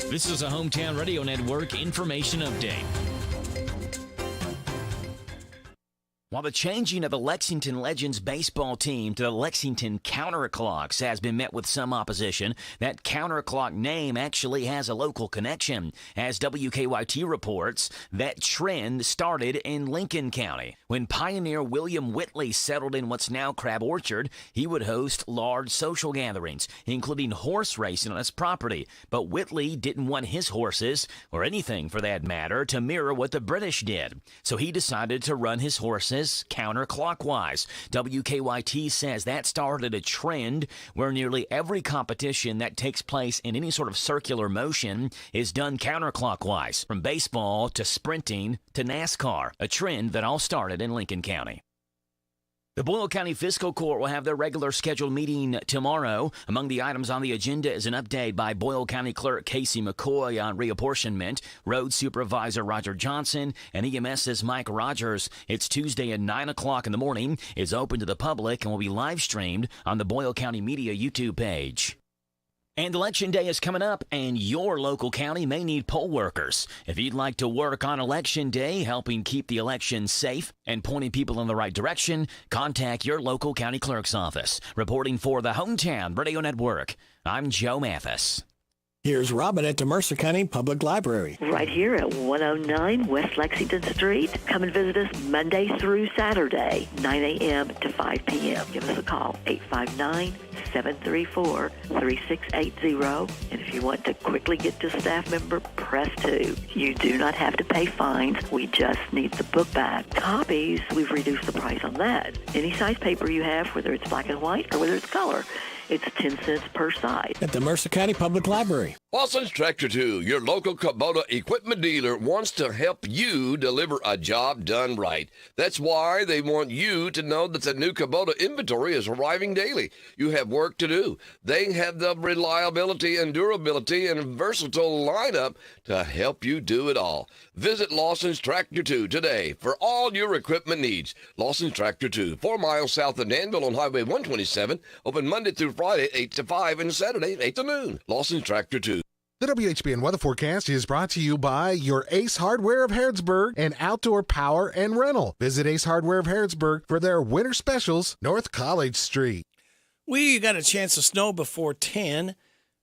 This is a Hometown Radio Network information update. While the changing of the Lexington Legends baseball team to the Lexington Counterclocks has been met with some opposition, that Counterclock name actually has a local connection. As WKYT reports, that trend started in Lincoln County. When pioneer William Whitley settled in what's now Crab Orchard, he would host large social gatherings, including horse racing on his property. But Whitley didn't want his horses, or anything for that matter, to mirror what the British did. So he decided to run his horses counterclockwise. WKYT says that started a trend where nearly every competition that takes place in any sort of circular motion is done counterclockwise, from baseball to sprinting to NASCAR, a trend that all started in Lincoln County. The Boyle County Fiscal Court will have their regular scheduled meeting tomorrow. Among the items on the agenda is an update by Boyle County Clerk Casey McCoy on reapportionment, Road Supervisor Roger Johnson, and EMS's Mike Rogers. It's Tuesday at 9 o'clock in the morning. It's open to the public and will be live streamed on the Boyle County Media YouTube page. And Election Day is coming up, and your local county may need poll workers. If you'd like to work on Election Day, helping keep the election safe and pointing people in the right direction, contact your local county clerk's office. Reporting for the Hometown Radio Network, I'm Joe Mathis. Here's Robin at the Mercer County Public Library. Right here at 109 West Lexington Street. Come and visit us Monday through Saturday, 9 a.m. to 5 p.m. Give us a call, 859-734-3680. And if you want to quickly get to a staff member, press 2. You do not have to pay fines. We just need the book back. Copies, we've reduced the price on that. Any size paper you have, whether it's black and white or whether it's color, it's 10 cents per side. At the Mercer County Public Library. Lawson's Tractor 2, your local Kubota equipment dealer, wants to help you deliver a job done right. That's why they want you to know that the new Kubota inventory is arriving daily. You have work to do. They have the reliability and durability and versatile lineup to help you do it all. Visit Lawson's Tractor 2 today for all your equipment needs. Lawson's Tractor 2, 4 miles south of Danville on Highway 127, open Monday through Friday, 8 to 5, and Saturday, 8 to noon. Lawson's Tractor 2. The WHBN weather forecast is brought to you by your Ace Hardware of Harrodsburg and Outdoor Power and Rental. Visit Ace Hardware of Harrodsburg for their winter specials, North College Street. We got a chance of snow before 10.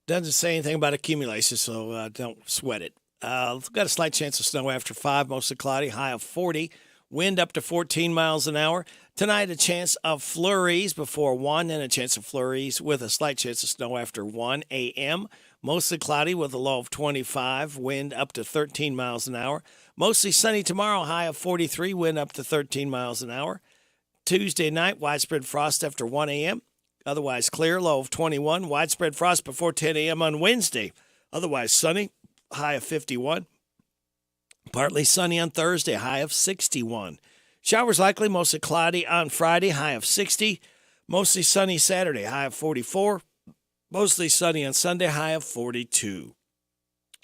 Doesn't say anything about accumulation, so don't sweat it. We've got a slight chance of snow after 5, mostly cloudy, high of 40. Wind up to 14 miles an hour. Tonight, a chance of flurries before 1, and a chance of flurries with a slight chance of snow after 1 a.m. Mostly cloudy with a low of 25, wind up to 13 miles an hour. Mostly sunny tomorrow, high of 43, wind up to 13 miles an hour. Tuesday night, widespread frost after 1 a.m. Otherwise clear, low of 21. Widespread frost before 10 a.m. on Wednesday. Otherwise sunny, high of 51. Partly sunny on Thursday, high of 61. Showers likely, mostly cloudy on Friday, high of 60. Mostly sunny Saturday, high of 44. Mostly sunny on Sunday, high of 42.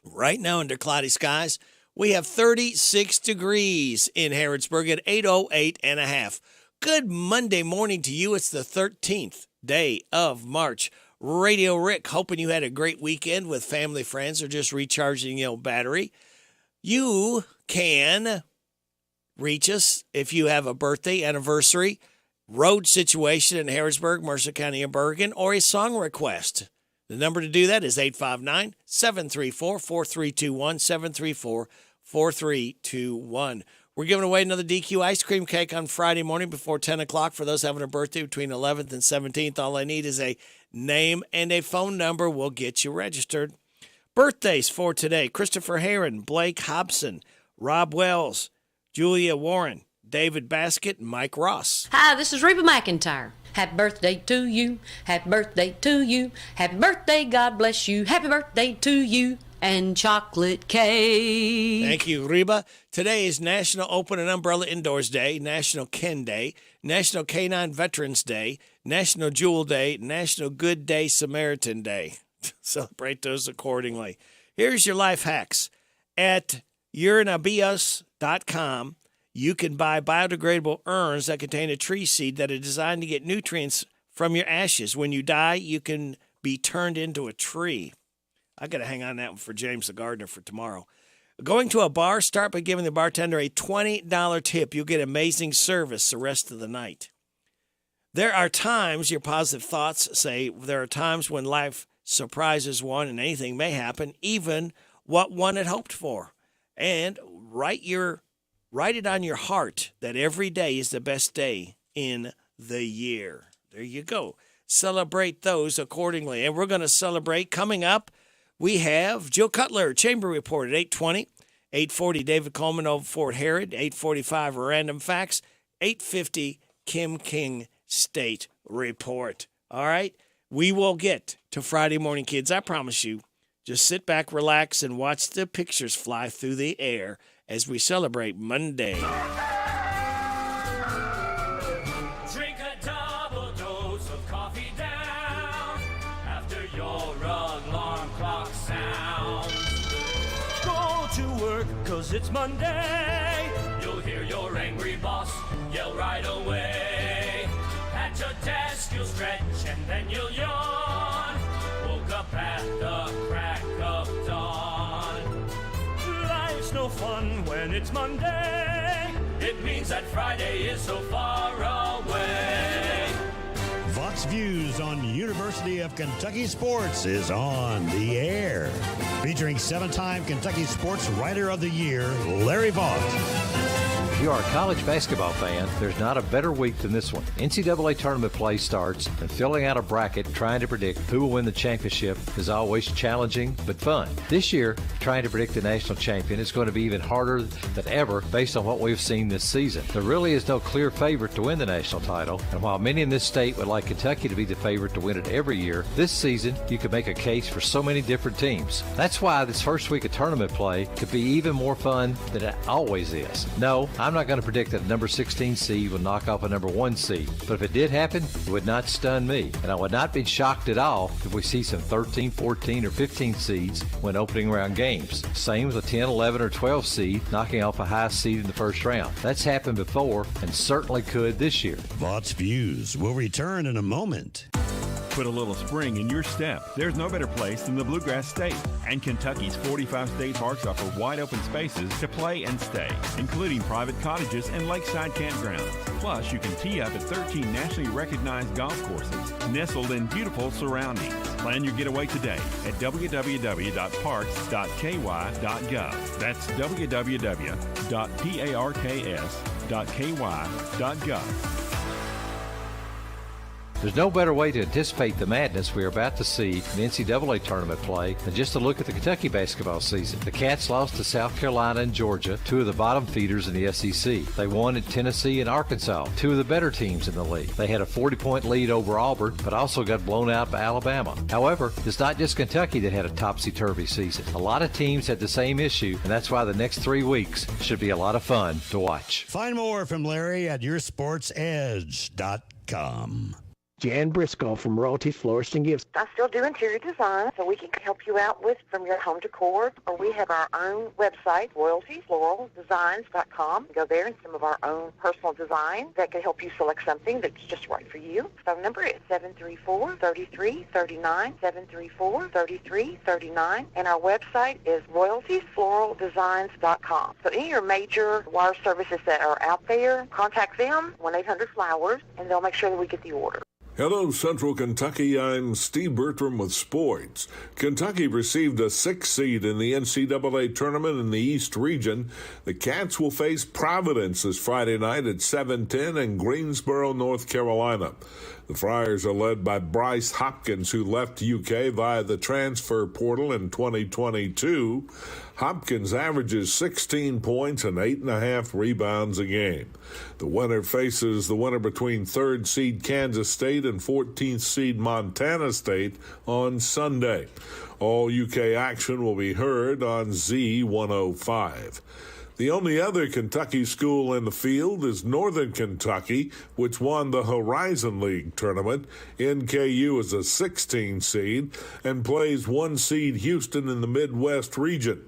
Right now, under cloudy skies, we have 36 degrees in Harrodsburg at 8:08.5. Good Monday morning to you. It's the 13th day of March. Radio Rick, hoping you had a great weekend with family, friends, or just recharging your battery. You can reach us if you have a birthday, anniversary, road situation in Harrodsburg, Mercer County, and Bergen, or a song request. The number to do that is 859-734-4321, 734-4321. We're giving away another DQ ice cream cake on Friday morning before 10 o'clock for those having a birthday between 11th and 17th. All I need is a name and a phone number. We'll get you registered. Birthdays for today: Christopher Heron, Blake Hobson, Rob Wells, Julia Warren, David Baskett, and Mike Ross. Hi, this is Reba McIntyre. Happy birthday to you. Happy birthday to you. Happy birthday, God bless you. Happy birthday to you and chocolate cake. Thank you, Reba. Today is National Open and Umbrella Indoors Day, National Ken Day, National Canine Veterans Day, National Jewel Day, National Good Day Samaritan Day. Celebrate those accordingly. Here's your life hacks. At urinabios.com, you can buy biodegradable urns that contain a tree seed that are designed to get nutrients from your ashes. When you die, you can be turned into a tree. I got to hang on that one for James the gardener for tomorrow. Going to a bar, start by giving the bartender a $20 tip. You'll get amazing service the rest of the night. There are times, your positive thoughts say, there are times when life surprises one and anything may happen, even what one had hoped for. And write it on your heart that every day is the best day in the year. There you go. Celebrate those accordingly. And we're going to celebrate. Coming up, we have Jill Cutler, Chamber Report at 8:20, 8:40 David Coleman over Fort Herod, 8:45 Random Facts, 8:50 Kim King State Report. All right? We will get to Friday morning, kids. I promise you. Just sit back, relax, and watch the pictures fly through the air as we celebrate Monday. Drink a double dose of coffee down after your alarm clock sounds. Go to work, 'cause it's Monday. You'll hear your angry boss yell right away. At your desk, you'll stretch and then you'll yawn. Woke up at the crack of dawn. Life's no fun when it's Monday. It means that Friday is so far away. Vox Views on University of Kentucky Sports is on the air. Featuring 7-time Kentucky Sports Writer of the Year, Larry Vaught. If you are a college basketball fan, there's not a better week than this one. NCAA tournament play starts, and filling out a bracket trying to predict who will win the championship is always challenging but fun. This year, trying to predict the national champion is going to be even harder than ever based on what we've seen this season. There really is no clear favorite to win the national title, and while many in this state would like Kentucky to be the favorite to win it every year, this season you could make a case for so many different teams. That's why this first week of tournament play could be even more fun than it always is. No, I'm not going to predict that a number 16 seed will knock off a number 1 seed, but if it did happen, it would not stun me, and I would not be shocked at all if we see some 13, 14, or 15 seeds when opening round games. Same with a 10, 11, or 12 seed knocking off a high seed in the first round. That's happened before and certainly could this year. Vaught's Views will return in a moment. Put a little spring in your step. There's no better place than the Bluegrass State. And Kentucky's 45 state parks offer wide open spaces to play and stay, including private cottages and lakeside campgrounds. Plus, you can tee up at 13 nationally recognized golf courses, nestled in beautiful surroundings. Plan your getaway today at www.parks.ky.gov. That's www.parks.ky.gov. There's no better way to anticipate the madness we are about to see in the NCAA tournament play than just to look at the Kentucky basketball season. The Cats lost to South Carolina and Georgia, two of the bottom feeders in the SEC. They won at Tennessee and Arkansas, two of the better teams in the league. They had a 40-point lead over Auburn, but also got blown out by Alabama. However, it's not just Kentucky that had a topsy-turvy season. A lot of teams had the same issue, and that's why the next 3 weeks should be a lot of fun to watch. Find more from Larry at yoursportsedge.com. Jan Briscoe from Royalty Florist and Gifts. I still do interior design, so we can help you out with from your home decor, or we have our own website, royaltyfloraldesigns.com. Go there and some of our own personal design that can help you select something that's just right for you. Phone number is 734-3339, 734-3339, and our website is royaltyfloraldesigns.com. So any of your major wire services that are out there, contact them, 1-800-FLOWERS, and they'll make sure that we get the order. Hello, Central Kentucky. I'm Steve Bertram with sports. Kentucky received a 6th seed in the NCAA tournament in the East region. The Cats will face Providence this Friday night at 7:10 in Greensboro, North Carolina. The Friars are led by Bryce Hopkins, who left UK via the transfer portal in 2022. Hopkins averages 16 points and 8.5 rebounds a game. The winner faces the winner between 3rd seed Kansas State and 14th seed Montana State on Sunday. All UK action will be heard on Z105. The only other Kentucky school in the field is Northern Kentucky, which won the Horizon League tournament. NKU is a 16 seed and plays 1 seed Houston in the Midwest region.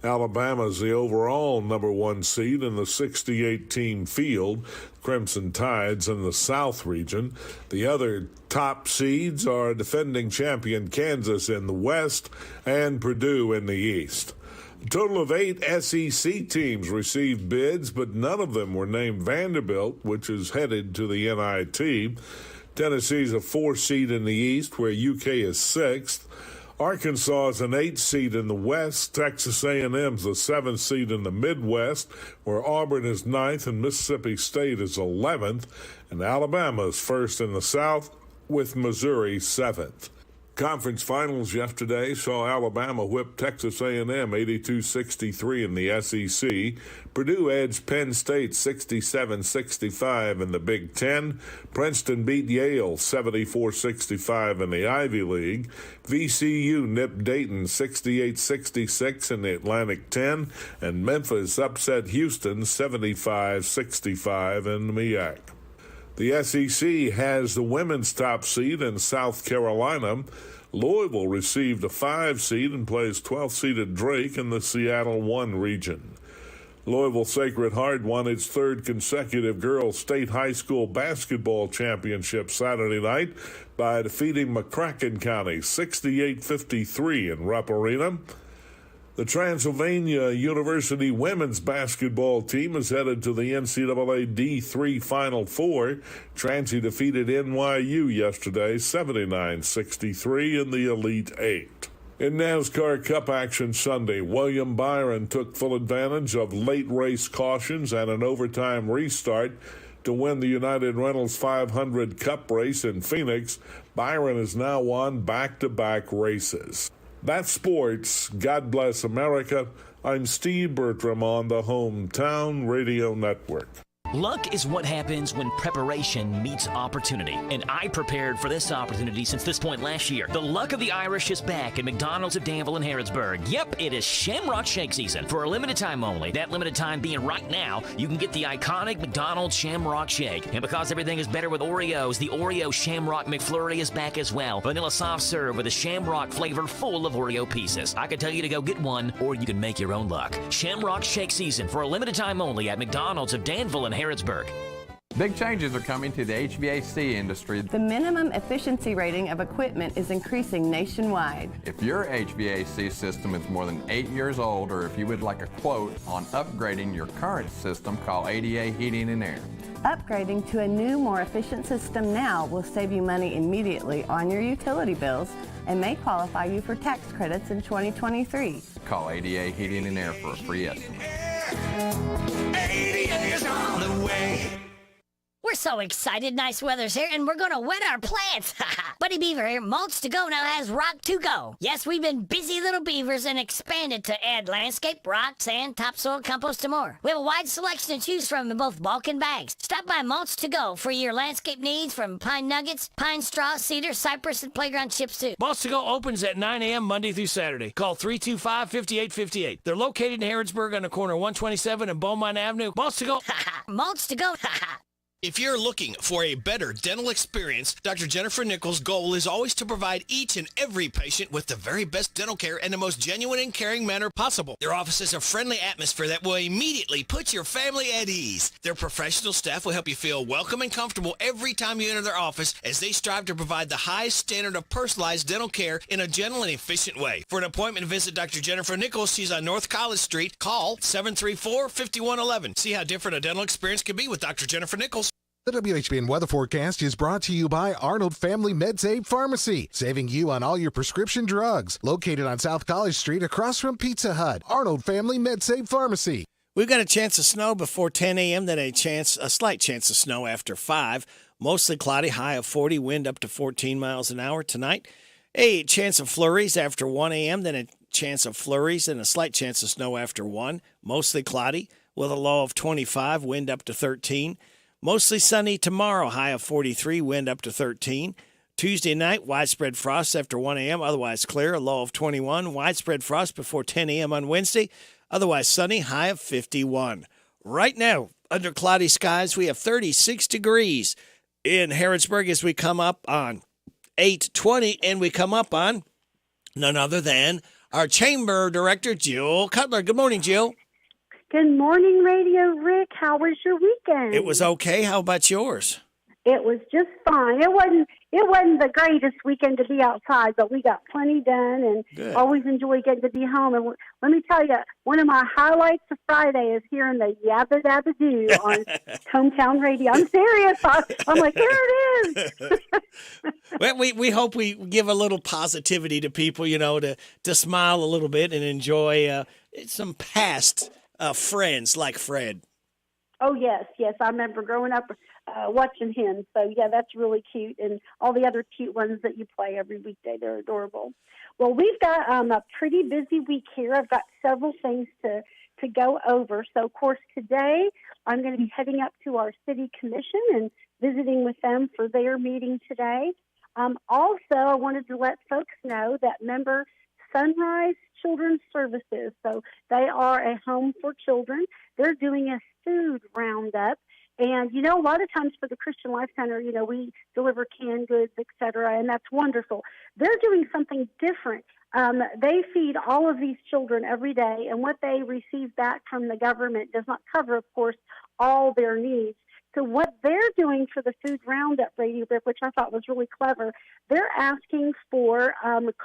Alabama is the overall number 1 seed in the 68-team field. Crimson Tide's in the South region. The other top seeds are defending champion Kansas in the West and Purdue in the East. A total of 8 SEC teams received bids, but none of them were named Vanderbilt, which is headed to the NIT. Tennessee's a 4 seed in the East, where UK is 6th. Arkansas is an 8 seed in the West. Texas A&M's the 7 seed in the Midwest, where Auburn is 9th and Mississippi State is 11th. And Alabama is 1st in the South, with Missouri 7th. Conference finals yesterday saw Alabama whip Texas A&M 82-63 in the SEC. Purdue edged Penn State 67-65 in the Big Ten. Princeton beat Yale 74-65 in the Ivy League. VCU nipped Dayton 68-66 in the Atlantic 10. And Memphis upset Houston 75-65 in the MEAC. The SEC has the women's top seed in South Carolina. Louisville received a 5 seed and plays 12th-seeded Drake in the Seattle 1 region. Louisville Sacred Heart won its 3rd consecutive girls' state high school basketball championship Saturday night by defeating McCracken County 68-53 in Rupp Arena. The Transylvania University women's basketball team is headed to the NCAA D3 Final Four. Transy defeated NYU yesterday 79-63 in the Elite Eight. In NASCAR Cup action Sunday, William Byron took full advantage of late race cautions and an overtime restart to win the United Rentals 500 Cup race in Phoenix. Byron has now won back-to-back races. That's sports. God bless America. I'm Steve Bertram on the Hometown Radio Network. Luck is what happens when preparation meets opportunity. And I prepared for this opportunity since this point last year. The luck of the Irish is back at McDonald's of Danville and Harrodsburg. Yep, it is Shamrock Shake season. For a limited time only, that limited time being right now, you can get the iconic McDonald's Shamrock Shake. And because everything is better with Oreos, the Oreo Shamrock McFlurry is back as well. Vanilla soft serve with a Shamrock flavor full of Oreo pieces. I can tell you to go get one, or you can make your own luck. Shamrock Shake season for a limited time only at McDonald's of Danville and Harrodsburg. Big changes are coming to the HVAC industry. The minimum efficiency rating of equipment is increasing nationwide. If your HVAC system is more than 8 years old, or if you would like a quote on upgrading your current system, call ADA Heating and Air. Upgrading to a new, more efficient system now will save you money immediately on your utility bills and may qualify you for tax credits in 2023. Call ADA Heating and Air for a free estimate. ADA is on the way. We're so excited. Nice weather's here, and we're going to wet our plants. Buddy Beaver here. Mulch to Go now has Rock to Go. Yes, we've been busy little beavers and expanded to add landscape, rock, sand, topsoil, compost, and more. We have a wide selection to choose from in both bulk and bags. Stop by Mulch to Go for your landscape needs, from pine nuggets, pine straw, cedar, cypress, and playground chips too. Mulch to Go opens at 9 a.m. Monday through Saturday. Call 325-5858. They're located in Harrodsburg on the corner of 127 and Beaumont Avenue. Mulch to Go. Mulch to Go. If you're looking for a better dental experience, Dr. Jennifer Nichols' goal is always to provide each and every patient with the very best dental care in the most genuine and caring manner possible. Their office is a friendly atmosphere that will immediately put your family at ease. Their professional staff will help you feel welcome and comfortable every time you enter their office, as they strive to provide the highest standard of personalized dental care in a gentle and efficient way. For an appointment, visit Dr. Jennifer Nichols. She's on North College Street. Call 734-5111. See how different a dental experience can be with Dr. Jennifer Nichols. The WHBN weather forecast is brought to you by Arnold Family MedSave Pharmacy, saving you on all your prescription drugs. Located on South College Street across from Pizza Hut. Arnold Family MedSave Pharmacy. We've got a chance of snow before 10 a.m., then a slight chance of snow after 5. Mostly cloudy, high of 40, wind up to 14 miles an hour tonight. A chance of flurries after 1 a.m., then a chance of flurries and a slight chance of snow after 1. Mostly cloudy with a low of 25, wind up to 13. Mostly sunny tomorrow, high of 43, wind up to 13. Tuesday night, widespread frost after 1 a.m., otherwise clear, a low of 21. Widespread frost before 10 a.m. on Wednesday, otherwise sunny, high of 51. Right now, under cloudy skies, we have 36 degrees in Harrodsburg as we come up on 8:20, and we come up on none other than our chamber director, Jill Cutler. Good morning, Jill. Good morning, Radio Rick. How was your weekend? It was okay. How about yours? It was just fine. It wasn't the greatest weekend to be outside, but we got plenty done, and Good. always enjoy getting to be home. And let me tell you, one of my highlights of Friday is hearing the Yabba Dabba Doo on Hometown Radio. I'm serious. I'm like, there it is. Well, we hope we give a little positivity to people, to smile a little bit and enjoy some past friends like Fred. Oh, yes. I remember growing up watching him. So, yeah, that's really cute. And all the other cute ones that you play every weekday, they're adorable. Well, we've got a pretty busy week here. I've got several things to go over. So, of course, today I'm going to be heading up to our city commission and visiting with them for their meeting today. Also, I wanted to let folks know that member Sunrise Children's Services, so they are a home for children. They're doing a food roundup. And, a lot of times for the Christian Life Center, we deliver canned goods, et cetera, and that's wonderful. They're doing something different. They feed all of these children every day, and what they receive back from the government does not cover, of course, all their needs. So what they're doing for the food roundup, Radio Rip, which I thought was really clever, they're asking for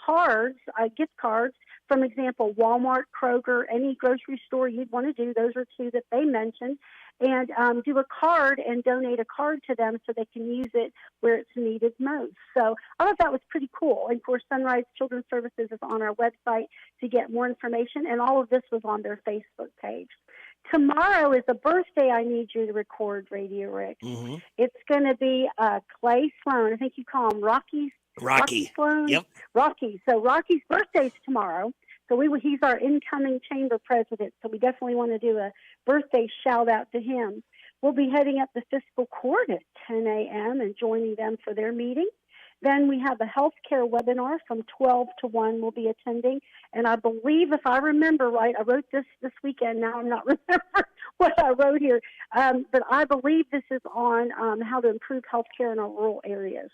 cards, gift cards, from example, Walmart, Kroger, any grocery store you'd want to do. Those are two that they mentioned. And do a card and donate a card to them so they can use it where it's needed most. So I thought that was pretty cool. And, of course, Sunrise Children's Services is on our website to get more information, and all of this was on their Facebook page. Tomorrow is a birthday I need you to record, Radio Rick. Mm-hmm. It's going to be Clay Sloan. I think you call him Rocky Sloan. Yep. Rocky. So Rocky's birthday's tomorrow. So he's our incoming chamber president. So we definitely want to do a birthday shout out to him. We'll be heading up to fiscal court at 10 a.m. and joining them for their meeting. Then we have a healthcare webinar from 12 to 1 we'll be attending. And I believe, if I remember right, I wrote this weekend. Now I'm not remembering what I wrote here. But I believe this is on how to improve healthcare in our rural areas.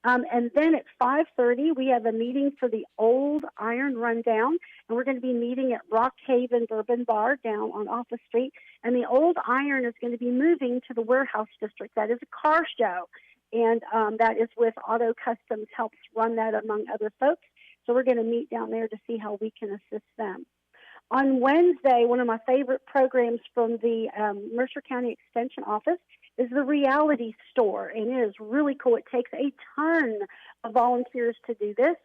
And then at 5:30, we have a meeting for the Old Iron Rundown, and we're going to be meeting at Rock Haven Bourbon Bar down on Office Street. And the Old Iron is going to be moving to the Warehouse District. That is a car show, and that is with Auto Customs, helps run that among other folks. So we're going to meet down there to see how we can assist them. On Wednesday, one of my favorite programs from the Mercer County Extension Office is the Reality Store, and it is really cool. It takes a ton of volunteers to do this.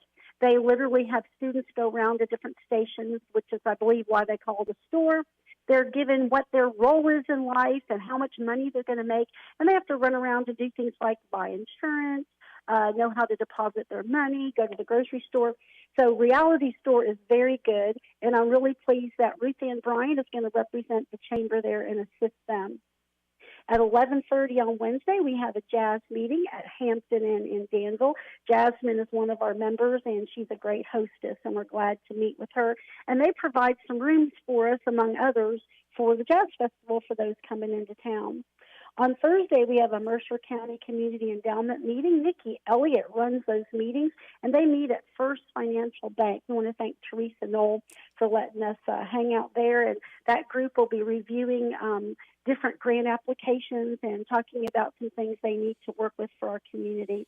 They literally have students go around to different stations, which is, I believe, why they call it a store. They're given what their role is in life and how much money they're going to make, and they have to run around to do things like buy insurance, know how to deposit their money, go to the grocery store. So Reality Store is very good, and I'm really pleased that Ruth Ann Bryant is going to represent the chamber there and assist them. At 11:30 on Wednesday, we have a jazz meeting at Hampton Inn in Danville. Jasmine is one of our members, and she's a great hostess, and we're glad to meet with her. And they provide some rooms for us, among others, for the Jazz Festival for those coming into town. On Thursday, we have a Mercer County Community Endowment meeting. Nikki Elliott runs those meetings, and they meet at First Financial Bank. We want to thank Teresa Knoll for letting us hang out there, and that group will be reviewing different grant applications and talking about some things they need to work with for our community.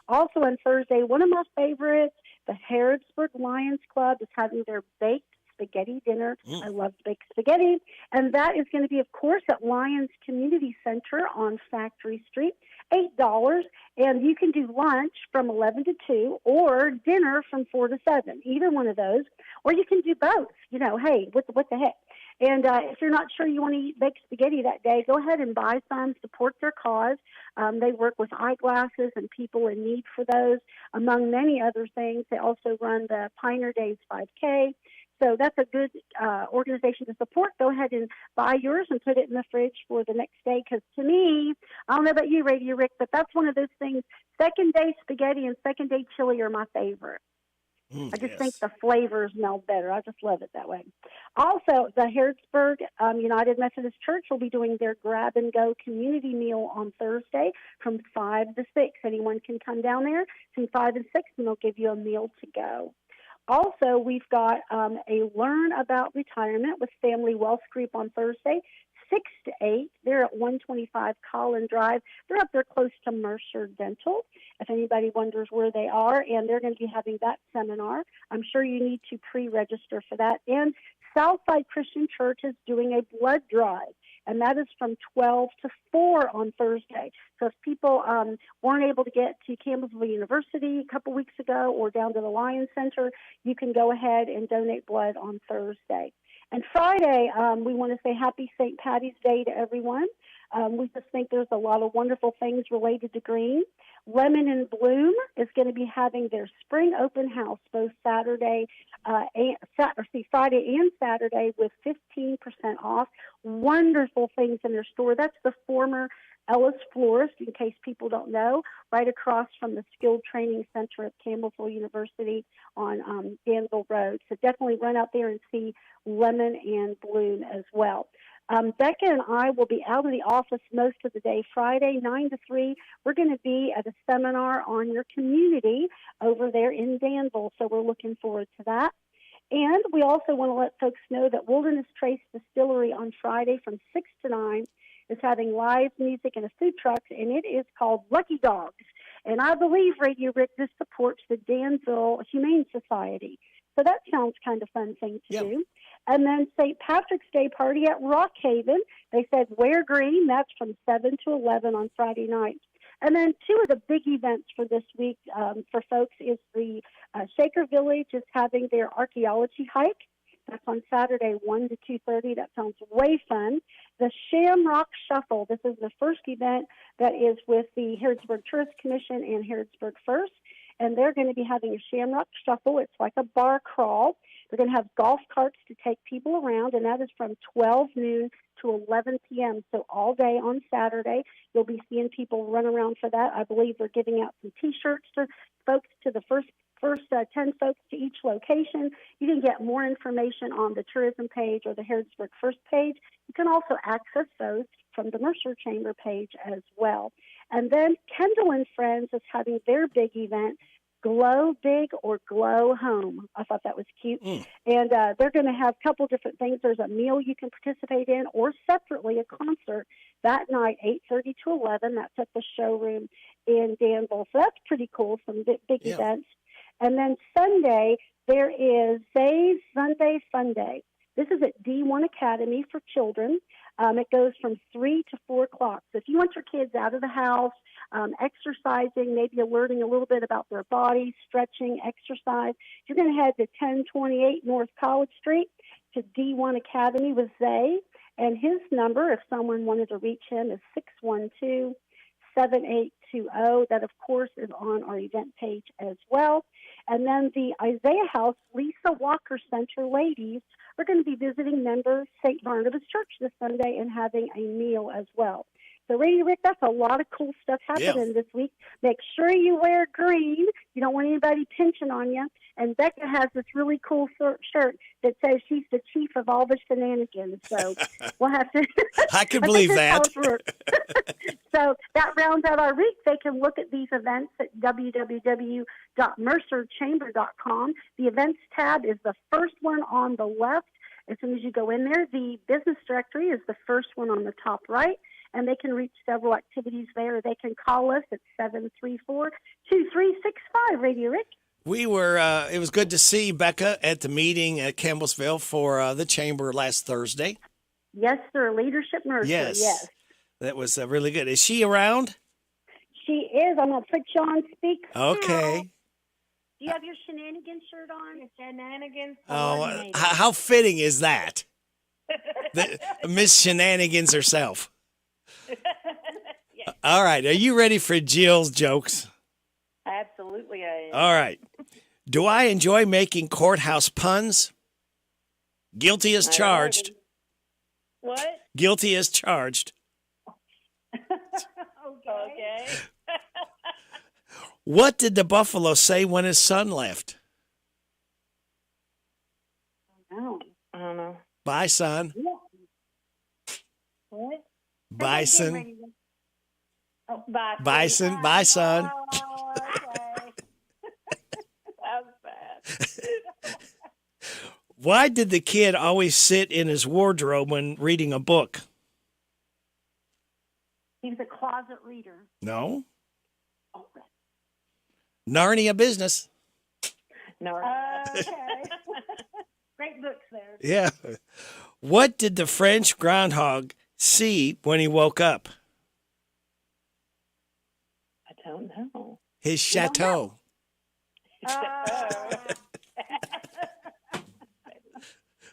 Also on Thursday, one of my favorites, the Harrodsburg Lions Club is having their baked spaghetti dinner. I love baked spaghetti. And that is going to be, of course, at Lions Community Center on Factory Street, $8. And you can do lunch from 11 to 2 or dinner from 4 to 7, either one of those. Or you can do both. Hey, what the heck? And if you're not sure you want to eat baked spaghetti that day, go ahead and buy some, support their cause. They work with eyeglasses and people in need for those, among many other things. They also run the Pioneer Days 5K. So that's a good organization to support. Go ahead and buy yours and put it in the fridge for the next day. Because to me, I don't know about you, Radio Rick, but that's one of those things. Second day spaghetti and second day chili are my favorite. I just think the flavors meld better. I just love it that way. Also, the Harrodsburg United Methodist Church will be doing their grab-and-go community meal on Thursday from 5 to 6. Anyone can come down there between 5 and 6, and they'll give you a meal to go. Also, we've got a Learn About Retirement with Family Wealth Group on Thursday, 6 to 8. They're at 125 Collin Drive. They're up there close to Mercer Dental, if anybody wonders where they are, and they're going to be having that seminar. I'm sure you need to pre-register for that. And Southside Christian Church is doing a blood drive, and that is from 12 to 4 on Thursday. So if people weren't able to get to Campbellsville University a couple weeks ago or down to the Lions Center, you can go ahead and donate blood on Thursday. And Friday, we want to say happy St. Patty's Day to everyone. We just think there's a lot of wonderful things related to green. Lemon and Bloom is going to be having their spring open house both Friday and Saturday with 15% off. Wonderful things in their store. That's the former Ellis Florist, in case people don't know, right across from the Skilled Training Center at Campbellsville University on Danville Road. So definitely run out there and see Lemon and Bloom as well. Becca and I will be out of the office most of the day. Friday, 9 to 3, we're going to be at a seminar on your community over there in Danville, so we're looking forward to that. And we also want to let folks know that Wilderness Trace Distillery on Friday from 6 to 9 is having live music and a food truck, and it is called Lucky Dogs. And I believe, Radio Rick, this supports the Danville Humane Society. So that sounds kind of fun thing to do. And then St. Patrick's Day party at Rock Haven. They said wear green. That's from 7 to 11 on Friday night. And then two of the big events for this week for folks is the Shaker Village is having their archaeology hike. That's on Saturday, 1 to 2:30. That sounds way fun. The Shamrock Shuffle. This is the first event that is with the Harrodsburg Tourist Commission and Harrodsburg First. And they're going to be having a Shamrock Shuffle. It's like a bar crawl. They're going to have golf carts to take people around, and that is from 12 noon to 11 p.m. So all day on Saturday, you'll be seeing people run around for that. I believe they're giving out some T-shirts to folks, to the first 10 folks to each location. You can get more information on the tourism page or the Harrodsburg First page. You can also access those from the Mercer Chamber page as well. And then Kendall and Friends is having their big event, Glow Big or Glow Home. I thought that was cute. And they're going to have a couple different things. There's a meal you can participate in, or separately a concert that night, 8:30 to 11. That's at the showroom in Danville. So that's pretty cool, some big events. And then Sunday, there is Zay's Sunday Fun Day. This is at D1 Academy for children. It goes from 3 to 4 o'clock. So if you want your kids out of the house, exercising, maybe learning a little bit about their body, stretching, exercise, you're going to head to 1028 North College Street to D1 Academy with Zay. And his number, if someone wanted to reach him, is 612-7820. That, of course, is on our event page as well. And then the Isaiah House Lisa Walker Center ladies are going to be visiting members St. Barnabas Church this Sunday and having a meal as well. So, Radio Rick, that's a lot of cool stuff happening this week. Make sure you wear green. You don't want anybody pinching on you. And Becca has this really cool shirt that says she's the chief of all the shenanigans. So we'll have to. I can believe that. So that rounds out our week. They can look at these events at www.mercerchamber.com. The events tab is the first one on the left. As soon as you go in there, the business directory is the first one on the top right. And they can reach several activities there. They can call us at 734-2365, Radio Rick. We were, it was good to see Becca at the meeting at Campbellsville for the Chamber last Thursday. Yes, sir. Leadership Mercer. Yes. That was really good. Is she around? She is. I'm going to put you on speak. Okay. Do you have your shenanigans shirt on? Shenanigans. Oh, how fitting is that? Miss Shenanigans herself. All right. Are you ready for Jill's jokes? Absolutely, I am. All right. Do I enjoy making courthouse puns? Guilty as charged. What? Guilty as charged. Okay. What did the buffalo say when his son left? I don't know. Bye, son. What? Bison. Oh, bison. Bison. Bye, son. Oh, okay. That was bad. Why did the kid always sit in his wardrobe when reading a book? He was a closet reader. No. Oh, Narnia business. No. okay. Great books there. Yeah. What did the French groundhog see when he woke up? I don't know. His chateau.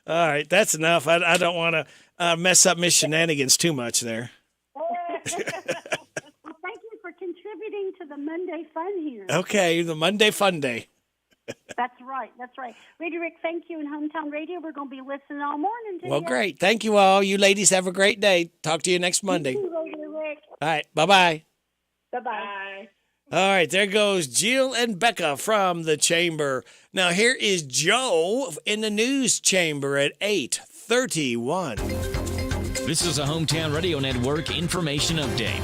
All right, that's enough. I don't want to mess up Miss Shenanigans too much there. Well, thank you for contributing to the Monday fun here. Okay, the Monday Fun Day. That's right. That's right. Radio Rick, thank you. In Hometown Radio, we're going to be listening all morning to Well, you. great. Thank you all. You ladies have a great day. Talk to you next Monday. You too, Radio Rick. All right, bye-bye. Bye-bye. All right, there goes Jill and Becca from the chamber. Now, here is Joe in the news chamber at 8:31. This is a Hometown Radio Network information update.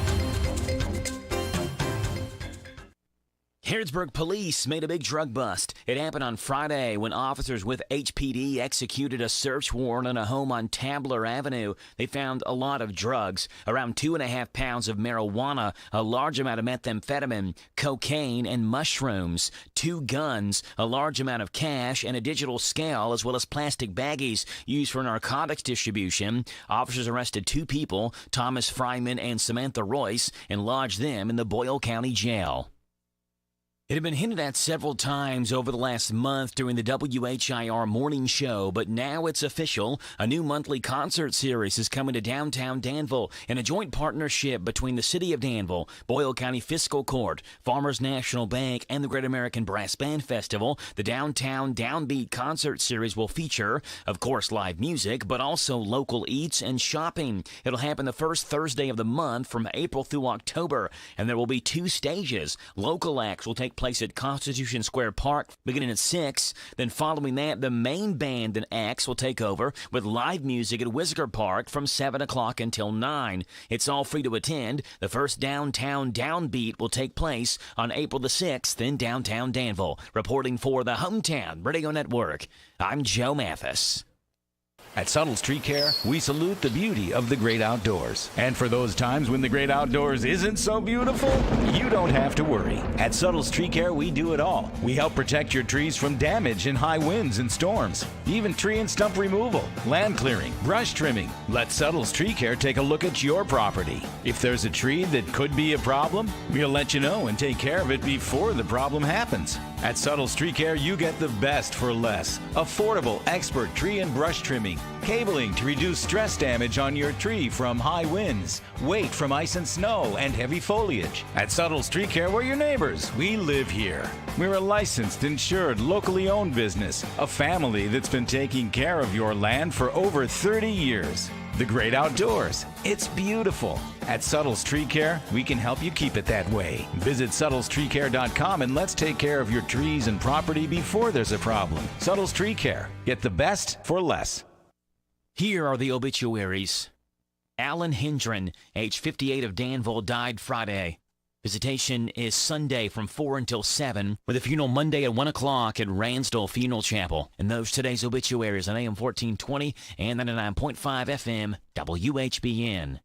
Harrodsburg police made a big drug bust. It happened on Friday when officers with HPD executed a search warrant on a home on Tabler Avenue. They found a lot of drugs, around 2.5 pounds of marijuana, a large amount of methamphetamine, cocaine, and mushrooms, 2 guns, a large amount of cash, and a digital scale, as well as plastic baggies used for narcotics distribution. Officers arrested 2 people, Thomas Fryman and Samantha Royce, and lodged them in the Boyle County Jail. It had been hinted at several times over the last month during the WHIR morning show, but now it's official. A new monthly concert series is coming to downtown Danville in a joint partnership between the City of Danville, Boyle County Fiscal Court, Farmers National Bank, and the Great American Brass Band Festival. The Downtown Downbeat concert series will feature, of course, live music, but also local eats and shopping. It'll happen the first Thursday of the month from April through October, and there will be 2 stages. Local acts will take place at Constitution Square Park beginning at 6. Then following that, the main band and acts will take over with live music at Whisker Park from 7 o'clock until 9. It's all free to attend. The first Downtown Downbeat will take place on April the 6th in downtown Danville. Reporting for the Hometown Radio Network, I'm Joe Mathis. At Suttles Tree Care, we salute the beauty of the great outdoors. And for those times when the great outdoors isn't so beautiful, you don't have to worry. At Suttles Tree Care, we do it all. We help protect your trees from damage in high winds and storms. Even tree and stump removal, land clearing, brush trimming. Let Suttles Tree Care take a look at your property. If there's a tree that could be a problem, we'll let you know and take care of it before the problem happens. At Suttles Tree Care, you get the best for less. Affordable, expert tree and brush trimming. Cabling to reduce stress damage on your tree from high winds, weight from ice and snow, and heavy foliage. At Suttles Tree Care, we're your neighbors. We live here. We're a licensed, insured, locally owned business. A family that's been taking care of your land for over 30 years. The great outdoors. It's beautiful. At Suttles Tree Care, we can help you keep it that way. Visit SuttlesTreeCare.com and let's take care of your trees and property before there's a problem. Suttles Tree Care. Get the best for less. Here are the obituaries. Alan Hendren, age 58 of Danville, died Friday. Visitation is Sunday from 4 until 7, with a funeral Monday at 1 o'clock at Ransdell Funeral Chapel. And those today's obituaries on AM 1420 and 99.5 FM WHBN.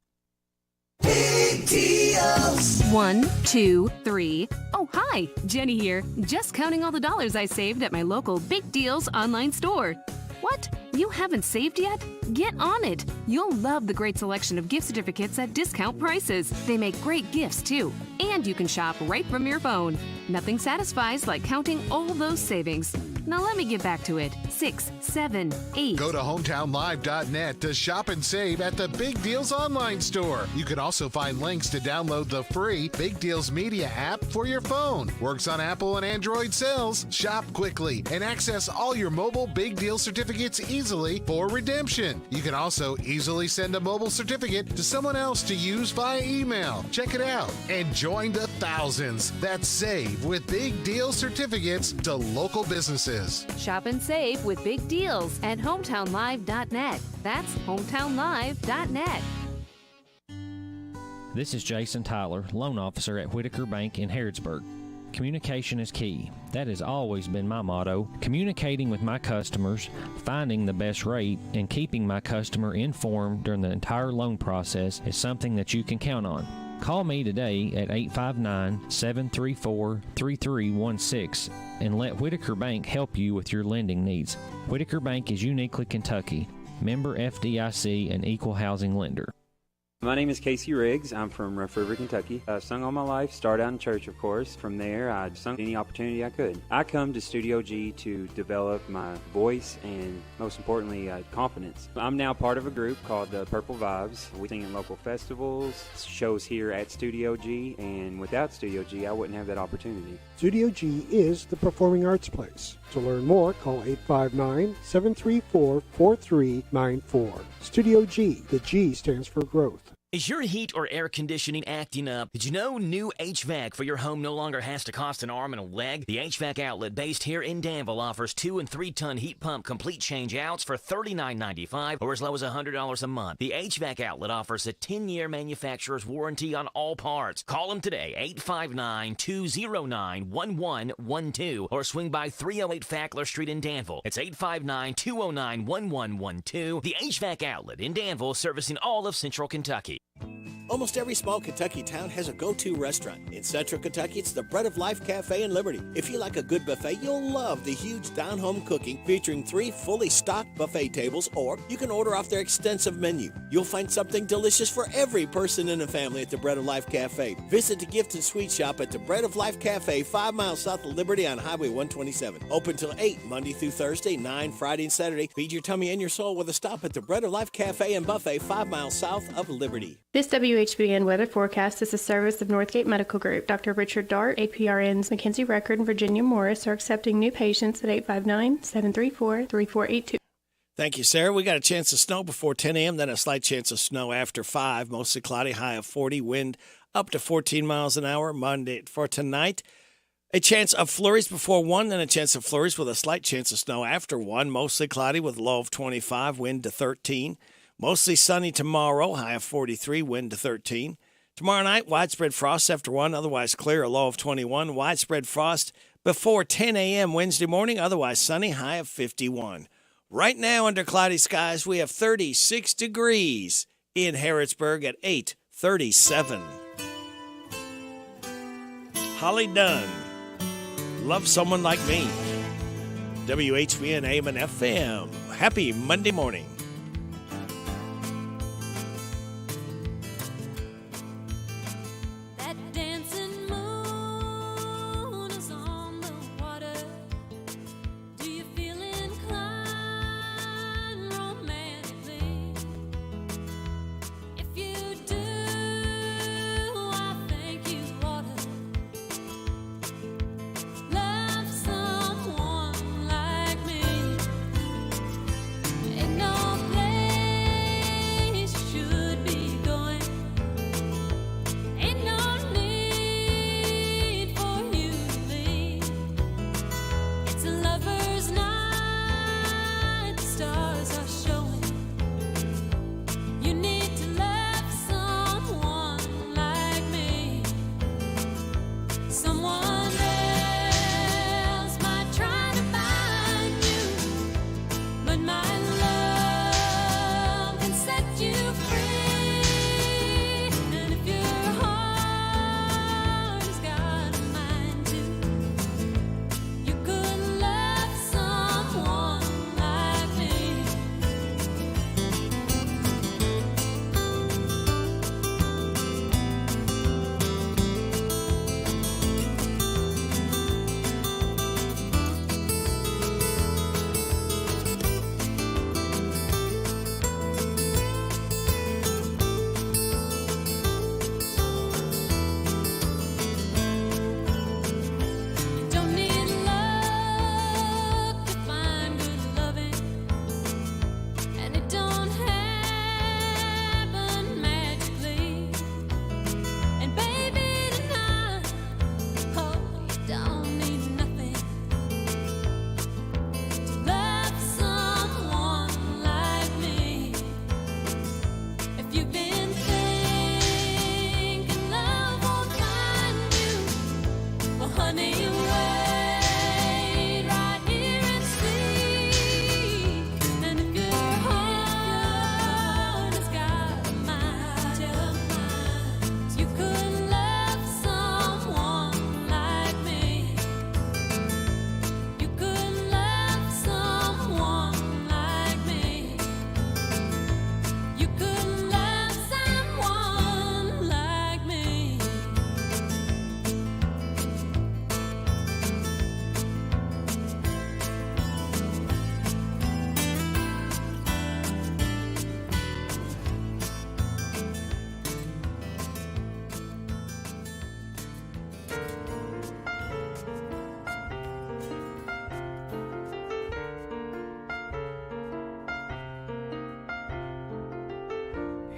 Big deals. 1, 2, 3. Oh, hi, Jenny here. Just counting all the dollars I saved at my local Big Deals online store. What? You haven't saved yet? Get on it. You'll love the great selection of gift certificates at discount prices. They make great gifts, too. And you can shop right from your phone. Nothing satisfies like counting all those savings. Now let me get back to it. 6, 7, 8. Go to hometownlive.net to shop and save at the Big Deals online store. You can also find links to download the free Big Deals Media app for your phone. Works on Apple and Android cells. Shop quickly and access all your mobile Big Deal certificates easily for redemption. You can also easily send a mobile certificate to someone else to use via email. Check it out and join the thousands that save with Big Deal certificates to local businesses. Shop and save with Big Deals at hometownlive.net. That's hometownlive.net. This is Jason Tyler, loan officer at Whitaker Bank in Harrodsburg. Communication is key. That has always been my motto. Communicating with my customers, finding the best rate, and keeping my customer informed during the entire loan process is something that you can count on. Call me today at 859-734-3316 and let Whitaker Bank help you with your lending needs. Whitaker Bank is uniquely Kentucky, member FDIC, and equal housing lender. My name is Casey Riggs. I'm from Rough River, Kentucky. I've sung all my life, started out in church, of course. From there, I'd sung any opportunity I could. I come to Studio G to develop my voice and, most importantly, confidence. I'm now part of a group called the Purple Vibes. We sing in local festivals, shows here at Studio G, and without Studio G, I wouldn't have that opportunity. Studio G is the performing arts place. To learn more, call 859-734-4394. Studio G. The G stands for growth. Is your heat or air conditioning acting up? Did you know new HVAC for your home no longer has to cost an arm and a leg? The HVAC outlet based here in Danville offers 2 and 3 ton heat pump complete change outs for $39.95 or as low as $100 a month. The HVAC outlet offers a 10-year manufacturer's warranty on all parts. Call them today, 859-209-1112 or swing by 308 Fackler Street in Danville. It's 859-209-1112. The HVAC outlet in Danville, servicing all of Central Kentucky. Almost every small Kentucky town has a go-to restaurant. In Central Kentucky, it's the Bread of Life Cafe in Liberty. If you like a good buffet, you'll love the huge down-home cooking featuring 3 fully stocked buffet tables, or you can order off their extensive menu. You'll find something delicious for every person in the family at the Bread of Life Cafe. Visit the gift and sweet shop at the Bread of Life Cafe, 5 miles south of Liberty on Highway 127. Open till 8, Monday through Thursday, 9 Friday and Saturday. Feed your tummy and your soul with a stop at the Bread of Life Cafe and Buffet, 5 miles south of Liberty. This WHBN weather forecast is a service of Northgate Medical Group. Dr. Richard Dart, APRNs Mackenzie Record, and Virginia Morris are accepting new patients at 859-734-3482. Thank you, Sarah. We got a chance of snow before 10 a.m., then a slight chance of snow after 5. Mostly cloudy, high of 40, wind up to 14 miles an hour. Monday for tonight, a chance of flurries before 1, then a chance of flurries with a slight chance of snow after 1. Mostly cloudy with low of 25, wind to 13. Mostly sunny tomorrow, high of 43, wind to 13. Tomorrow night, widespread frost after 1, otherwise clear, a low of 21. Widespread frost before 10 a.m. Wednesday morning, otherwise sunny, high of 51. Right now, under cloudy skies, we have 36 degrees in Harrodsburg at 8:37. Holly Dunn, Love Someone Like Me. WHBN AM and FM. Happy Monday morning. No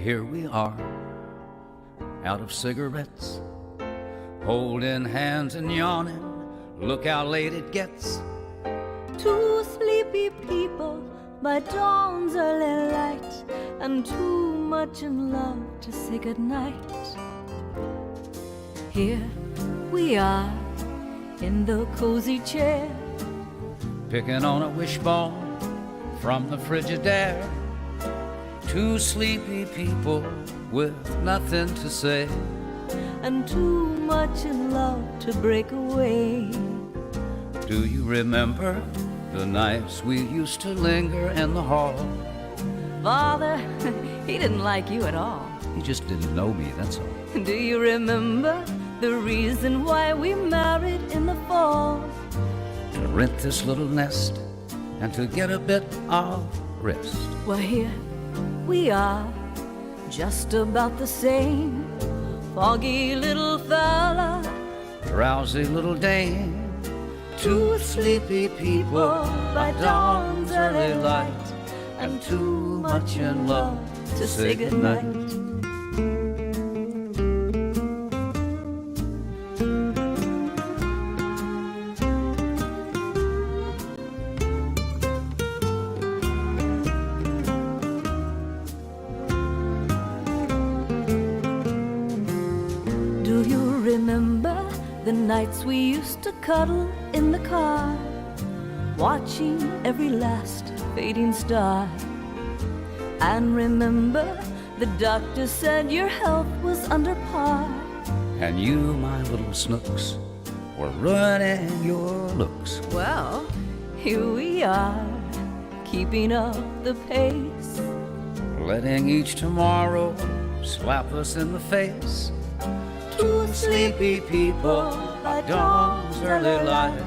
here we are, out of cigarettes, holding hands and yawning. Look how late it gets. Two sleepy people by dawn's early light, and too much in love to say goodnight. Here we are in the cozy chair, Picking on a wishbone from the Frigidaire. Two sleepy people with nothing to say, and too much in love to break away. Do you remember the nights we used to linger in the hall? Father, he didn't like you at all. He just didn't know me, that's all. Do you remember the reason why we married in the fall? To rent this little nest and to get a bit of rest. Well, here we are, just about the same. Foggy little fella, Drowsy little dame. Two sleepy people by dawn's early light, and too much in love to say goodnight. Do you remember the nights we used to cuddle in the car, watching every last fading star? And remember the doctor said your health was under par. And you, my little snooks, were ruining your looks. Well, here we are, keeping up the pace, letting each tomorrow slap us in the face. Two sleepy people by dawn's early light,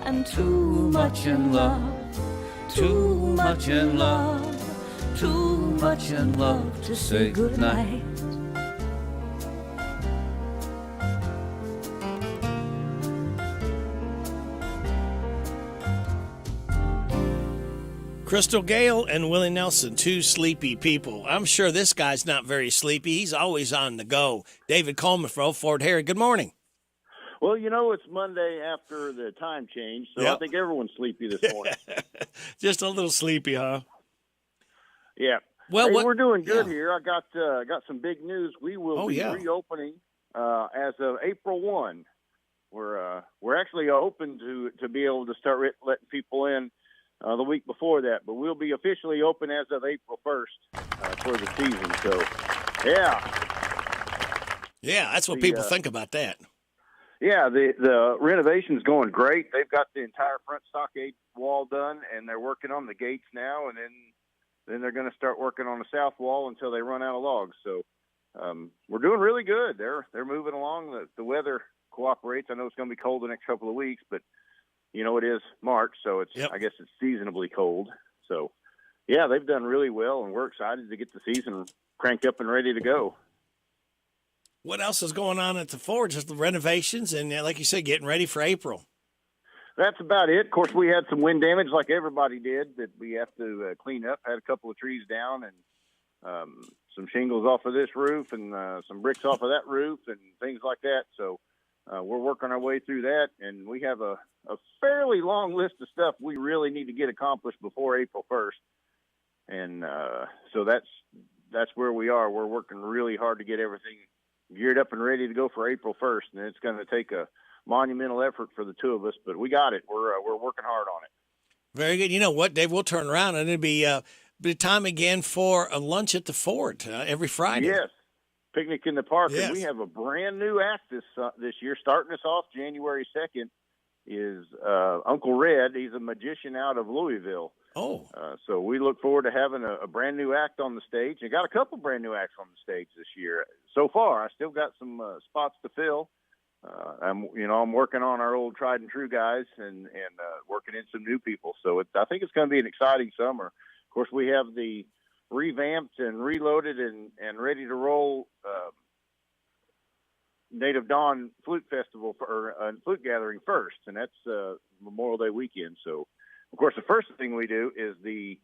and too much in love, too much in love, too much in love to say goodnight. Crystal Gale and Willie Nelson, two sleepy people. I'm sure this guy's not very sleepy. He's always on the go. David Coleman from Old Fort Harry. Good morning. Well, you know, it's Monday after the time change, so Yep. I think everyone's sleepy this morning. Just a little sleepy, huh? Yeah. Well, hey, what- we're doing good here. I got some big news. We will be yeah. reopening as of April 1. We're actually open to be able to start letting people in the week before that, but we'll be officially open as of April 1st for the season. So, yeah. Yeah, that's what people think about that. Yeah, the renovation's going great. They've got the entire front stockade wall done, and they're working on the gates now, and then they're going to start working on the south wall until they run out of logs. So we're doing really good. They're moving along. The weather cooperates. I know it's going to be cold the next couple of weeks, but you know it is March, so I guess it's seasonably cold. So yeah, they've done really well, and we're excited to get the season cranked up and ready to go. What else is going on at the fort? Just the renovations and, like you said, getting ready for April. That's about it. Of course, we had some wind damage like everybody did that we have to clean up. Had a couple of trees down and some shingles off of this roof and some bricks off of that roof and things like that. So we're working our way through that, and we have a fairly long list of stuff we really need to get accomplished before April 1st. And so that's where we are. We're working really hard to get everything geared up and ready to go for April 1st, and it's going to take a monumental effort for the two of us, but we got it. We're working hard on it. Very good. You know what, Dave? We'll turn around, and it'll be time again for a lunch at the fort every Friday. Yes, picnic in the park. Yes. And we have a brand new act this year. Starting us off January 2nd is Uncle Red. He's a magician out of Louisville. Oh. So we look forward to having a brand new act on the stage. I got a couple brand new acts on the stage this year. So far, I still got some spots to fill. I'm working on our old tried and true guys and working in some new people. So I think it's going to be an exciting summer. Of course, we have the revamped and reloaded and ready to roll Native Dawn Flute Festival or Flute Gathering first, and that's Memorial Day weekend. So, of course, the first thing we do is the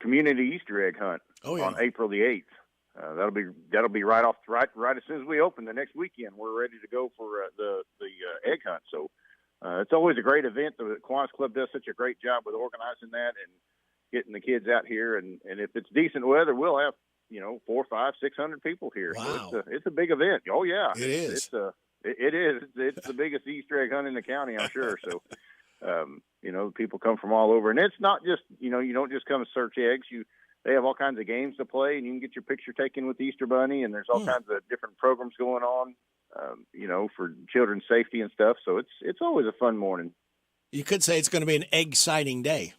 community Easter egg hunt. on April the 8th. That'll be right as soon as we open the next weekend. We're ready to go for the egg hunt. So it's always a great event. The Kiwanis Club does such a great job with organizing that and getting the kids out here. And if it's decent weather, we'll have 400, 500, 600 people here. Wow. So it's a big event. Oh yeah, it is. It is. It's the biggest Easter egg hunt in the county, I'm sure. So people come from all over, and it's not just you don't just come to search eggs. They have all kinds of games to play, and you can get your picture taken with the Easter Bunny, and there's all kinds of different programs going on, for children's safety and stuff. So it's always a fun morning. You could say it's going to be an egg-sighting day.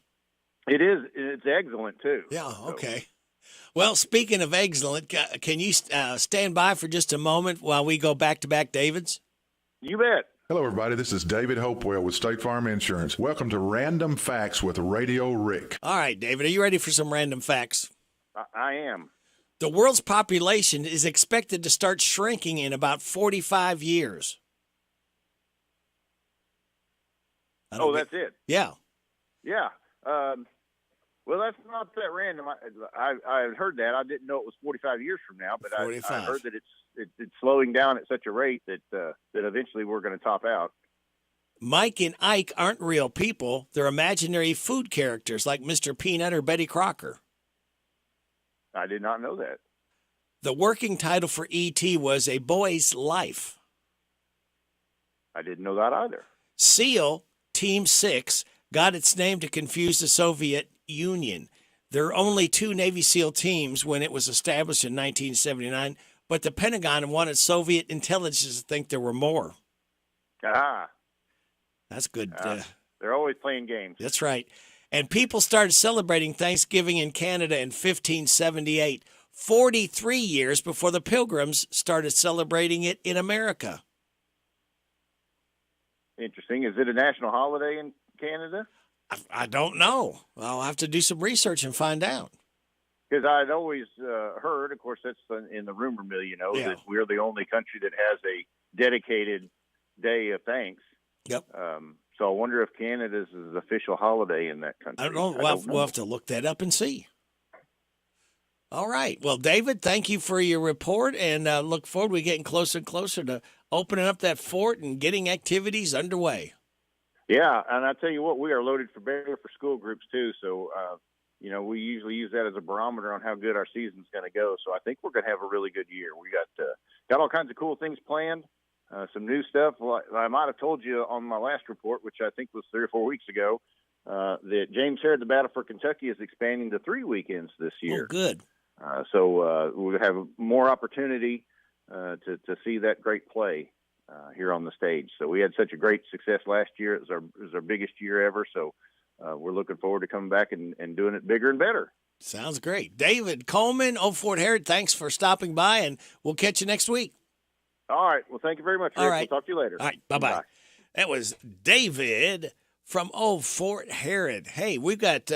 It is. It's excellent, too. Yeah, okay. Well, speaking of excellent, can you stand by for just a moment while we go back-to-back Davids? You bet. Hello, everybody. This is David Hopewell with State Farm Insurance. Welcome to Random Facts with Radio Rick. All right, David, are you ready for some random facts? I am. The world's population is expected to start shrinking in about 45 years. That's it? Yeah. Yeah. Well, that's not that random. I heard that. I didn't know it was 45 years from now, but I heard that it's slowing down at such a rate that eventually we're going to top out. Mike and Ike aren't real people. They're imaginary food characters like Mr. Peanut or Betty Crocker. I did not know that. The working title for E.T. was A Boy's Life. I didn't know that either. SEAL Team 6 got its name to confuse the Soviet Union. There are only 2 Navy SEAL teams when it was established in 1979, but the Pentagon wanted Soviet intelligence to think there were more. That's good. They're always playing games. That's right. And people started celebrating Thanksgiving in Canada in 1578, 43 years before the Pilgrims started celebrating it in America. Interesting. Is it a national holiday in Canada? I don't know. I'll have to do some research and find out. Because I'd always heard, of course, that's in the rumor mill, that we're the only country that has a dedicated day of thanks. Yep. So I wonder if Canada's is an official holiday in that country. I don't know. We'll have to look that up and see. All right. Well, David, thank you for your report, and look forward to getting closer and closer to opening up that fort and getting activities underway. Yeah, and I tell you what, we are loaded for bear for school groups too. So, we usually use that as a barometer on how good our season's going to go. So I think we're going to have a really good year. We got all kinds of cool things planned, some new stuff. I might have told you on my last report, which I think was 3 or 4 weeks ago, that James Harrod, the Battle for Kentucky, is expanding to 3 weekends this year. Oh, good. So we'll have more opportunity to see that great play here on the stage. So we had such a great success last year. It was our biggest year ever. So we're looking forward to coming back and doing it bigger and better. Sounds great. David Coleman, Old Fort Harrod, thanks for stopping by, and we'll catch you next week. All right. Well, thank you very much, Rick. All right. We'll talk to you later. All right. Bye-bye. Bye. That was David from Old Fort Harrod. Hey, we've got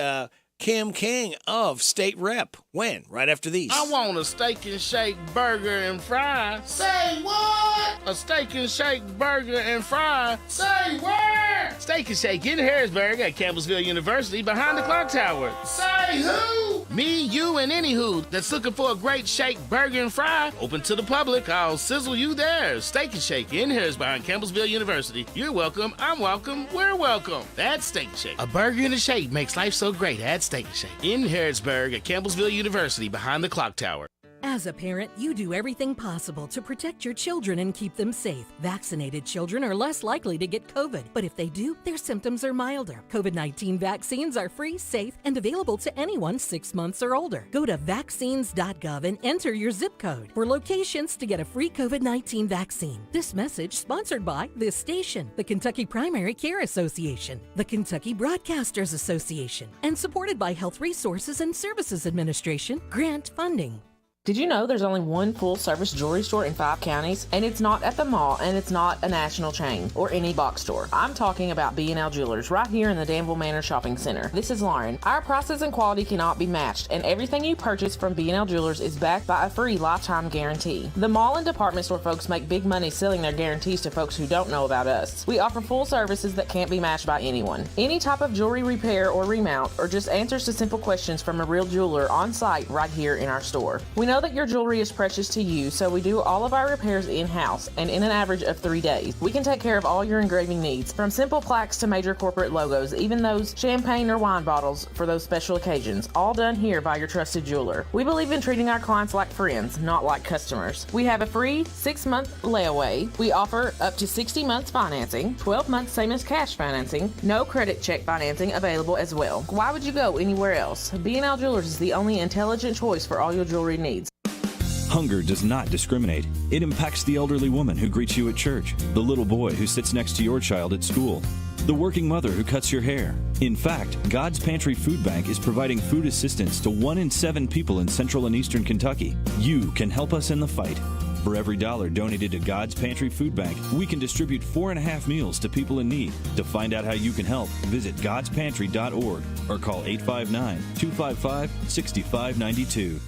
Kim King of State Rep. When? Right after these. I want a steak and shake burger and fries. Say what? A steak and shake burger and fries. Say where? Steak and Shake in Harrodsburg at Campbellsville University behind the clock tower. Say who? Me, you, and any who that's looking for a great shake burger and fry. Open to the public. I'll sizzle you there. Steak and Shake in Harrodsburg behind Campbellsville University. You're welcome. I'm welcome. We're welcome. That's Steak and Shake. A burger and a shake makes life so great at Steak and Shake in Harrodsburg at Campbellsville University behind the clock tower. As a parent, you do everything possible to protect your children and keep them safe. Vaccinated children are less likely to get COVID, but if they do, their symptoms are milder. COVID-19 vaccines are free, safe, and available to anyone 6 months or older. Go to vaccines.gov and enter your zip code for locations to get a free COVID-19 vaccine. This message sponsored by this station, the Kentucky Primary Care Association, the Kentucky Broadcasters Association, and supported by Health Resources and Services Administration grant funding. Did you know there's only one full-service jewelry store in 5 counties? And it's not at the mall, and it's not a national chain or any box store. I'm talking about B&L Jewelers right here in the Danville Manor Shopping Center. This is Lauren. Our prices and quality cannot be matched, and everything you purchase from B&L Jewelers is backed by a free lifetime guarantee. The mall and department store folks make big money selling their guarantees to folks who don't know about us. We offer full services that can't be matched by anyone. Any type of jewelry repair or remount, or just answers to simple questions from a real jeweler on site right here in our store. We know that your jewelry is precious to you, so we do all of our repairs in-house and in an average of 3 days. We can take care of all your engraving needs, from simple plaques to major corporate logos, even those champagne or wine bottles for those special occasions, all done here by your trusted jeweler. We believe in treating our clients like friends, not like customers. We have a free 6-month layaway. We offer up to 60 months financing, 12 months same as cash financing, no credit check financing available as well. Why would you go anywhere else? B&L Jewelers is the only intelligent choice for all your jewelry needs. Hunger does not discriminate. It impacts the elderly woman who greets you at church, the little boy who sits next to your child at school, the working mother who cuts your hair. In fact, God's Pantry Food Bank is providing food assistance to 1 in 7 people in central and eastern Kentucky. You can help us in the fight. For every $1 donated to God's Pantry Food Bank, we can distribute 4.5 meals to people in need. To find out how you can help, visit godspantry.org or call 859-255-6592.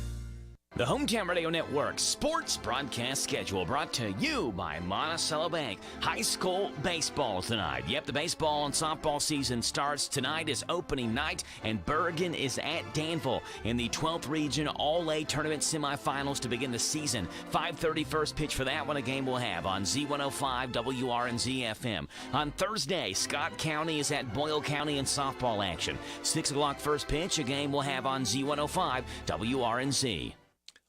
The Hometown Radio Network sports broadcast schedule brought to you by Monticello Bank. High school baseball tonight. Yep, the baseball and softball season starts. Tonight is opening night, and Bergen is at Danville in the 12th Region All-A Tournament semifinals to begin the season. 5:30 first pitch for that one, a game we'll have on Z105 WRNZ FM. On Thursday, Scott County is at Boyle County in softball action. 6 o'clock first pitch, a game we'll have on Z105 WRNZ.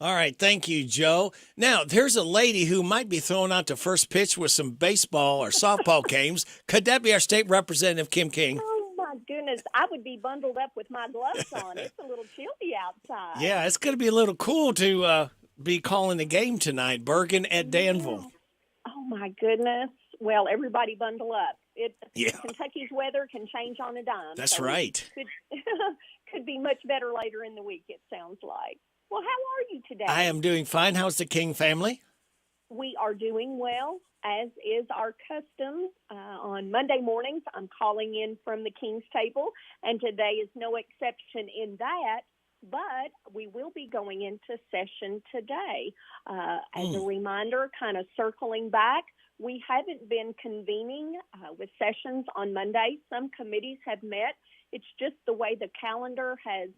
All right, thank you, Joe. Now, there's a lady who might be throwing out the first pitch with some baseball or softball games. Could that be our state representative, Kim King? Oh, my goodness. I would be bundled up with my gloves on. It's a little chilly outside. Yeah, it's going to be a little cool to be calling the game tonight, Bergen at Danville. Oh, my goodness. Well, everybody bundle up. Yeah. Kentucky's weather can change on a dime. That's right. Could be much better later in the week, it sounds like. Well, how are you today? I am doing fine. How's the King family? We are doing well, as is our custom. On Monday mornings, I'm calling in from the King's Table, and today is no exception in that, but we will be going into session today. As a reminder, kind of circling back, we haven't been convening with sessions on Monday. Some committees have met. It's just the way the calendar has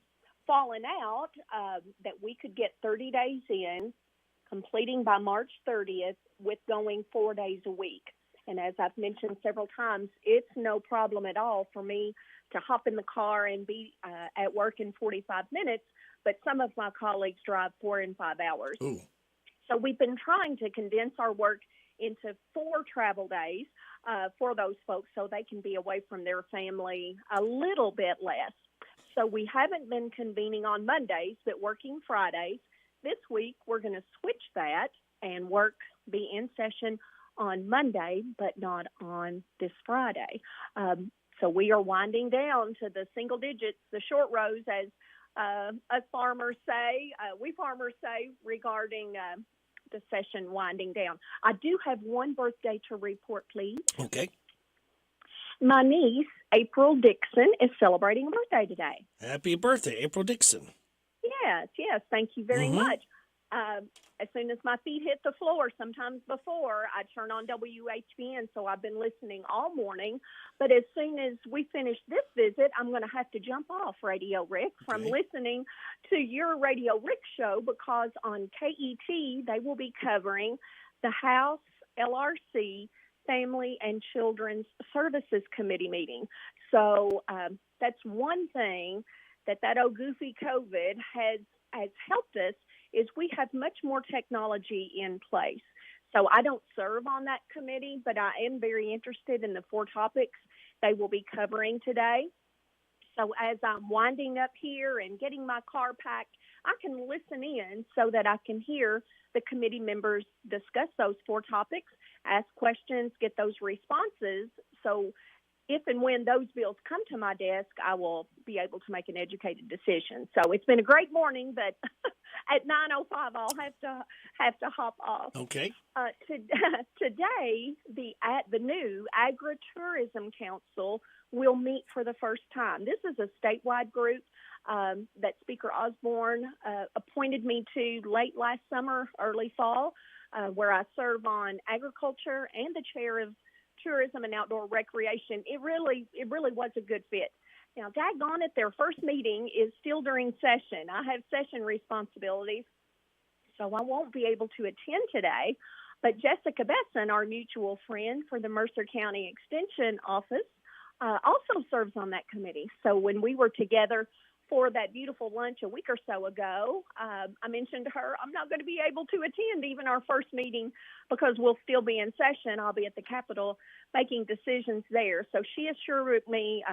fallen out that we could get 30 days in, completing by March 30th, with going 4 days a week. And as I've mentioned several times, it's no problem at all for me to hop in the car and be at work in 45 minutes, but some of my colleagues drive 4 and 5 hours. Ooh. So we've been trying to condense our work into 4 travel days for those folks so they can be away from their family a little bit less. So we haven't been convening on Mondays, but working Fridays. This week, we're going to switch that and be in session on Monday, but not on this Friday. So we are winding down to the single digits, the short rows, as us farmers say, we farmers say regarding the session winding down. I do have one birthday to report, please. Okay. My niece, April Dixon, is celebrating a birthday today. Happy birthday, April Dixon. Yes. Thank you very much. As soon as my feet hit the floor, sometimes before, I turn on WHBN, so I've been listening all morning. But as soon as we finish this visit, I'm going to have to jump off Radio Rick from listening to your Radio Rick show, because on KET, they will be covering the House LRC Family and Children's Services Committee meeting. So that's one thing that old goofy COVID has helped us, is we have much more technology in place. So I don't serve on that committee, but I am very interested in the 4 topics they will be covering today. So as I'm winding up here and getting my car packed, I can listen in so that I can hear the committee members discuss those 4 topics, ask questions, get those responses. So if and when those bills come to my desk, I will be able to make an educated decision. So it's been a great morning, but at 9:05, I'll have to hop off. Okay. Today, the new Agritourism Council will meet for the first time. This is a statewide group that Speaker Osborne appointed me to late last summer, early fall, where I serve on agriculture and the chair of tourism and outdoor recreation. It really was a good fit. Now, daggone it, their first meeting is still during session. I have session responsibilities, so I won't be able to attend today. But Jessica Besson, our mutual friend for the Mercer County Extension Office, also serves on that committee. So when we were together for that beautiful lunch a week or so ago, I mentioned to her, I'm not going to be able to attend even our first meeting because we'll still be in session. I'll be at the Capitol making decisions there. So she assured me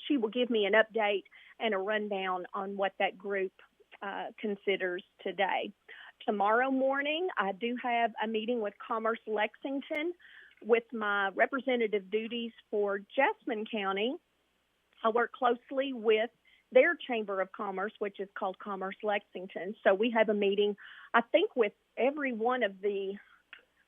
she will give me an update and a rundown on what that group considers today. Tomorrow morning, I do have a meeting with Commerce Lexington with my representative duties for Jessamine County. I work closely with their Chamber of Commerce, which is called Commerce Lexington. So we have a meeting, I think, with every one of the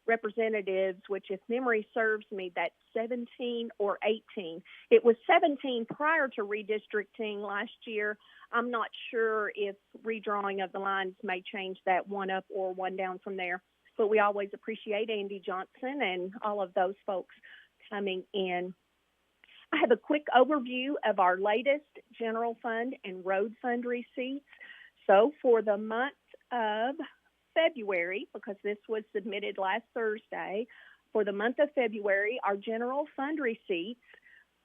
representatives, which, if memory serves me, that's 17 or 18. It was 17 prior to redistricting last year. I'm not sure if redrawing of the lines may change that one up or one down from there, but we always appreciate Andy Johnson and all of those folks coming in. I have a quick overview of our latest general fund and road fund receipts. So for the month of February, because this was submitted last Thursday, for the month of February, our general fund receipts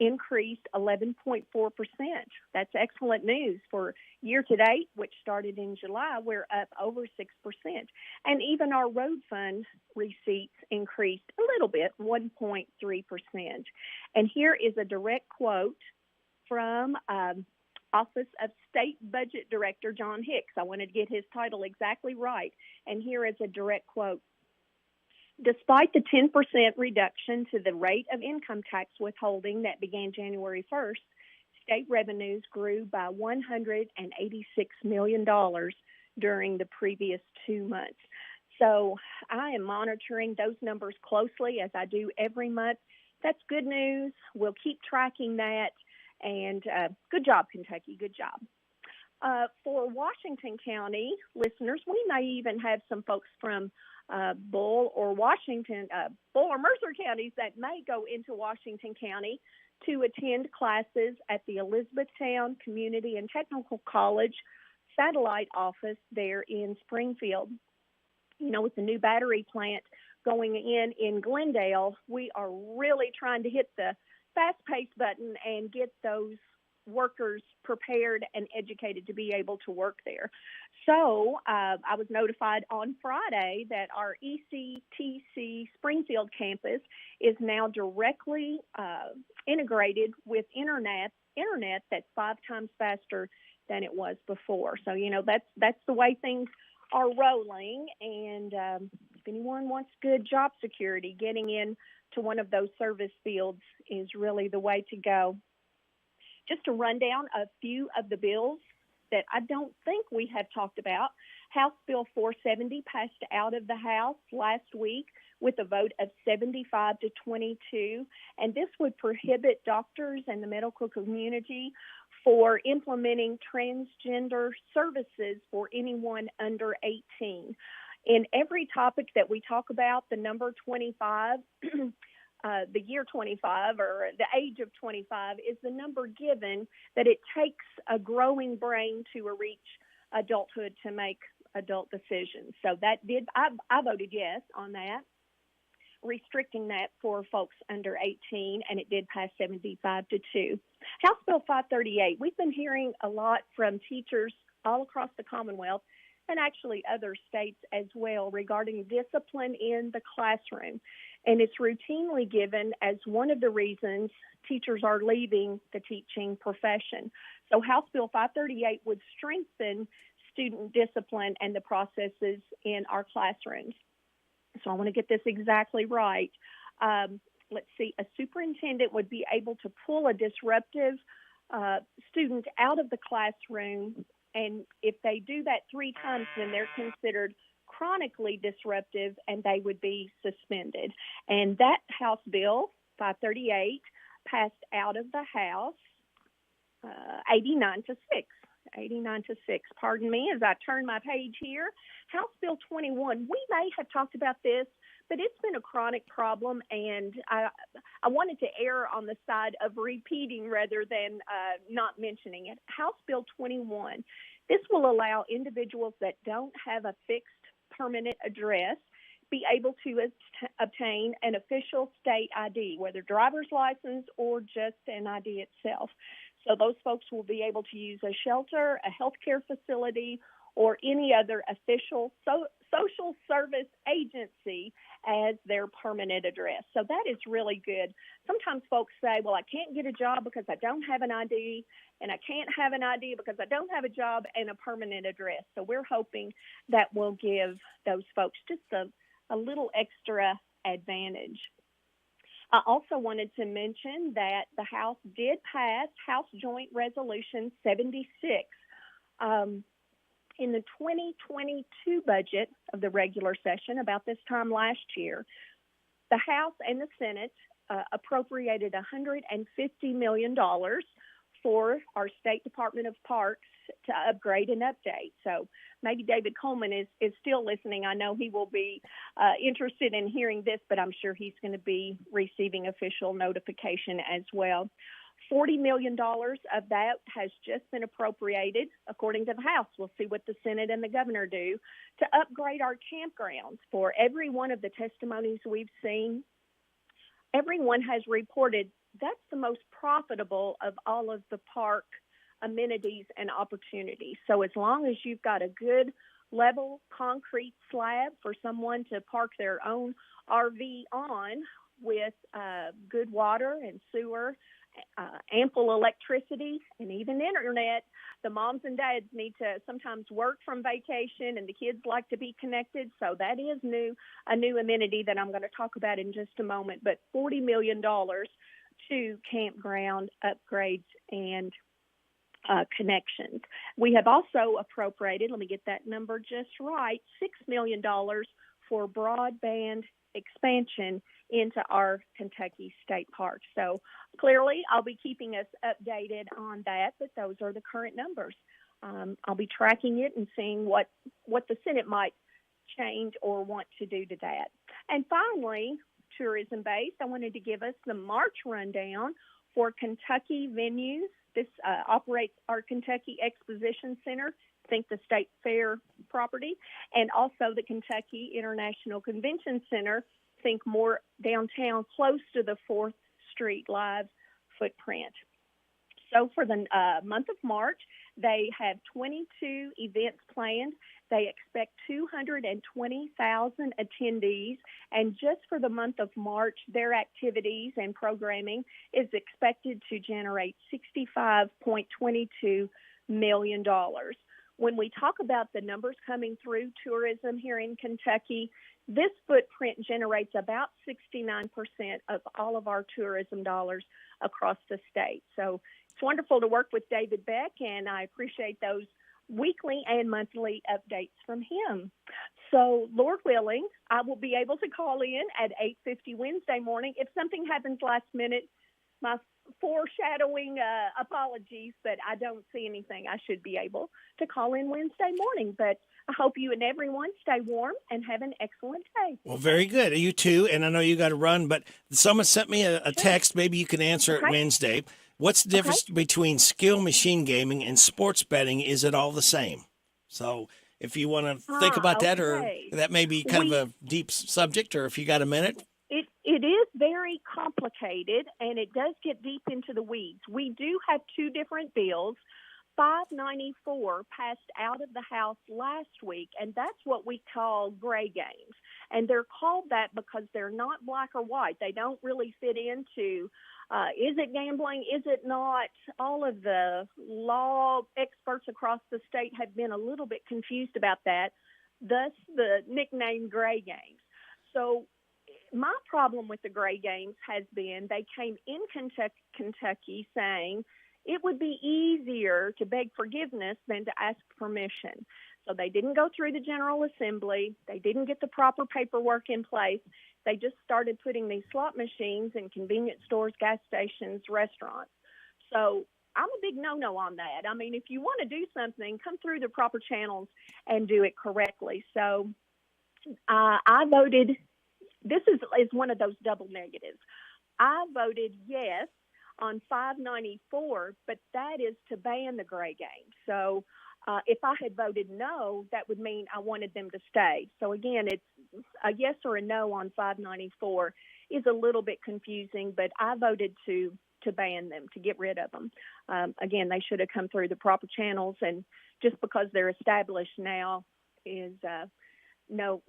increased 11.4%. That's excellent news. For year to date, which started in July, we're up over 6%. And even our road fund receipts increased a little bit, 1.3%. And here is a direct quote from Office of State Budget Director John Hicks. I wanted to get his title exactly right. And here is a direct quote. Despite the 10% reduction to the rate of income tax withholding that began January 1st, state revenues grew by $186 million during the previous 2 months. So I am monitoring those numbers closely as I do every month. That's good news. We'll keep tracking that. And good job, Kentucky. Good job. For Washington County listeners, we may even have some folks from Bull or Mercer counties that may go into Washington County to attend classes at the Elizabethtown Community and Technical College satellite office there in Springfield. You know, with the new battery plant going in Glendale, we are really trying to hit the fast-paced button and get those workers prepared and educated to be able to work there. So I was notified on Friday that our ECTC Springfield campus is now directly integrated with internet that's 5 times faster than it was before. So, you know, that's the way things are rolling. And if anyone wants good job security, getting in to one of those service fields is really the way to go. Just to run down a few of the bills that I don't think we have talked about. House Bill 470 passed out of the House last week with a vote of 75 to 22, and this would prohibit doctors and the medical community for implementing transgender services for anyone under 18. In every topic that we talk about, the number 25 the year 25 or the age of 25 is the number given that it takes a growing brain to reach adulthood to make adult decisions. So that I voted yes on that, restricting that for folks under 18, and it did pass 75 to 2. House Bill 538, we've been hearing a lot from teachers all across the Commonwealth and actually other states as well regarding discipline in the classroom. And it's routinely given as one of the reasons teachers are leaving the teaching profession. So House Bill 538 would strengthen student discipline and the processes in our classrooms. So I want to get this exactly right. Let's see, a superintendent would be able to pull a disruptive student out of the classroom And if they do that 3 times, then they're considered chronically disruptive, and they would be suspended. And that House Bill 538 passed out of the House 89 to 6. 89 to 6. Pardon me as I turn my page here. House Bill 21. We may have talked about this, but it's been a chronic problem, and I wanted to err on the side of repeating rather than not mentioning it. House Bill 21. This will allow individuals that don't have a fixed permanent address be able to obtain an official state ID, whether driver's license or just an ID itself. So those folks will be able to use a shelter, a healthcare facility, or any other official social service agency as their permanent address. So that is really good. Sometimes folks say, well, I can't get a job because I don't have an ID, and I can't have an ID because I don't have a job and a permanent address. So we're hoping that will give those folks just a little extra advantage. I also wanted to mention that the House did pass House Joint Resolution 76. In the 2022 budget of the regular session, about this time last year, the House and the Senate appropriated $150 million for our State Department of Parks to upgrade and update. So maybe David Coleman is still listening. I know he will be interested in hearing this, but I'm sure he's going to be receiving official notification as well. $40 million of that has just been appropriated, according to the House. We'll see what the Senate and the governor do to upgrade our campgrounds. For every one of the testimonies we've seen, everyone has reported that's the most profitable of all of the park amenities and opportunities. So as long as you've got a good level concrete slab for someone to park their own RV on with good water and sewer, ample electricity, and even internet, the moms and dads need to sometimes work from vacation, and the kids like to be connected. So that is a new amenity that I'm going to talk about in just a moment. But $40 million to campground upgrades and connections. We have also appropriated, let me get that number just right, $6 million for broadband expansion into our Kentucky state parks. So clearly I'll be keeping us updated on that, but those are the current numbers. I'll be tracking it and seeing what the Senate might change or want to do to that. And finally, tourism-based, I wanted to give us the March rundown for Kentucky venues. This operates our Kentucky Exposition Center, think the State Fair property, and also the Kentucky International Convention Center, think more downtown, close to the 4th Street Live footprint. So for the month of March, they have 22 events planned. They expect 220,000 attendees, and just for the month of March, their activities and programming is expected to generate $65.22 million. When we talk about the numbers coming through tourism here in Kentucky, this footprint generates about 69% of all of our tourism dollars across the state. So it's wonderful to work with David Beck, and I appreciate those weekly and monthly updates from him. So, Lord willing, I will be able to call in at 8:50 Wednesday morning. If something happens last minute, my foreshadowing apologies, but I don't see anything. I should be able to call in Wednesday morning. But I hope you and everyone stay warm and have an excellent day. Well, very good. You too. And I know you got to run, but someone sent me a text. Maybe you can answer it Wednesday. What's the difference between skill machine gaming and sports betting? Is it all the same? So if you want to think about that, or that may be kind of a deep subject, or if you got a minute. It is very complicated, and it does get deep into the weeds. We do have two different bills. 594 passed out of the House last week, and that's what we call gray games. And they're called that because they're not black or white. They don't really fit into, is it gambling, is it not? All of the law experts across the state have been a little bit confused about that, thus the nickname gray games. So my problem with the gray games has been they came in Kentucky saying it would be easier to beg forgiveness than to ask permission. So they didn't go through the General Assembly. They didn't get the proper paperwork in place. They just started putting these slot machines in convenience stores, gas stations, restaurants. So I'm a big no-no on that. I mean, if you want to do something, come through the proper channels and do it correctly. So I voted, this is one of those double negatives. I voted yes on 594, but that is to ban the gray game. So if I had voted no, that would mean I wanted them to stay. So again, it's a yes or a no on 594 is a little bit confusing, but I voted to ban them, to get rid of them. Again, they should have come through the proper channels, and just because they're established now is no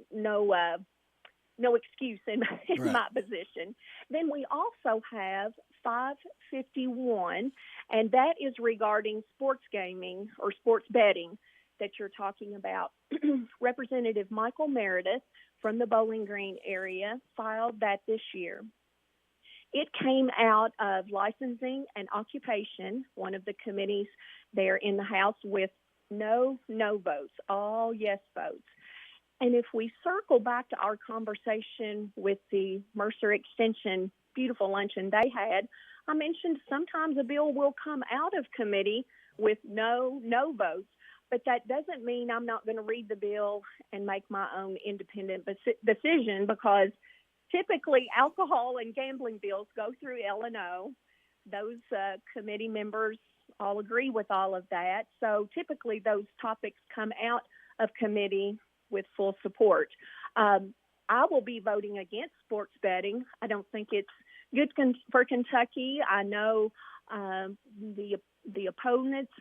excuse in my position. Then we also have 551, and that is regarding sports gaming or sports betting that you're talking about. Representative Michael Meredith from the Bowling Green area filed that this year. It came out of licensing and occupation, one of the committees there in the House, with no votes, all yes votes. And if we circle back to our conversation with the Mercer Extension beautiful luncheon they had, I mentioned sometimes a bill will come out of committee with no votes, but that doesn't mean I'm not going to read the bill and make my own independent decision, because typically alcohol and gambling bills go through L&O. Those committee members all agree with all of that. So typically those topics come out of committee with full support. I will be voting against sports betting. I don't think it's good for Kentucky. I know the opponents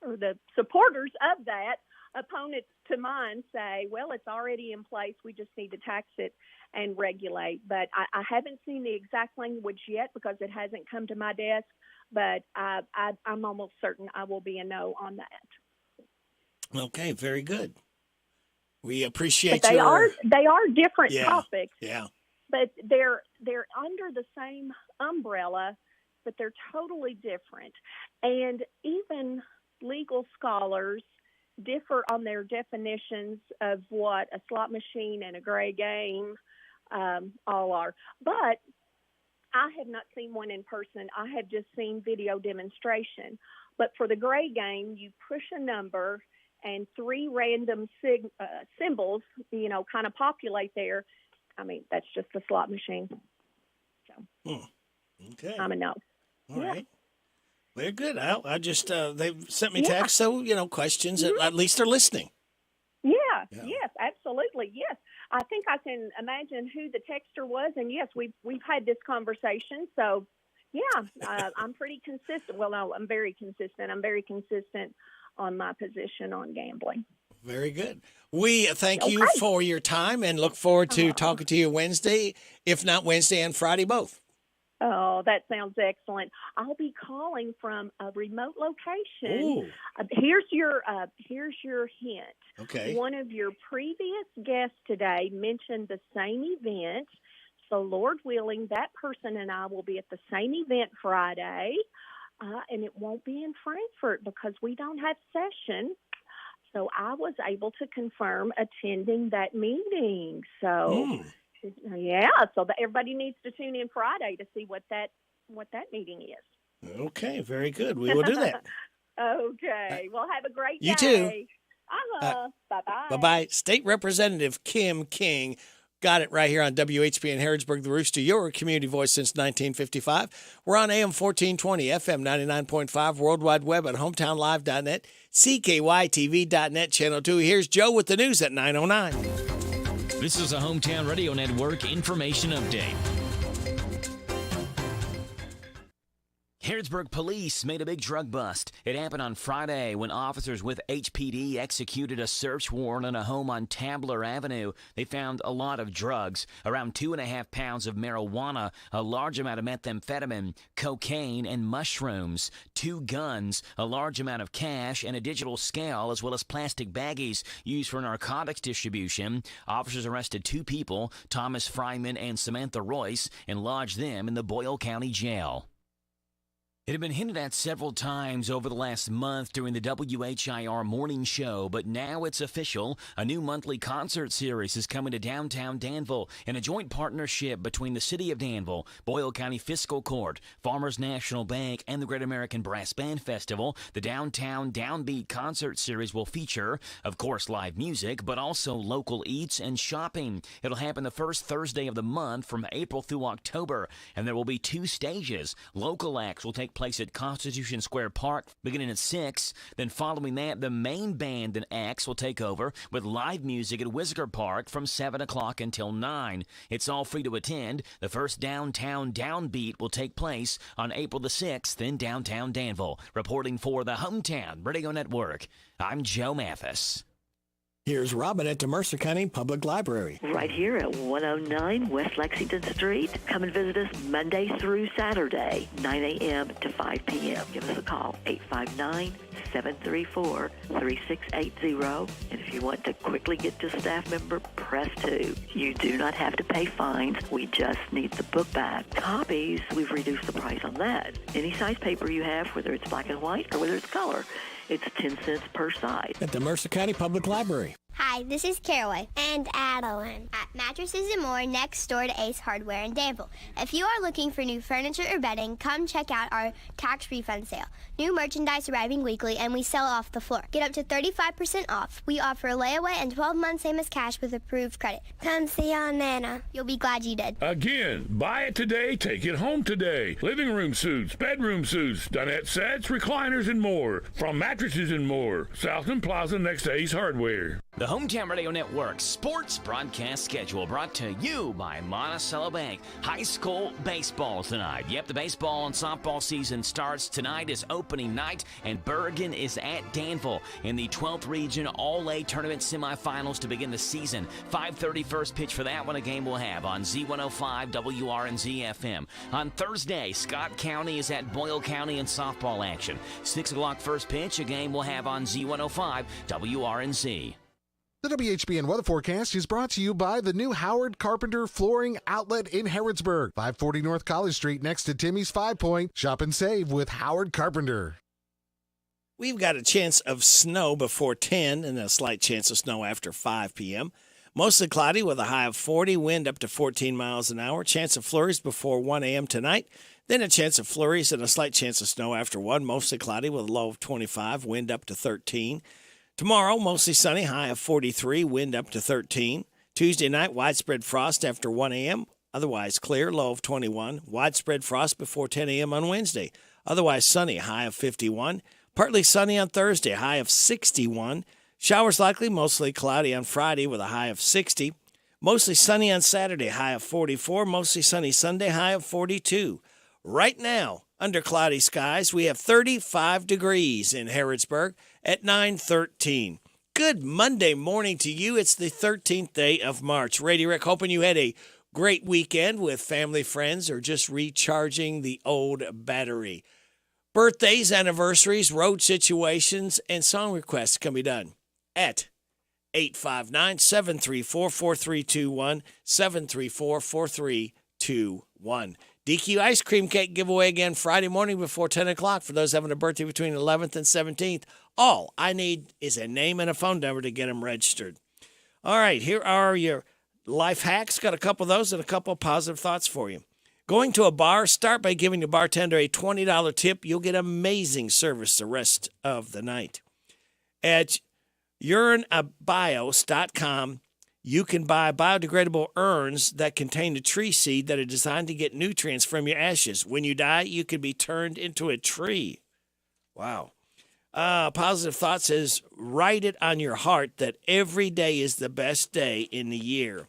or the supporters of that, opponents to mine, say, well, it's already in place. We just need to tax it and regulate. But I haven't seen the exact language yet because it hasn't come to my desk. But I'm almost certain I will be a no on that. Okay, very good. We appreciate but they are different Yeah, topics. Yeah. But they're under the same umbrella, but they're totally different. And even legal scholars differ on their definitions of what a slot machine and a gray game all are. But I have not seen one in person. I have just seen video demonstration. But for the gray game, you push a number and three random symbols, kind of populate there. I mean, that's just a slot machine. So Okay. I'm a no. All right. Very good. I just, they've sent me text, so, questions, at least they're listening. Yeah, yes, absolutely, yes. I think I can imagine who the texter was, and yes, we've had this conversation, so yeah, I'm pretty consistent. Well, no, I'm very consistent. I'm very consistent on my position on gambling. Very good. We thank you for your time and look forward to talking to you Wednesday, if not Wednesday and Friday both. Oh, that sounds excellent. I'll be calling from a remote location. Here's your hint. Okay. One of your previous guests today mentioned the same event. So, Lord willing, that person and I will be at the same event Friday, and it won't be in Frankfort because we don't have session. So I was able to confirm attending that meeting. So, yeah, so everybody needs to tune in Friday to see what that meeting is. Okay, very good. We will do that. Okay. Well, have a great day. You too. Bye-bye. Bye-bye. State Representative Kim King. Got it right here on WHBN Harrodsburg, the Rooster, your community voice since 1955. We're on AM 1420, FM 99.5, World Wide Web at hometownlive.net, CKYTV.net, Channel 2. Here's Joe with the news at 9:09. This is a Hometown Radio Network information update. Harrodsburg police made a big drug bust. It happened on Friday when officers with HPD executed a search warrant on a home on Tabler Avenue. They found a lot of drugs, around 2.5 pounds of marijuana, a large amount of methamphetamine, cocaine, and mushrooms, 2 guns, a large amount of cash, and a digital scale, as well as plastic baggies used for narcotics distribution. Officers arrested 2 people, Thomas Fryman and Samantha Royce, and lodged them in the Boyle County Jail. It had been hinted at several times over the last month during the WHIR morning show, but now it's official. A new monthly concert series is coming to downtown Danville in a joint partnership between the City of Danville, Boyle County Fiscal Court, Farmers National Bank, and the Great American Brass Band Festival. The Downtown Downbeat concert series will feature, of course, live music, but also local eats and shopping. It'll happen the first Thursday of the month from April through October, and there will be 2 stages. Local acts will take place at Constitution Square Park beginning at 6. Then following that, the main band and acts will take over with live music at Whisker Park from 7 o'clock until 9. It's all free to attend. The first Downtown Downbeat will take place on April the 6th in downtown Danville. Reporting for the Hometown Radio Network, I'm Joe Mathis. Here's Robin at the Mercer County Public Library. Right here at 109 West Lexington Street. Come and visit us Monday through Saturday, 9 a.m. to 5 p.m. Give us a call, 859-734-3680. And if you want to quickly get to a staff member, press 2. You do not have to pay fines. We just need the book back. Copies, we've reduced the price on that. Any size paper you have, whether it's black and white or whether it's color, it's 10 cents per side. At the Mercer County Public Library. Hi, this is Caraway and Adeline at Mattresses and More next door to Ace Hardware in Danville. If you are looking for new furniture or bedding, come check out our tax refund sale. New merchandise arriving weekly and we sell off the floor. Get up to 35% off. We offer layaway and 12 months same as cash with approved credit. Come see Aunt Nana. You'll be glad you did. Again, buy it today, take it home today. Living room suits, bedroom suits, dinette sets, recliners, and more. From Mattresses and More, Southland Plaza next to Ace Hardware. The Hometown Radio Network sports broadcast schedule brought to you by Monticello Bank. High school baseball tonight. Yep, the baseball and softball season starts tonight is opening night, and Bergen is at Danville in the 12th Region All-A Tournament semifinals to begin the season. 5:30 first pitch for that one, a game we'll have on Z105 WRNZ FM. On Thursday, Scott County is at Boyle County in softball action. 6 o'clock first pitch, a game we'll have on Z105 WRNZ. The WHBN weather forecast is brought to you by the new Howard Carpenter Flooring Outlet in Harrodsburg, 540 North College Street next to Timmy's 5 Point. Shop and save with Howard Carpenter. We've got a chance of snow before 10 and a slight chance of snow after 5 p.m. Mostly cloudy with a high of 40, wind up to 14 miles an hour. Chance of flurries before 1 a.m. tonight. Then a chance of flurries and a slight chance of snow after 1. Mostly cloudy with a low of 25, wind up to 13. Tomorrow, mostly sunny, high of 43, wind up to 13. Tuesday night, widespread frost after 1 a.m., otherwise clear, low of 21. Widespread frost before 10 a.m. on Wednesday, otherwise sunny, high of 51. Partly sunny on Thursday, high of 61. Showers likely, mostly cloudy on Friday with a high of 60. Mostly sunny on Saturday, high of 44. Mostly sunny Sunday, high of 42. Right now, under cloudy skies, we have 35 degrees in Harrodsburg at 9:13. Good Monday morning to you. It's the 13th day of March. Radio Rick, hoping you had a great weekend with family, friends, or just recharging the old battery. Birthdays, anniversaries, road situations, and song requests can be done at 859-734-4321, 734-4321. DQ Ice Cream Cake giveaway again Friday morning before 10 o'clock for those having a birthday between 11th and 17th. All I need is a name and a phone number to get them registered. All right, here are your life hacks. Got a couple of those and a couple of positive thoughts for you. Going to a bar, start by giving the bartender a $20 tip. You'll get amazing service the rest of the night. At urineabios.com, you can buy biodegradable urns that contain a tree seed that are designed to get nutrients from your ashes. When you die, you can be turned into a tree. Wow. Positive Thought says, write it on your heart that every day is the best day in the year.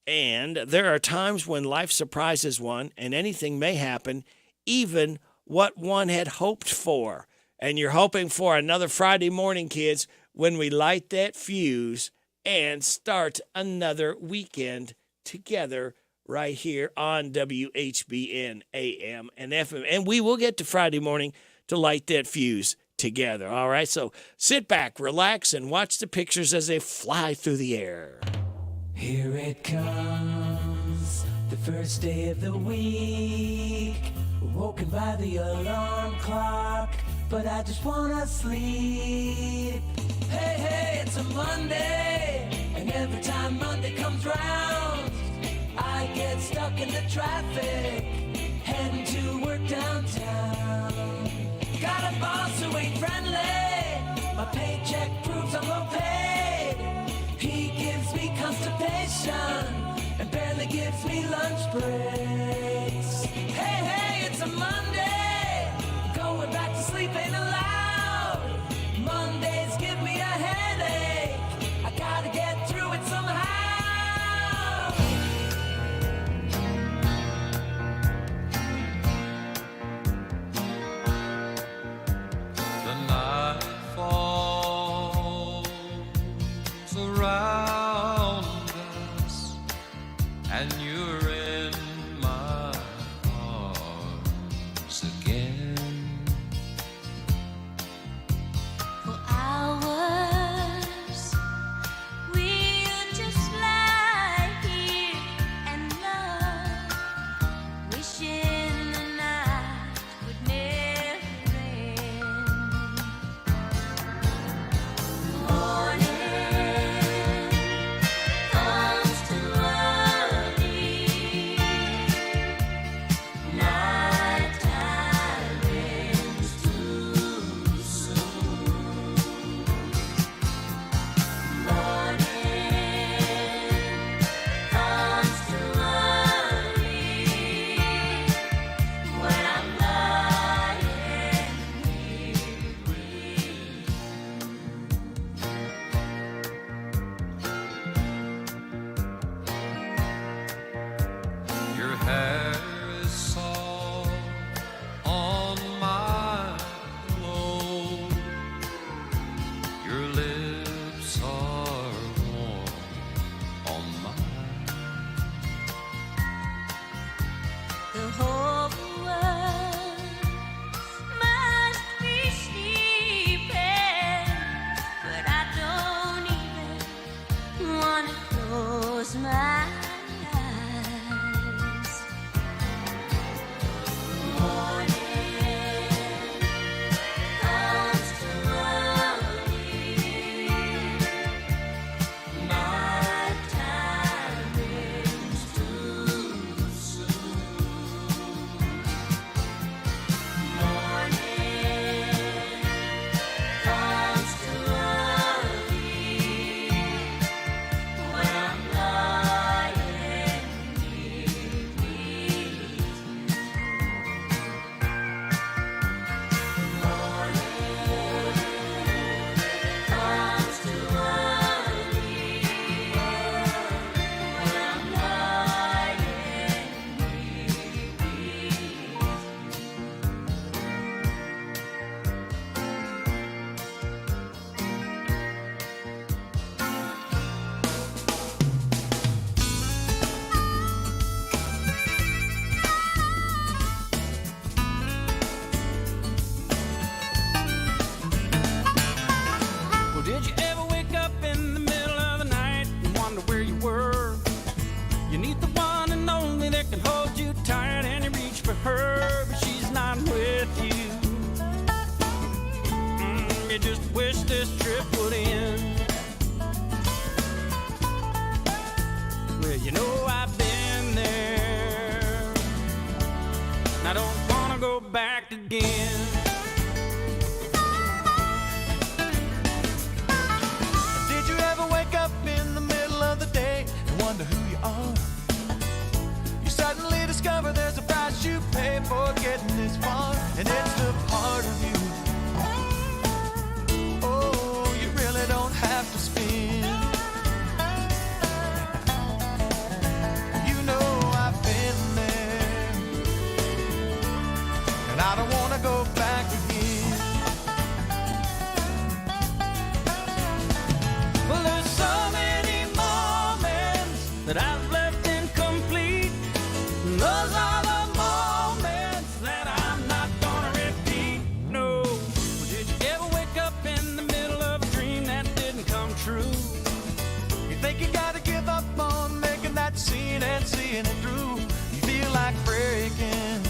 And there are times when life surprises one and anything may happen, even what one had hoped for. And you're hoping for another Friday morning, kids, when we light that fuse and start another weekend together right here on WHBN AM and FM. And we will get to Friday morning to light that fuse together. All right, so sit back, relax, and watch the pictures as they fly through the air. Here it comes, the first day of the week. woken by the alarm clock, but I just wanna sleep. Hey, hey, it's a Monday, and every time Monday comes round, I get stuck in the traffic, heading to work downtown. Got a boss who ain't friendly, my paycheck proves I'm well paid. He gives me constipation and barely gives me lunch breaks. Hey, hey, it's a Monday, going back to sleep ain't allowed. Mondays give me a headache, I gotta get through it somehow. The night falls around us, and you're in my arms again. For hours, we'll just lie here and love, wishing the night would never end. Morning comes too early, nighttime ends too soon. Morning comes too early when I'm lying here with Your hair is soft on my pillow. Your lips are warm on mine. the whole world must be sleeping, but I don't even wanna close my eyes. Morning comes too early, nighttime ends too soon. Morning comes too early when I'm lying here with you. Comes too early when I'm lying Well, did you ever wake up in the middle of the night and wonder where you were? You need the one and only that can hold you tight, and you reach for her, but she's not with you. You just wish this trip would end. Well, you know I've been there, and I don't wanna go back again. Did you ever wake up in the middle of the day and wonder who you are? You suddenly discover there's a price you pay for getting this far, and it's the part of you. Oh, you really don't have to spin. You know I've been there, and I don't wanna go back again. Well, there's so many moments that I've left incomplete. And those are the moments that I'm not gonna repeat. No. Well, did you ever wake up in the middle of a dream that didn't come true? You think you gotta give up on making that scene and seeing it through. You feel like breaking,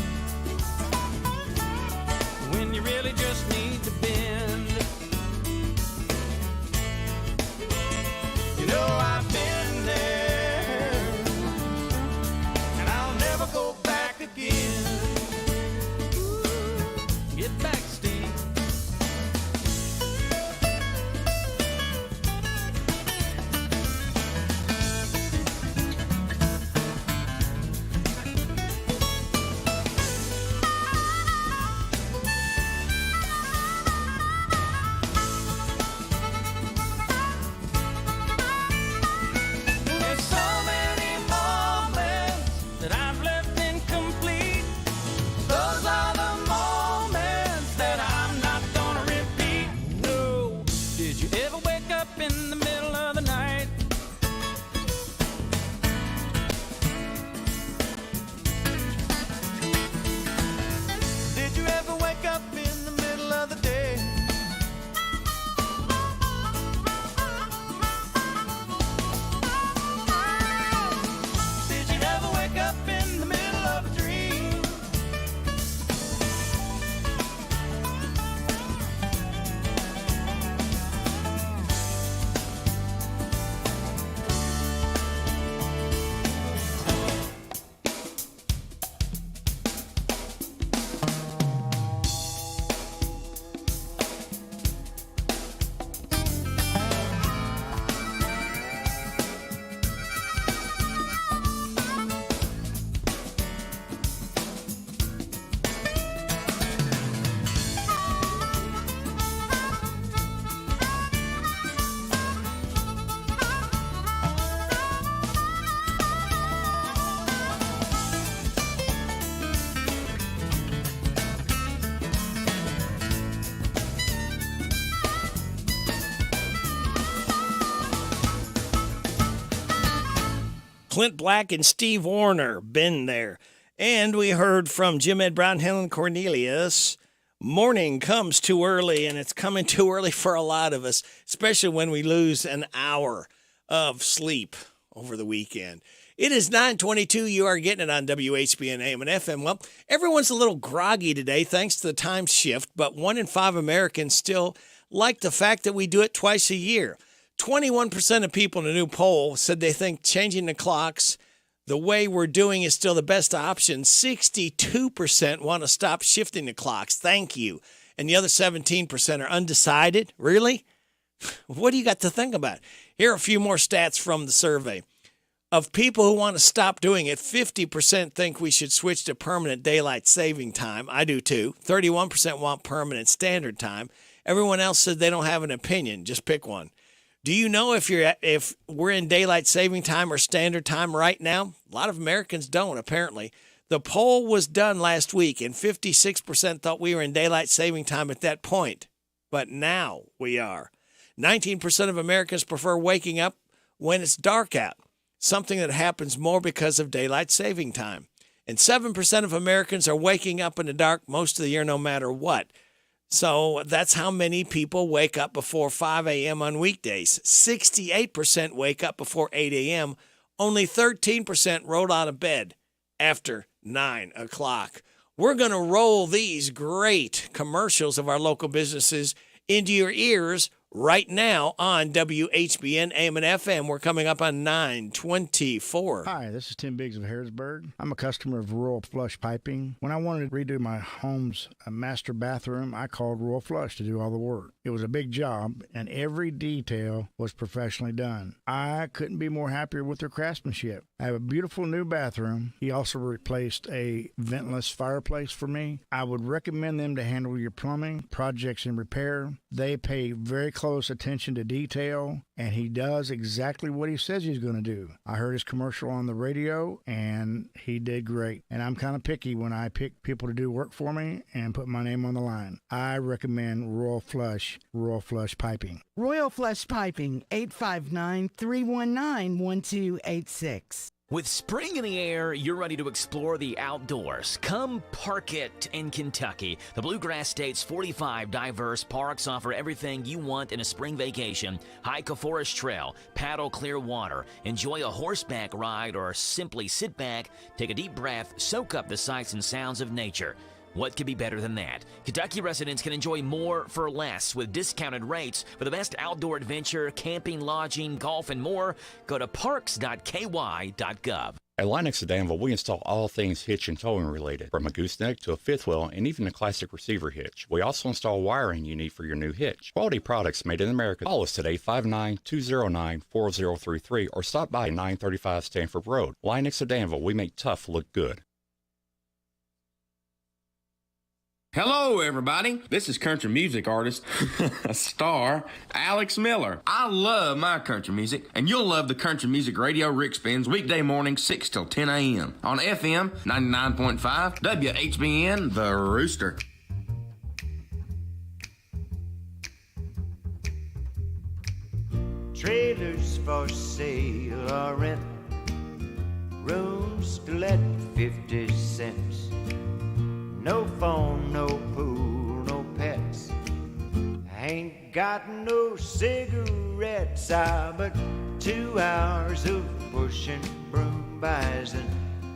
Clint Black and Steve Warner, been there. And we heard from Jim Ed Brown, Helen Cornelius. Morning comes too early, and it's coming too early for a lot of us, especially when we lose an hour of sleep over the weekend. It is 9:22. You are getting it on WHBN AM and FM. Well, everyone's a little groggy today thanks to the time shift, but 1 in 5 Americans still like the fact that we do it twice a year. 21% of people in a new poll said they think changing the clocks the way we're doing is still the best option. 62% want to stop shifting the clocks. Thank you. And the other 17% are undecided. Really? What do you got to think about? Here are a few more stats from the survey. Of people who want to stop doing it, 50% think we should switch to permanent daylight saving time. I do too. 31% want permanent standard time. Everyone else said they don't have an opinion. Just pick one. Do you know if we're in daylight saving time or standard time right now? A lot of Americans don't, apparently. The poll was done last week, and 56% thought we were in daylight saving time at that point. But now we are. 19% of Americans prefer waking up when it's dark out, something that happens more because of daylight saving time. And 7% of Americans are waking up in the dark most of the year no matter what. So that's how many people wake up before 5 a.m. on weekdays. 68% wake up before 8 a.m. Only 13% roll out of bed after 9 o'clock. We're going to roll these great commercials of our local businesses into your ears right now on WHBN AM and FM. We're coming up on 9:24. Hi, this is Tim Biggs of Harrodsburg. I'm a customer of Royal Flush Piping. When I wanted to redo my home's master bathroom, I called Royal Flush to do all the work. It was a big job, and every detail was professionally done. I couldn't be more happier with their craftsmanship. I have a beautiful new bathroom. He also replaced a ventless fireplace for me. I would recommend them to handle your plumbing, projects, and repair. They pay very close attention to detail, and he does exactly what he says he's going to do. I heard his commercial on the radio, and he did great. And I'm kind of picky when I pick people to do work for me and put my name on the line. I recommend Royal Flush Piping. Royal Flush Piping, 859-319-1286. With spring in the air, you're ready to explore the outdoors. Come park it in Kentucky. The Bluegrass State's 45 diverse parks offer everything you want in a spring vacation. Hike a forest trail, paddle clear water, enjoy a horseback ride, or simply sit back, take a deep breath, soak up the sights and sounds of nature. What could be better than that? Kentucky residents can enjoy more for less with discounted rates for the best outdoor adventure, camping, lodging, golf, and more. Go to parks.ky.gov. At Linux of Danville, we install all things hitch and towing related, from a gooseneck to a fifth wheel and even a classic receiver hitch. We also install wiring you need for your new hitch. Quality products made in America. Call us today, 59209-4033, or stop by 935 Stanford Road. Linux of Danville, we make tough look good. Hello, everybody. This is country music artist, star, Alex Miller. I love my country music, and you'll love the country music radio Rick spins weekday mornings 6 till 10 a.m. on FM 99.5 WHBN, The Rooster. Trailers for sale or rent, rooms to let 50 cents. No phone, no pool, no pets. I ain't got no cigarettes, but 2 hours of pushing broom buys an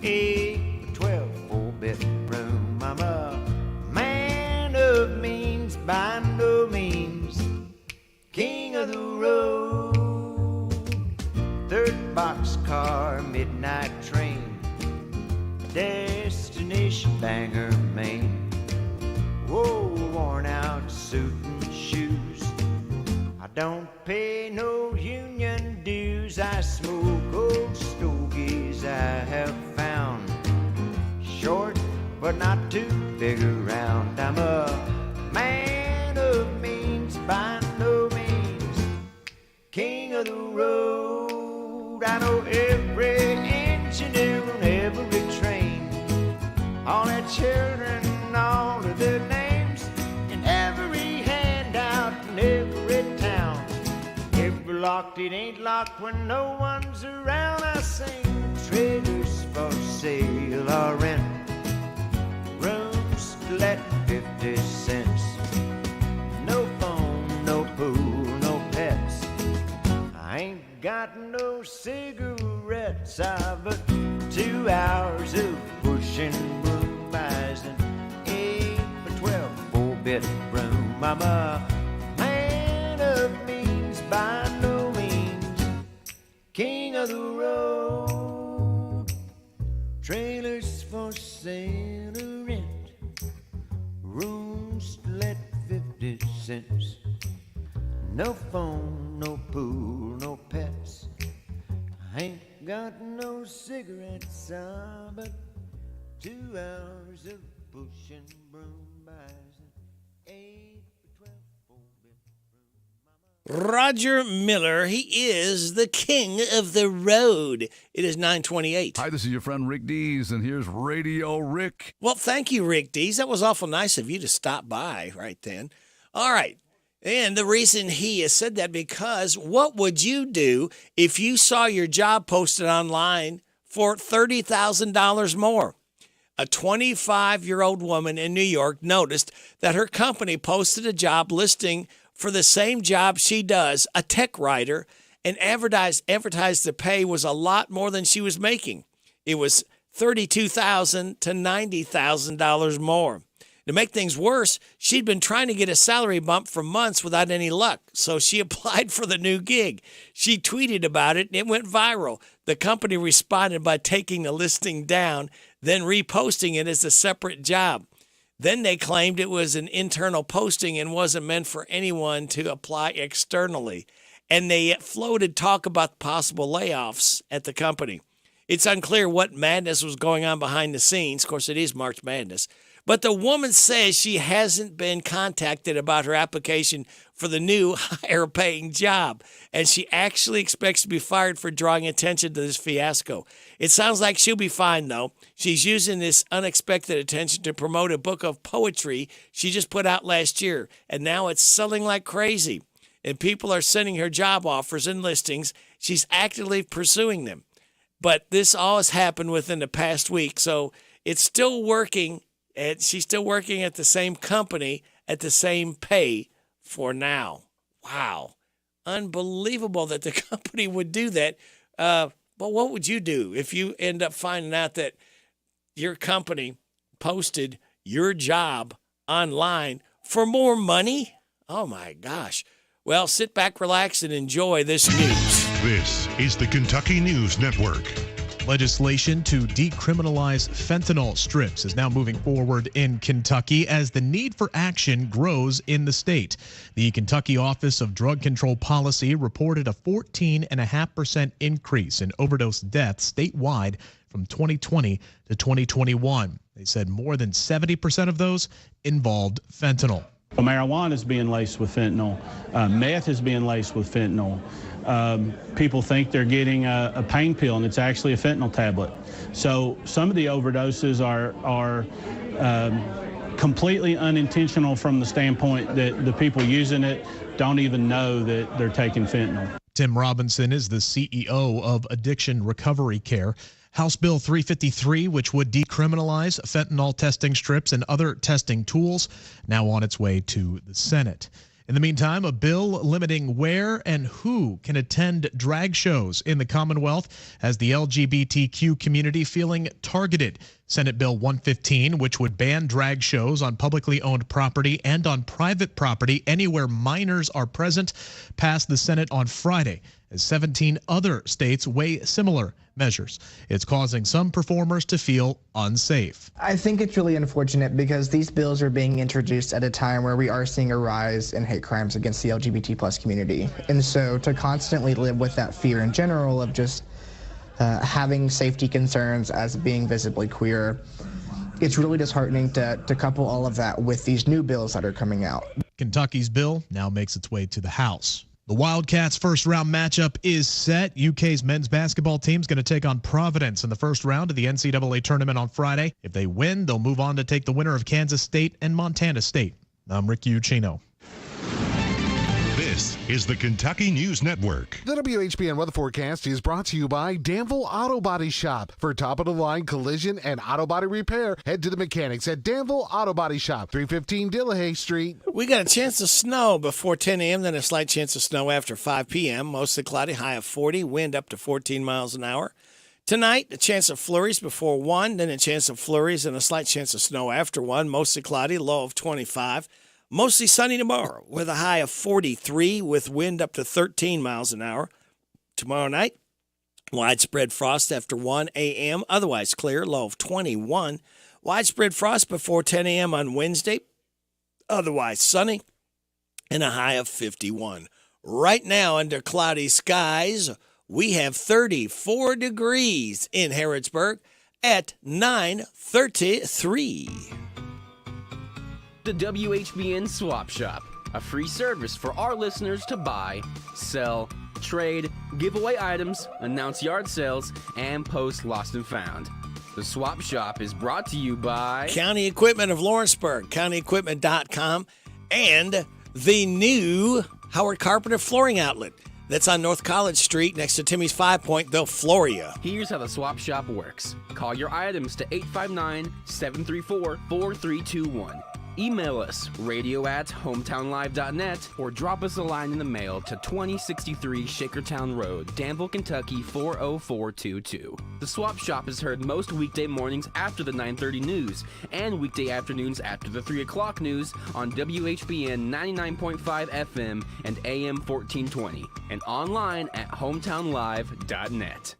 8 to 12 4-bedroom. I'm a man of means, by no means king of the road. 3rd boxcar, midnight train, destination Bangor, Maine. Whoa, worn out suit and shoes. I don't pay no union dues. I smoke old stogies I have found. Short, but not too big around. I'm a man of means, by no means king of the road. I know every engineer on every train, all their children, all of their names, and every handout in every town. If we're locked, it ain't locked when no one's around. I sing for sale or rent. Rooms to let 50 cents. No phone, no pool, no pets. I ain't got no cigarettes. But 2 hours of pushing broom buys an 8 by 12 4-bedroom. I'm a man of means, by no means king of the road. Trailers for sale or rent. Rooms to let 50 cents. No phone, no pool, no pets. I ain't got no cigarettes, but 2 hours of pushing broom buys an 8 by 12 Roger Miller, he is the king of the road. It is 9:28. Hi, this is your friend Rick Dees, and here's Radio Rick. Well, thank you, Rick Dees. That was awful nice of you to stop by right then. All right. And the reason he has said that, because what would you do if you saw your job posted online for $30,000 more? A 25-year-old woman in New York noticed that her company posted a job listing for the same job she does, a tech writer, and advertised the pay was a lot more than she was making. It was $32,000 to $90,000 more. To make things worse, she'd been trying to get a salary bump for months without any luck, so she applied for the new gig. She tweeted about it, and it went viral. The company responded by taking the listing down, then reposting it as a separate job. Then they claimed it was an internal posting and wasn't meant for anyone to apply externally. And they floated talk about possible layoffs at the company. It's unclear what madness was going on behind the scenes. Of course, it is March Madness. But the woman says she hasn't been contacted about her application for the new higher-paying job, and she actually expects to be fired for drawing attention to this fiasco. It sounds like she'll be fine, though. She's using this unexpected attention to promote a book of poetry she just put out last year, and now it's selling like crazy. And people are sending her job offers and listings. She's actively pursuing them. But this all has happened within the past week, so it's still working. And she's still working at the same company at the same pay for now. Wow. Unbelievable that the company would do that. But what would you do if you end up finding out that your company posted your job online for more money? Oh, my gosh. Well, sit back, relax, and enjoy this news. This is the Kentucky News Network. Legislation to decriminalize fentanyl strips is now moving forward in Kentucky as the need for action grows in the state. The Kentucky Office of Drug Control Policy reported a 14.5% increase in overdose deaths statewide from 2020 to 2021. They said more than 70% of those involved fentanyl. Marijuana is being laced with fentanyl. Meth is being laced with fentanyl. People think they're getting a pain pill, and it's actually a fentanyl tablet. So some of the overdoses are completely unintentional from the standpoint that the people using it don't even know that they're taking fentanyl. Tim Robinson is the CEO of Addiction Recovery Care. House Bill 353, which would decriminalize fentanyl testing strips and other testing tools, now on its way to the Senate. In the meantime, a bill limiting where and who can attend drag shows in the Commonwealth has the LGBTQ community feeling targeted. Senate Bill 115, which would ban drag shows on publicly owned property and on private property anywhere minors are present, passed the Senate on Friday as 17 other states weigh similar measures. It's causing some performers to feel unsafe. I think it's really unfortunate because these bills are being introduced at a time where we are seeing a rise in hate crimes against the LGBT plus community. And so to constantly live with that fear in general of just having safety concerns as being visibly queer, it's really disheartening to couple all of that with these new bills that are coming out. Kentucky's bill now makes its way to the House. The Wildcats' first-round matchup is set. UK's men's basketball team's going to take on Providence in the first round of the NCAA tournament on Friday. If they win, they'll move on to take the winner of Kansas State and Montana State. I'm Rick Ucchino. This is the Kentucky News Network. The WHBN weather forecast is brought to you by Danville Auto Body Shop. For top-of-the-line collision and auto body repair, head to the mechanics at Danville Auto Body Shop, 315 Delahaye Street. We got a chance of snow before 10 a.m., then a slight chance of snow after 5 p.m. Mostly cloudy, high of 40, wind up to 14 miles an hour. Tonight, a chance of flurries before 1, then a chance of flurries and a slight chance of snow after 1. Mostly cloudy, low of 25. Mostly sunny tomorrow with a high of 43 with wind up to 13 miles an hour. Tomorrow night, widespread frost after 1 a.m. Otherwise clear, low of 21. Widespread frost before 10 a.m. on Wednesday. Otherwise sunny and a high of 51. Right now, under cloudy skies, we have 34 degrees in Harrodsburg at 9:33. The WHBN Swap Shop, a free service for our listeners to buy, sell, trade, give away items, announce yard sales, and post lost and found. The Swap Shop is brought to you by County Equipment of Lawrenceburg, CountyEquipment.com, and the new Howard Carpenter Flooring Outlet that's on North College Street next to Timmy's 5 Point. They'll floor you. Here's how the Swap Shop works. Call your items to 859-734-4321. Email us, radio@hometownlive.net, or drop us a line in the mail to 2063 Shakertown Road, Danville, Kentucky, 40422. The Swap Shop is heard most weekday mornings after the 9:30 news, and weekday afternoons after the 3 o'clock news on WHBN 99.5 FM and AM 1420, and online at hometownlive.net.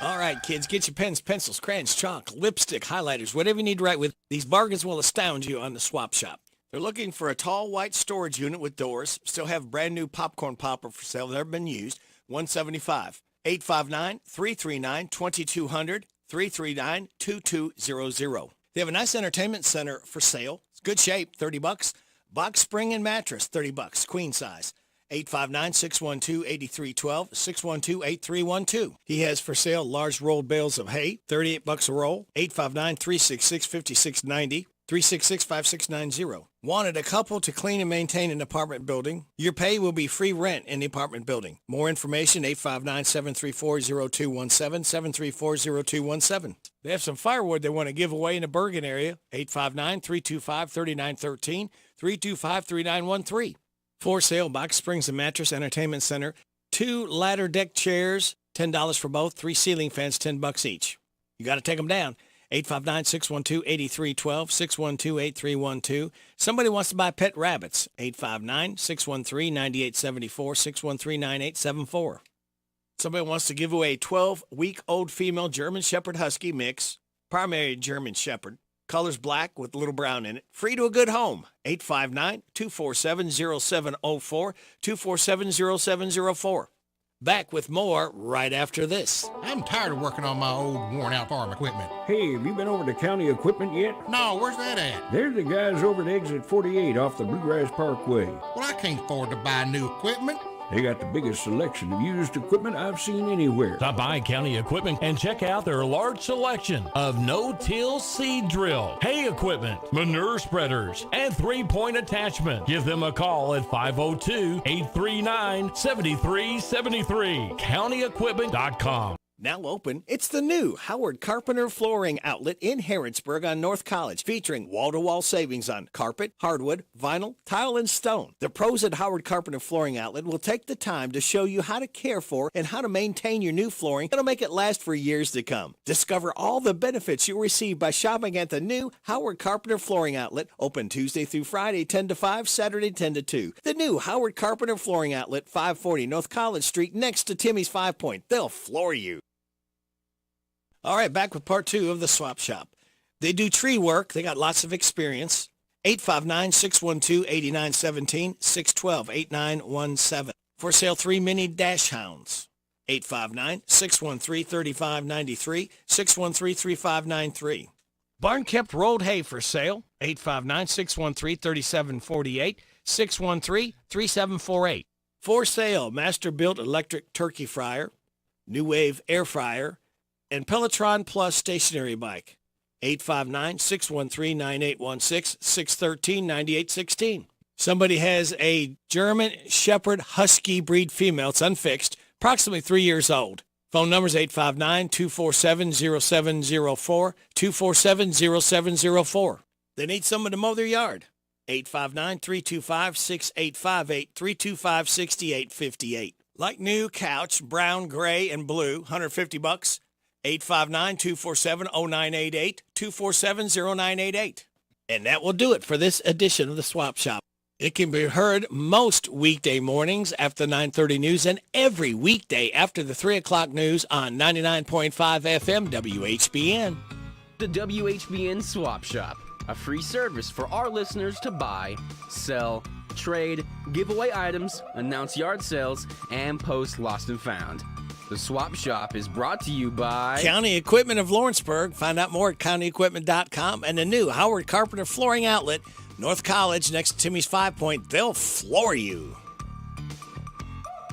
All right, kids, get your pens, pencils, crayons, chalk, lipstick, highlighters, whatever you need to write with. These bargains will astound you on the Swap Shop. They're looking for a tall white storage unit with doors. Still have brand new popcorn popper for sale. Never been used. $175. 859-339-2200. 339-2200. They have a nice entertainment center for sale. It's good shape. $30. Box spring and mattress. $30. Queen size. 859-612-8312, 612-8312. He has for sale large rolled bales of hay, $38 a roll, 859-366-5690, 366-5690. Wanted a couple to clean and maintain an apartment building? Your pay will be free rent in the apartment building. More information, 859-734-0217, 734-0217. They have some firewood they want to give away in the Bergen area, 859-325-3913, 325-3913. For sale, box springs and mattress, entertainment center, 2 ladder deck chairs, $10 for both, 3 ceiling fans, $10 each. You got to take them down. 859-612-8312, 612-8312. Somebody wants to buy pet rabbits. 859-613-9874, 613-9874. Somebody wants to give away a 12-week-old female German Shepherd Husky mix, primary German Shepherd. Color's black with little brown in it. Free to a good home. 859-247-0704, 247-0704. Back with more right after this. I'm tired of working on my old worn-out farm equipment. Hey, have you been over to County Equipment yet? No, where's that at? They're the guys over at Exit 48 off the Bluegrass Parkway. Well, I can't afford to buy new equipment. They got the biggest selection of used equipment I've seen anywhere. Stop by County Equipment and check out their large selection of no-till seed drill, hay equipment, manure spreaders, and 3-point attachment. Give them a call at 502-839-7373. CountyEquipment.com. Now open, it's the new Howard Carpenter Flooring Outlet in Harrodsburg on North College, featuring wall-to-wall savings on carpet, hardwood, vinyl, tile, and stone. The pros at Howard Carpenter Flooring Outlet will take the time to show you how to care for and how to maintain your new flooring that'll make it last for years to come. Discover all the benefits you'll receive by shopping at the new Howard Carpenter Flooring Outlet, open Tuesday through Friday, 10 to 5, Saturday, 10 to 2. The new Howard Carpenter Flooring Outlet, 540 North College Street, next to Timmy's 5 Point. They'll floor you. All right, back with part 2 of the Swap Shop. They do tree work. They got lots of experience. 859-612-8917, 612-8917. For sale, 3 mini dash hounds. 859-613-3593, 613-3593. Barn kept rolled hay for sale. 859-613-3748, 613-3748. For sale, master built electric turkey fryer, New Wave air fryer, and Pelletron Plus stationary bike. 859-613-9816, 613-9816. Somebody has a German Shepherd Husky breed female. It's unfixed, approximately 3 years old. Phone number is 859-247-0704, 247-0704. They need someone to mow their yard. 859-325-6858, 325-6858. Like new, couch, brown, gray, and blue, $150. 859-247-0988, 247-0988. And that will do it for this edition of the Swap Shop. It can be heard most weekday mornings after the 9:30 news and every weekday after the 3 o'clock news on 99.5 FM WHBN. The WHBN Swap Shop, a free service for our listeners to buy, sell, trade, give away items, announce yard sales, and post lost and found. The Swap Shop is brought to you by County Equipment of Lawrenceburg. Find out more at countyequipment.com and the new Howard Carpenter Flooring Outlet, North College, next to Timmy's 5 Point. They'll floor you.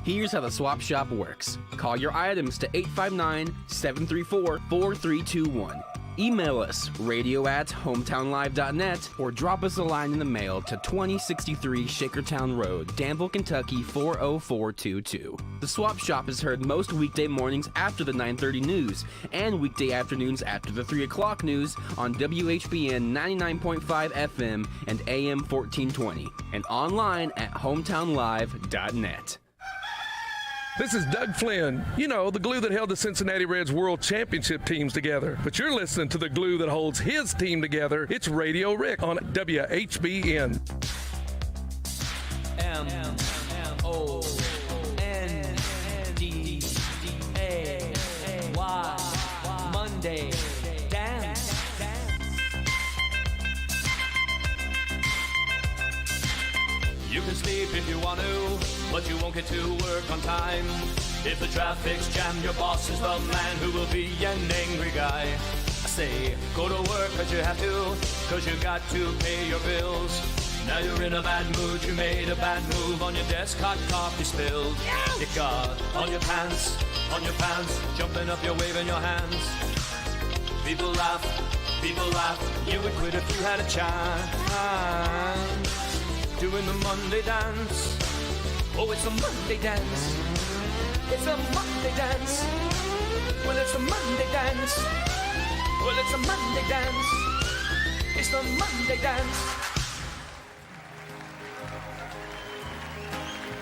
Here's how the Swap Shop works. Call your items to 859-734-4321. Email us, radio@hometownlive.net, or drop us a line in the mail to 2063 Shakertown Road, Danville, Kentucky 40422. The Swap Shop is heard most weekday mornings after the 9:30 news and weekday afternoons after the 3 o'clock news on WHBN 99.5 FM and AM 1420, and online at hometownlive.net. This is Doug Flynn. You know, the glue that held the Cincinnati Reds World Championship teams together. But you're listening to the glue that holds his team together. It's Radio Rick on WHBN. MONDAY Monday Dance. You can sleep if you want to, but you won't get to work on time. If the traffic's jammed, your boss is the man who will be an angry guy. I say, go to work cause you have to, cause you got to pay your bills. Now you're in a bad mood, you made a bad move, on your desk hot coffee spilled. It got on your pants, jumping up, you're waving your hands. People laugh, you would quit if you had a chance. Doing the Monday dance. Oh, it's a Monday dance. It's a Monday dance. Well, it's a Monday dance. Well, it's a Monday dance. It's the Monday dance.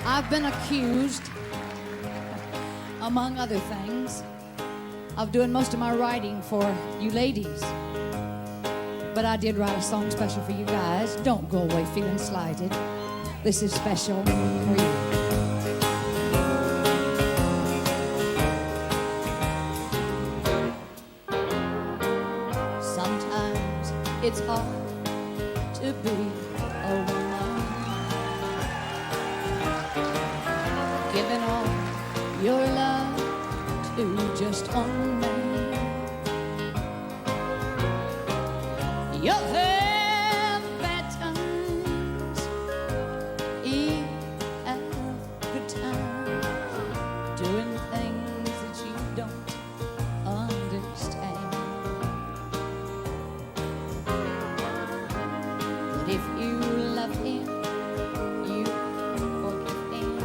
I've been accused, among other things, of doing most of my writing for you ladies. But I did write a song special for you guys. Don't go away feeling slighted. This is special for you. Sometimes it's hard to be a woman, giving all your love to just one man. You'll have bad times, you'll have good times, doing things that you don't understand. But if you love him, you forgive him,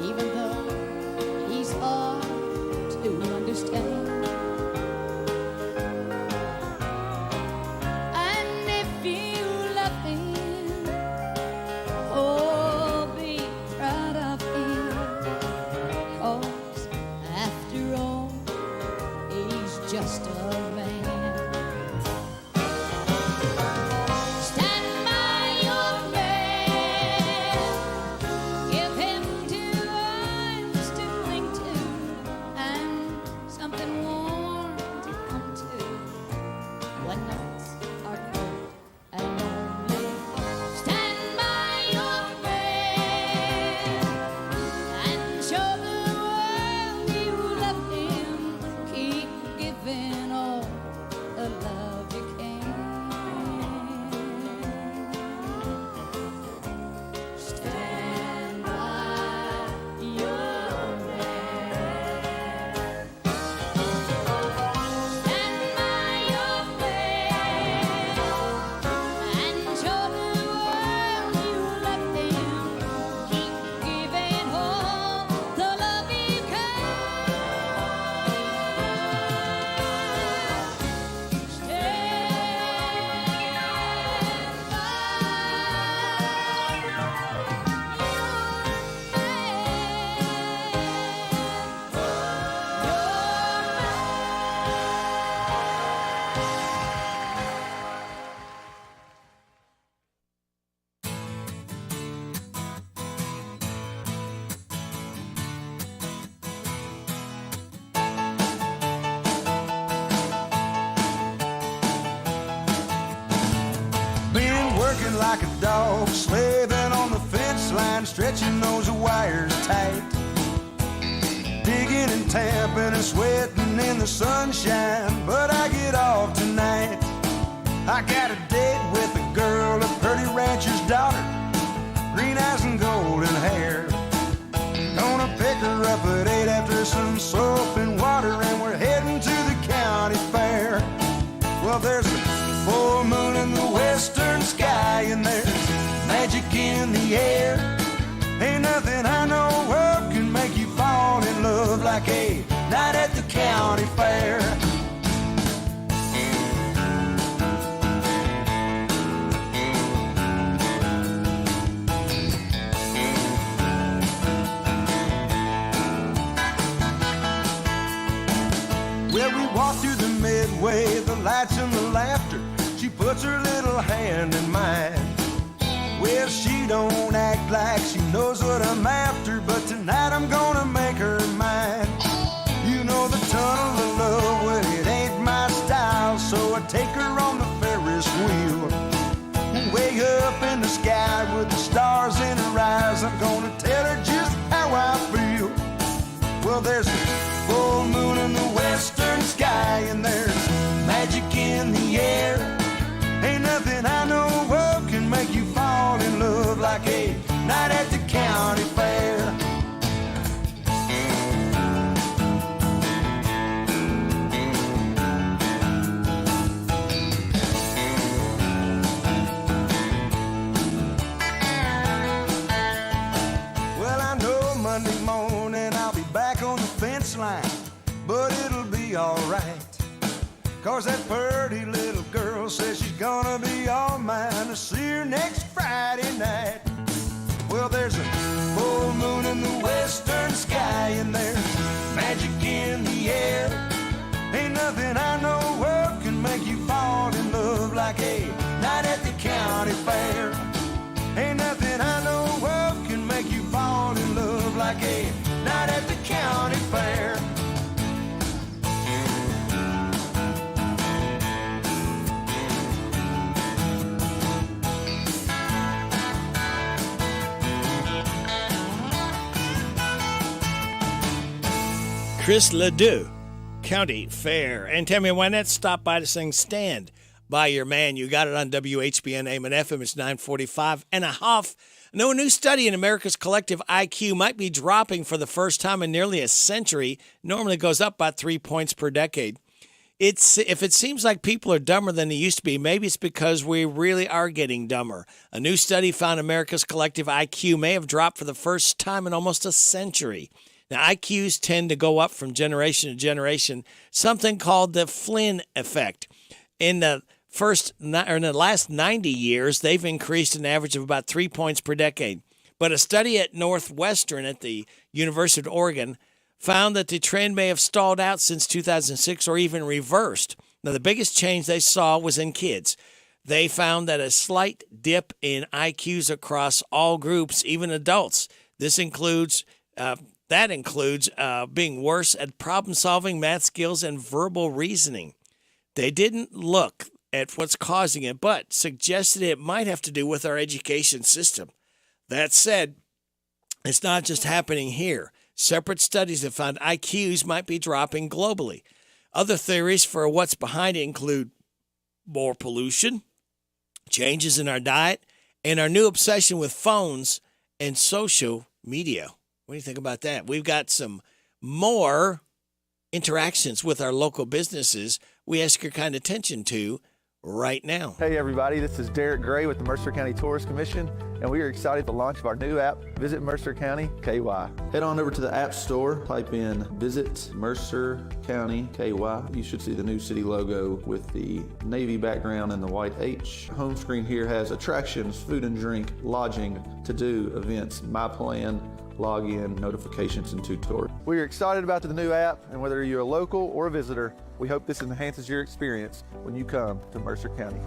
even though he's like a dog slaving on the fence line, stretching those wires tight. Digging and tamping and sweating in the sunshine, but I get off tonight. I got a date with a girl, a pretty rancher's daughter, green eyes and golden hair. Gonna pick her up at 8 after some soap and water, and we're heading to the county fair. Well, there's a full moon in the western sky, and there's magic in the air. Ain't nothing I know of can make you fall in love like a night at the county fair. Well, we walk through the midway, the lights and the laughter. She puts her little hand in mine. Well, she don't act like she knows what I'm after, but tonight I'm gonna make her mine. You know the tunnel of love, well, it ain't my style, so I take her on the Ferris wheel. Way up in the sky with the stars in her eyes, I'm gonna tell her just how I feel. Well, there's a full moon in the western sky, and there's magic in the air. Ain't nothing I know of can make you fall in love like a night at the county fair. Well, I know Monday morning I'll be back on the fence line, but it'll be alright. 'Cause that pretty little girl says she's gonna be all mine. I'll see her next Friday night. Well, there's a full moon in the western sky, and there's magic in the air. Ain't nothing I know of can make you fall in love like a night at the county fair. Ain't nothing I know of can make you fall in love like a night at the county fair. Chris Ledoux, County Fair. And Tammy Wynette stopped by to sing Stand by Your Man. You got it on WHBN AM and FM. It's 9:45.5. No, a new study in America's collective IQ might be dropping for the first time in nearly a century. Normally goes up by 3 points per decade. If it seems like people are dumber than they used to be, maybe it's because we really are getting dumber. A new study found America's collective IQ may have dropped for the first time in almost a century. Now, IQs tend to go up from generation to generation, something called the Flynn effect. In the last 90 years, they've increased an average of about 3 points per decade. But a study at Northwestern at the University of Oregon found that the trend may have stalled out since 2006 or even reversed. Now, the biggest change they saw was in kids. They found that a slight dip in IQs across all groups, even adults. This includes being worse at problem solving, math skills, and verbal reasoning. They didn't look at what's causing it, but suggested it might have to do with our education system. That said, it's not just happening here. Separate studies have found IQs might be dropping globally. Other theories for what's behind it include more pollution, changes in our diet, and our new obsession with phones and social media. What do you think about that? We've got some more interactions with our local businesses we ask your kind attention to right now. Hey everybody, this is Derek Gray with the Mercer County Tourist Commission, and we are excited for the launch of our new app, Visit Mercer County KY. Head on over to the App Store, type in Visit Mercer County KY. You should see the new city logo with the navy background and the white H. Home screen here has attractions, food and drink, lodging, to-do, events, my plan, login, notifications, and tutorials. We are excited about the new app, and whether you're a local or a visitor, we hope this enhances your experience when you come to Mercer County.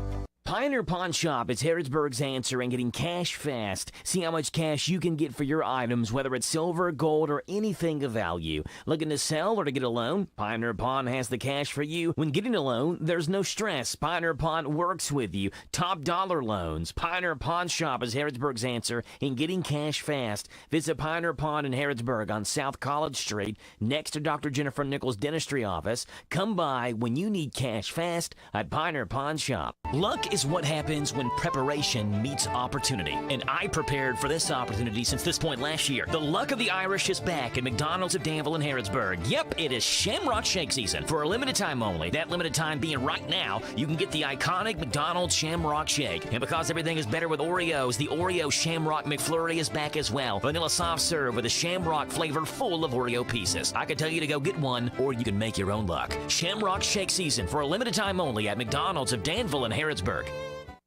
Pioneer Pawn Shop is Harrodsburg's answer in getting cash fast. See how much cash you can get for your items, whether it's silver, gold, or anything of value. Looking to sell or to get a loan? Pioneer Pawn has the cash for you. When getting a loan, there's no stress. Pioneer Pawn works with you. Top dollar loans. Pioneer Pawn Shop is Harrodsburg's answer in getting cash fast. Visit Pioneer Pawn in Harrodsburg on South College Street, next to Dr. Jennifer Nichols' dentistry office. Come by when you need cash fast at Pioneer Pawn Shop. Luck is what happens when preparation meets opportunity. And I prepared for this opportunity since this point last year. The luck of the Irish is back at McDonald's of Danville and Harrodsburg. Yep, it is Shamrock Shake season. For a limited time only, that limited time being right now, you can get the iconic McDonald's Shamrock Shake. And because everything is better with Oreos, the Oreo Shamrock McFlurry is back as well. Vanilla soft serve with a Shamrock flavor full of Oreo pieces. I can tell you to go get one, or you can make your own luck. Shamrock Shake season for a limited time only at McDonald's of Danville and Harrodsburg.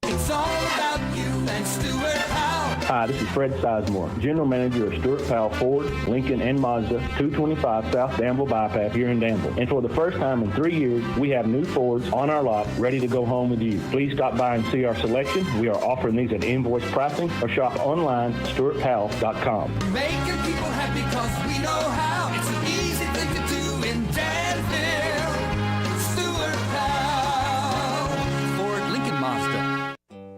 It's all about you and Stuart Powell. Hi, this is Fred Sizemore, General Manager of Stuart Powell Ford, Lincoln, and Mazda, 225 South Danville Bypass here in Danville. And for the first time in 3 years, we have new Fords on our lot ready to go home with you. Please stop by and see our selection. We are offering these at invoice pricing or shop online at stuartpowell.com. Making people happy because we know how. It's an easy thing to do in Danville. Stuart Powell. Ford, Lincoln, Mazda.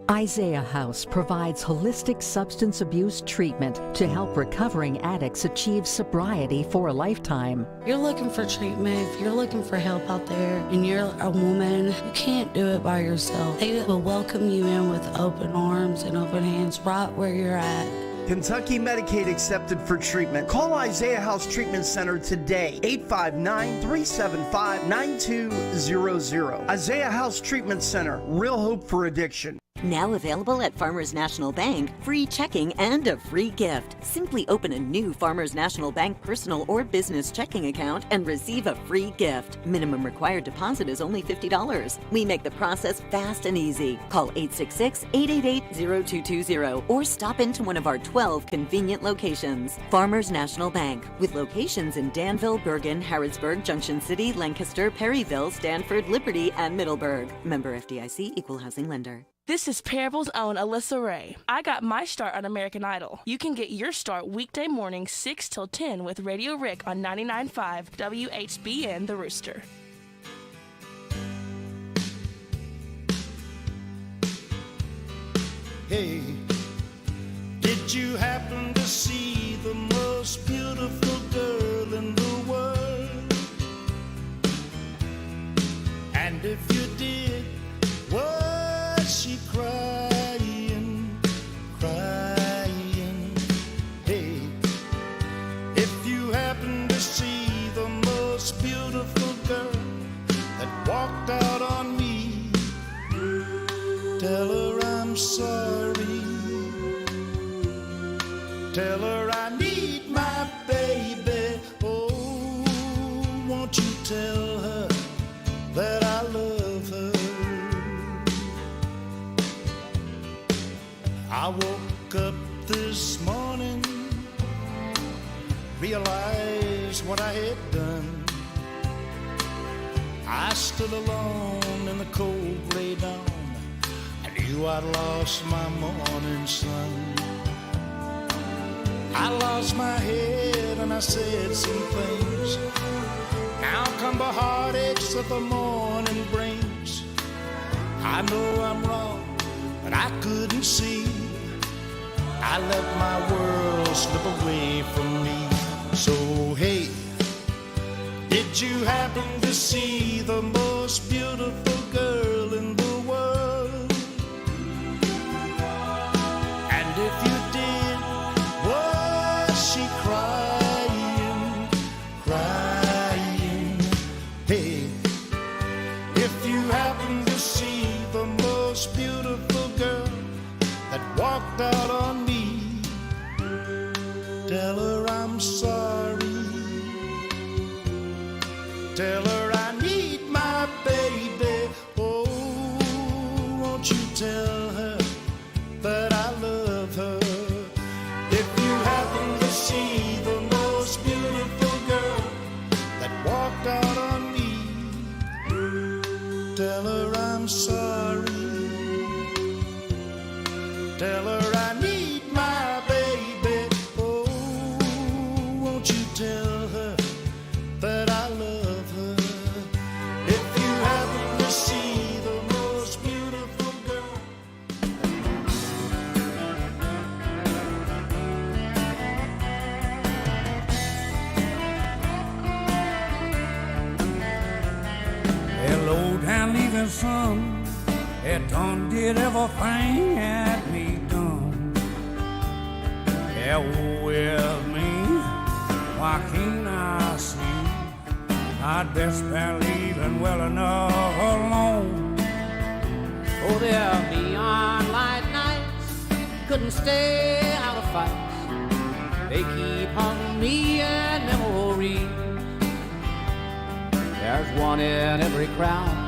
Isaiah House provides holistic substance abuse treatment to help recovering addicts achieve sobriety for a lifetime. You're looking for treatment, if you're looking for help out there and you're a woman, you can't do it by yourself. They will welcome you in with open arms and open hands right where you're at. Kentucky Medicaid accepted for treatment. Call Isaiah House Treatment Center today, 859-375-9200. Isaiah House Treatment Center, real hope for addiction. Now available at Farmers National Bank, free checking and a free gift. Simply open a new Farmers National Bank personal or business checking account and receive a free gift. Minimum required deposit is only $50. We make the process fast and easy. Call 866-888-0220 or stop into one of our 12 convenient locations. Farmers National Bank, with locations in Danville, Bergen, Harrodsburg, Junction City, Lancaster, Perryville, Stanford, Liberty, and Middleburg. Member FDIC, Equal Housing Lender. This is Parable's own Alyssa Ray. I got my start on American Idol. You can get your start weekday mornings 6 till 10 with Radio Rick on 99.5 WHBN The Rooster. Hey, did you happen to see the most beautiful girl in the world? And if you did, was she crying, crying? Hey, if you happen to see the most beautiful girl that walked out on me, tell her I'm sorry. Tell her I need my baby. Oh, won't you tell her that I love her? I woke up this morning, realized what I had done. I stood alone in the cold gray dawn. I knew I'd lost my morning sun. I lost my head and I said some things. Now come the heartaches that the morning brings. I know I'm wrong, but I couldn't see. I let my world slip away from me. So hey, did you happen to see the most beautiful girl in the world? And if you did, was she crying, crying? Hey, if you happen to see the most beautiful girl that walked out on me, tell her I'm sorry. Tell her I need my baby. Oh, won't you tell her that I love her? If you happen to see the most beautiful girl that walked out on me, tell her I'm sorry. Tell her I need my baby. Oh, won't you tell her that I love her? If you happen to see the most beautiful girl. Hello, down leaving some. It done did everything had me done. Yeah, with me, why can't I see? I'd best been leaving well enough alone. Oh, their neon light nights couldn't stay out of fights. They keep haunting me in memory. There's one in every crowd.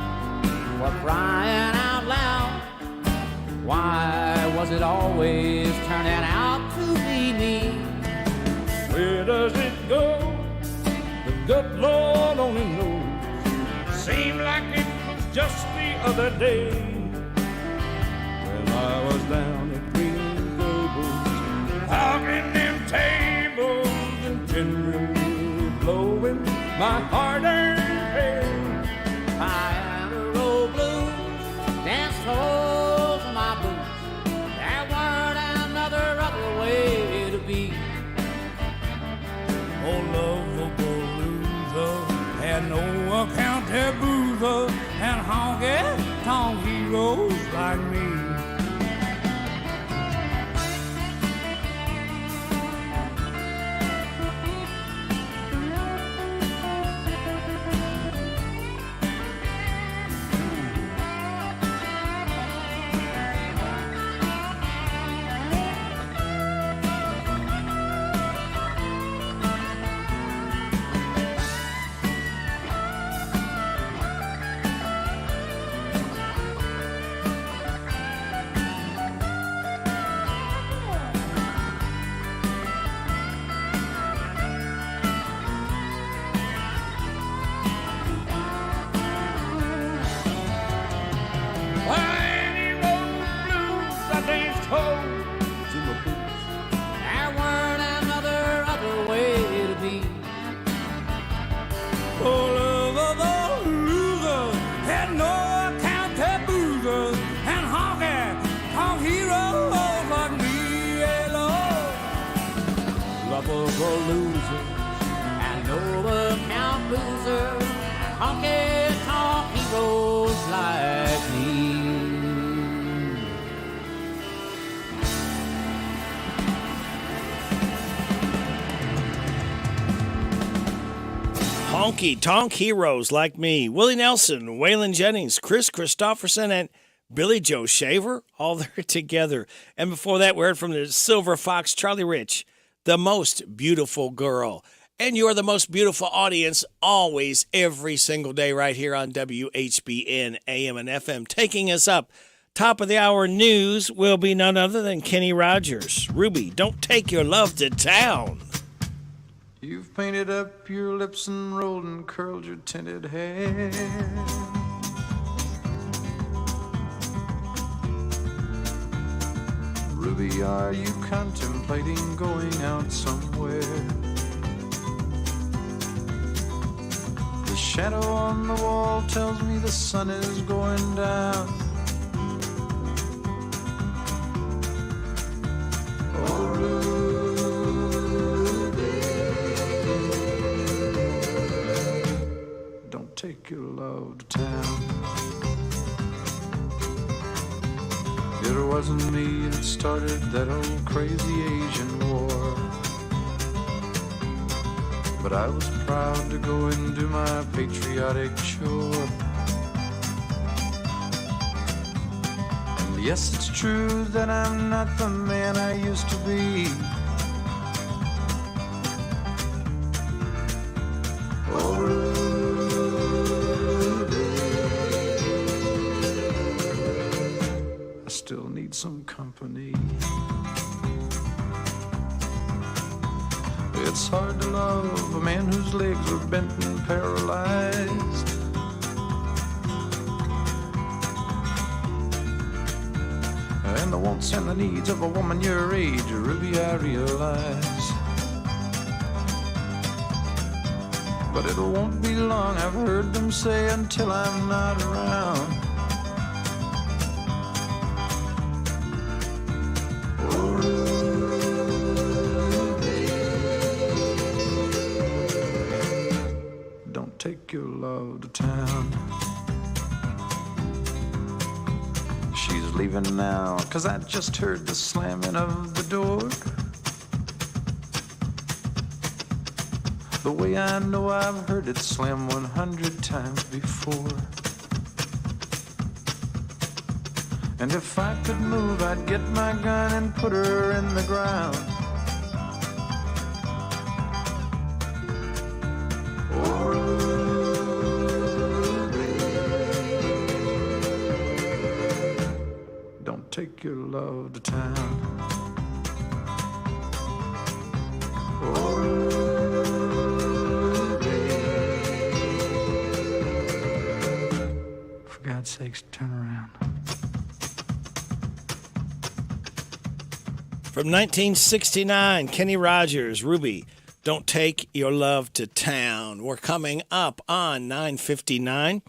For crying out loud, why was it always turning out to be me? Where does it go? The good Lord only knows. Seemed like it was just the other day when I was down at Green Gables, hogging them tables and tenderly blowing my hard-earned pay. Danced holes in my boots. There weren't another other way to be. Oh, lovable loser, had no account to boozer and honky-tonk heroes like me. Loser and over-count loser, honky-tonk heroes like me. Honky-tonk heroes like me. Willie Nelson, Waylon Jennings, Chris Christopherson, and Billy Joe Shaver, all there together. And before that, we heard from the Silver Fox, Charlie Rich, The Most Beautiful Girl. And you're the most beautiful audience always, every single day, right here on WHBN AM and FM. Taking us up, top of the hour news will be none other than Kenny Rogers. Ruby, don't take your love to town. You've painted up your lips and rolled and curled your tinted hair. Ruby, are you contemplating going out somewhere? The shadow on the wall tells me the sun is going down. Oh, Ruby, don't take your love to town. It wasn't me that started that old crazy Asian war, but I was proud to go and do my patriotic chore. And yes, it's true that I'm not the man I used to be. Oh, still need some company. It's hard to love a man whose legs are bent and paralyzed. and the wants and the needs of a woman your age, Ruby, I realize. But it won't be long, I've heard them say, until I'm not around. Oh, Ruby, don't take your love to town. She's leaving now, 'cause I just heard the slamming of the door. The way I know I've heard it slam 100 times before. And if I could move, I'd get my gun and put her in the ground. Oh, don't take your love to town. Oh, for God's sakes, turn around. From 1969, Kenny Rogers, Ruby, Don't Take Your Love to Town. We're coming up on 9:59.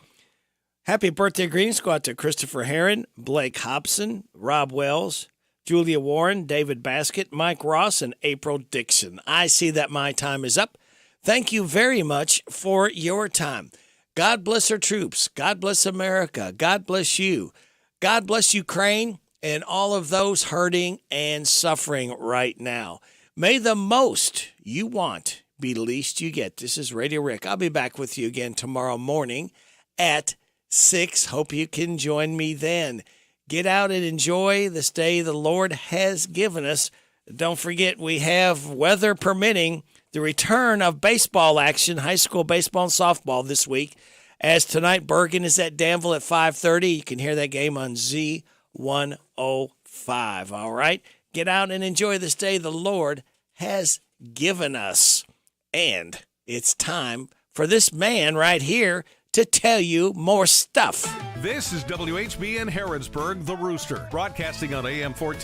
Happy birthday greetings go out to Christopher Herron, Blake Hobson, Rob Wells, Julia Warren, David Baskett, Mike Ross, and April Dixon. I see that my time is up. Thank you very much for your time. God bless our troops. God bless America. God bless you. God bless Ukraine and all of those hurting and suffering right now. May the most you want be the least you get. This is Radio Rick. I'll be back with you again tomorrow morning at 6. Hope you can join me then. Get out and enjoy this day the Lord has given us. Don't forget, we have, weather permitting, the return of baseball action, high school baseball and softball this week. As tonight, Bergen is at Danville at 5:30. You can hear that game on Z105. All right? Get out and enjoy this day the Lord has given us. And it's time for this man right here to tell you more stuff. This is WHBN Harrodsburg, The Rooster, broadcasting on AM 14.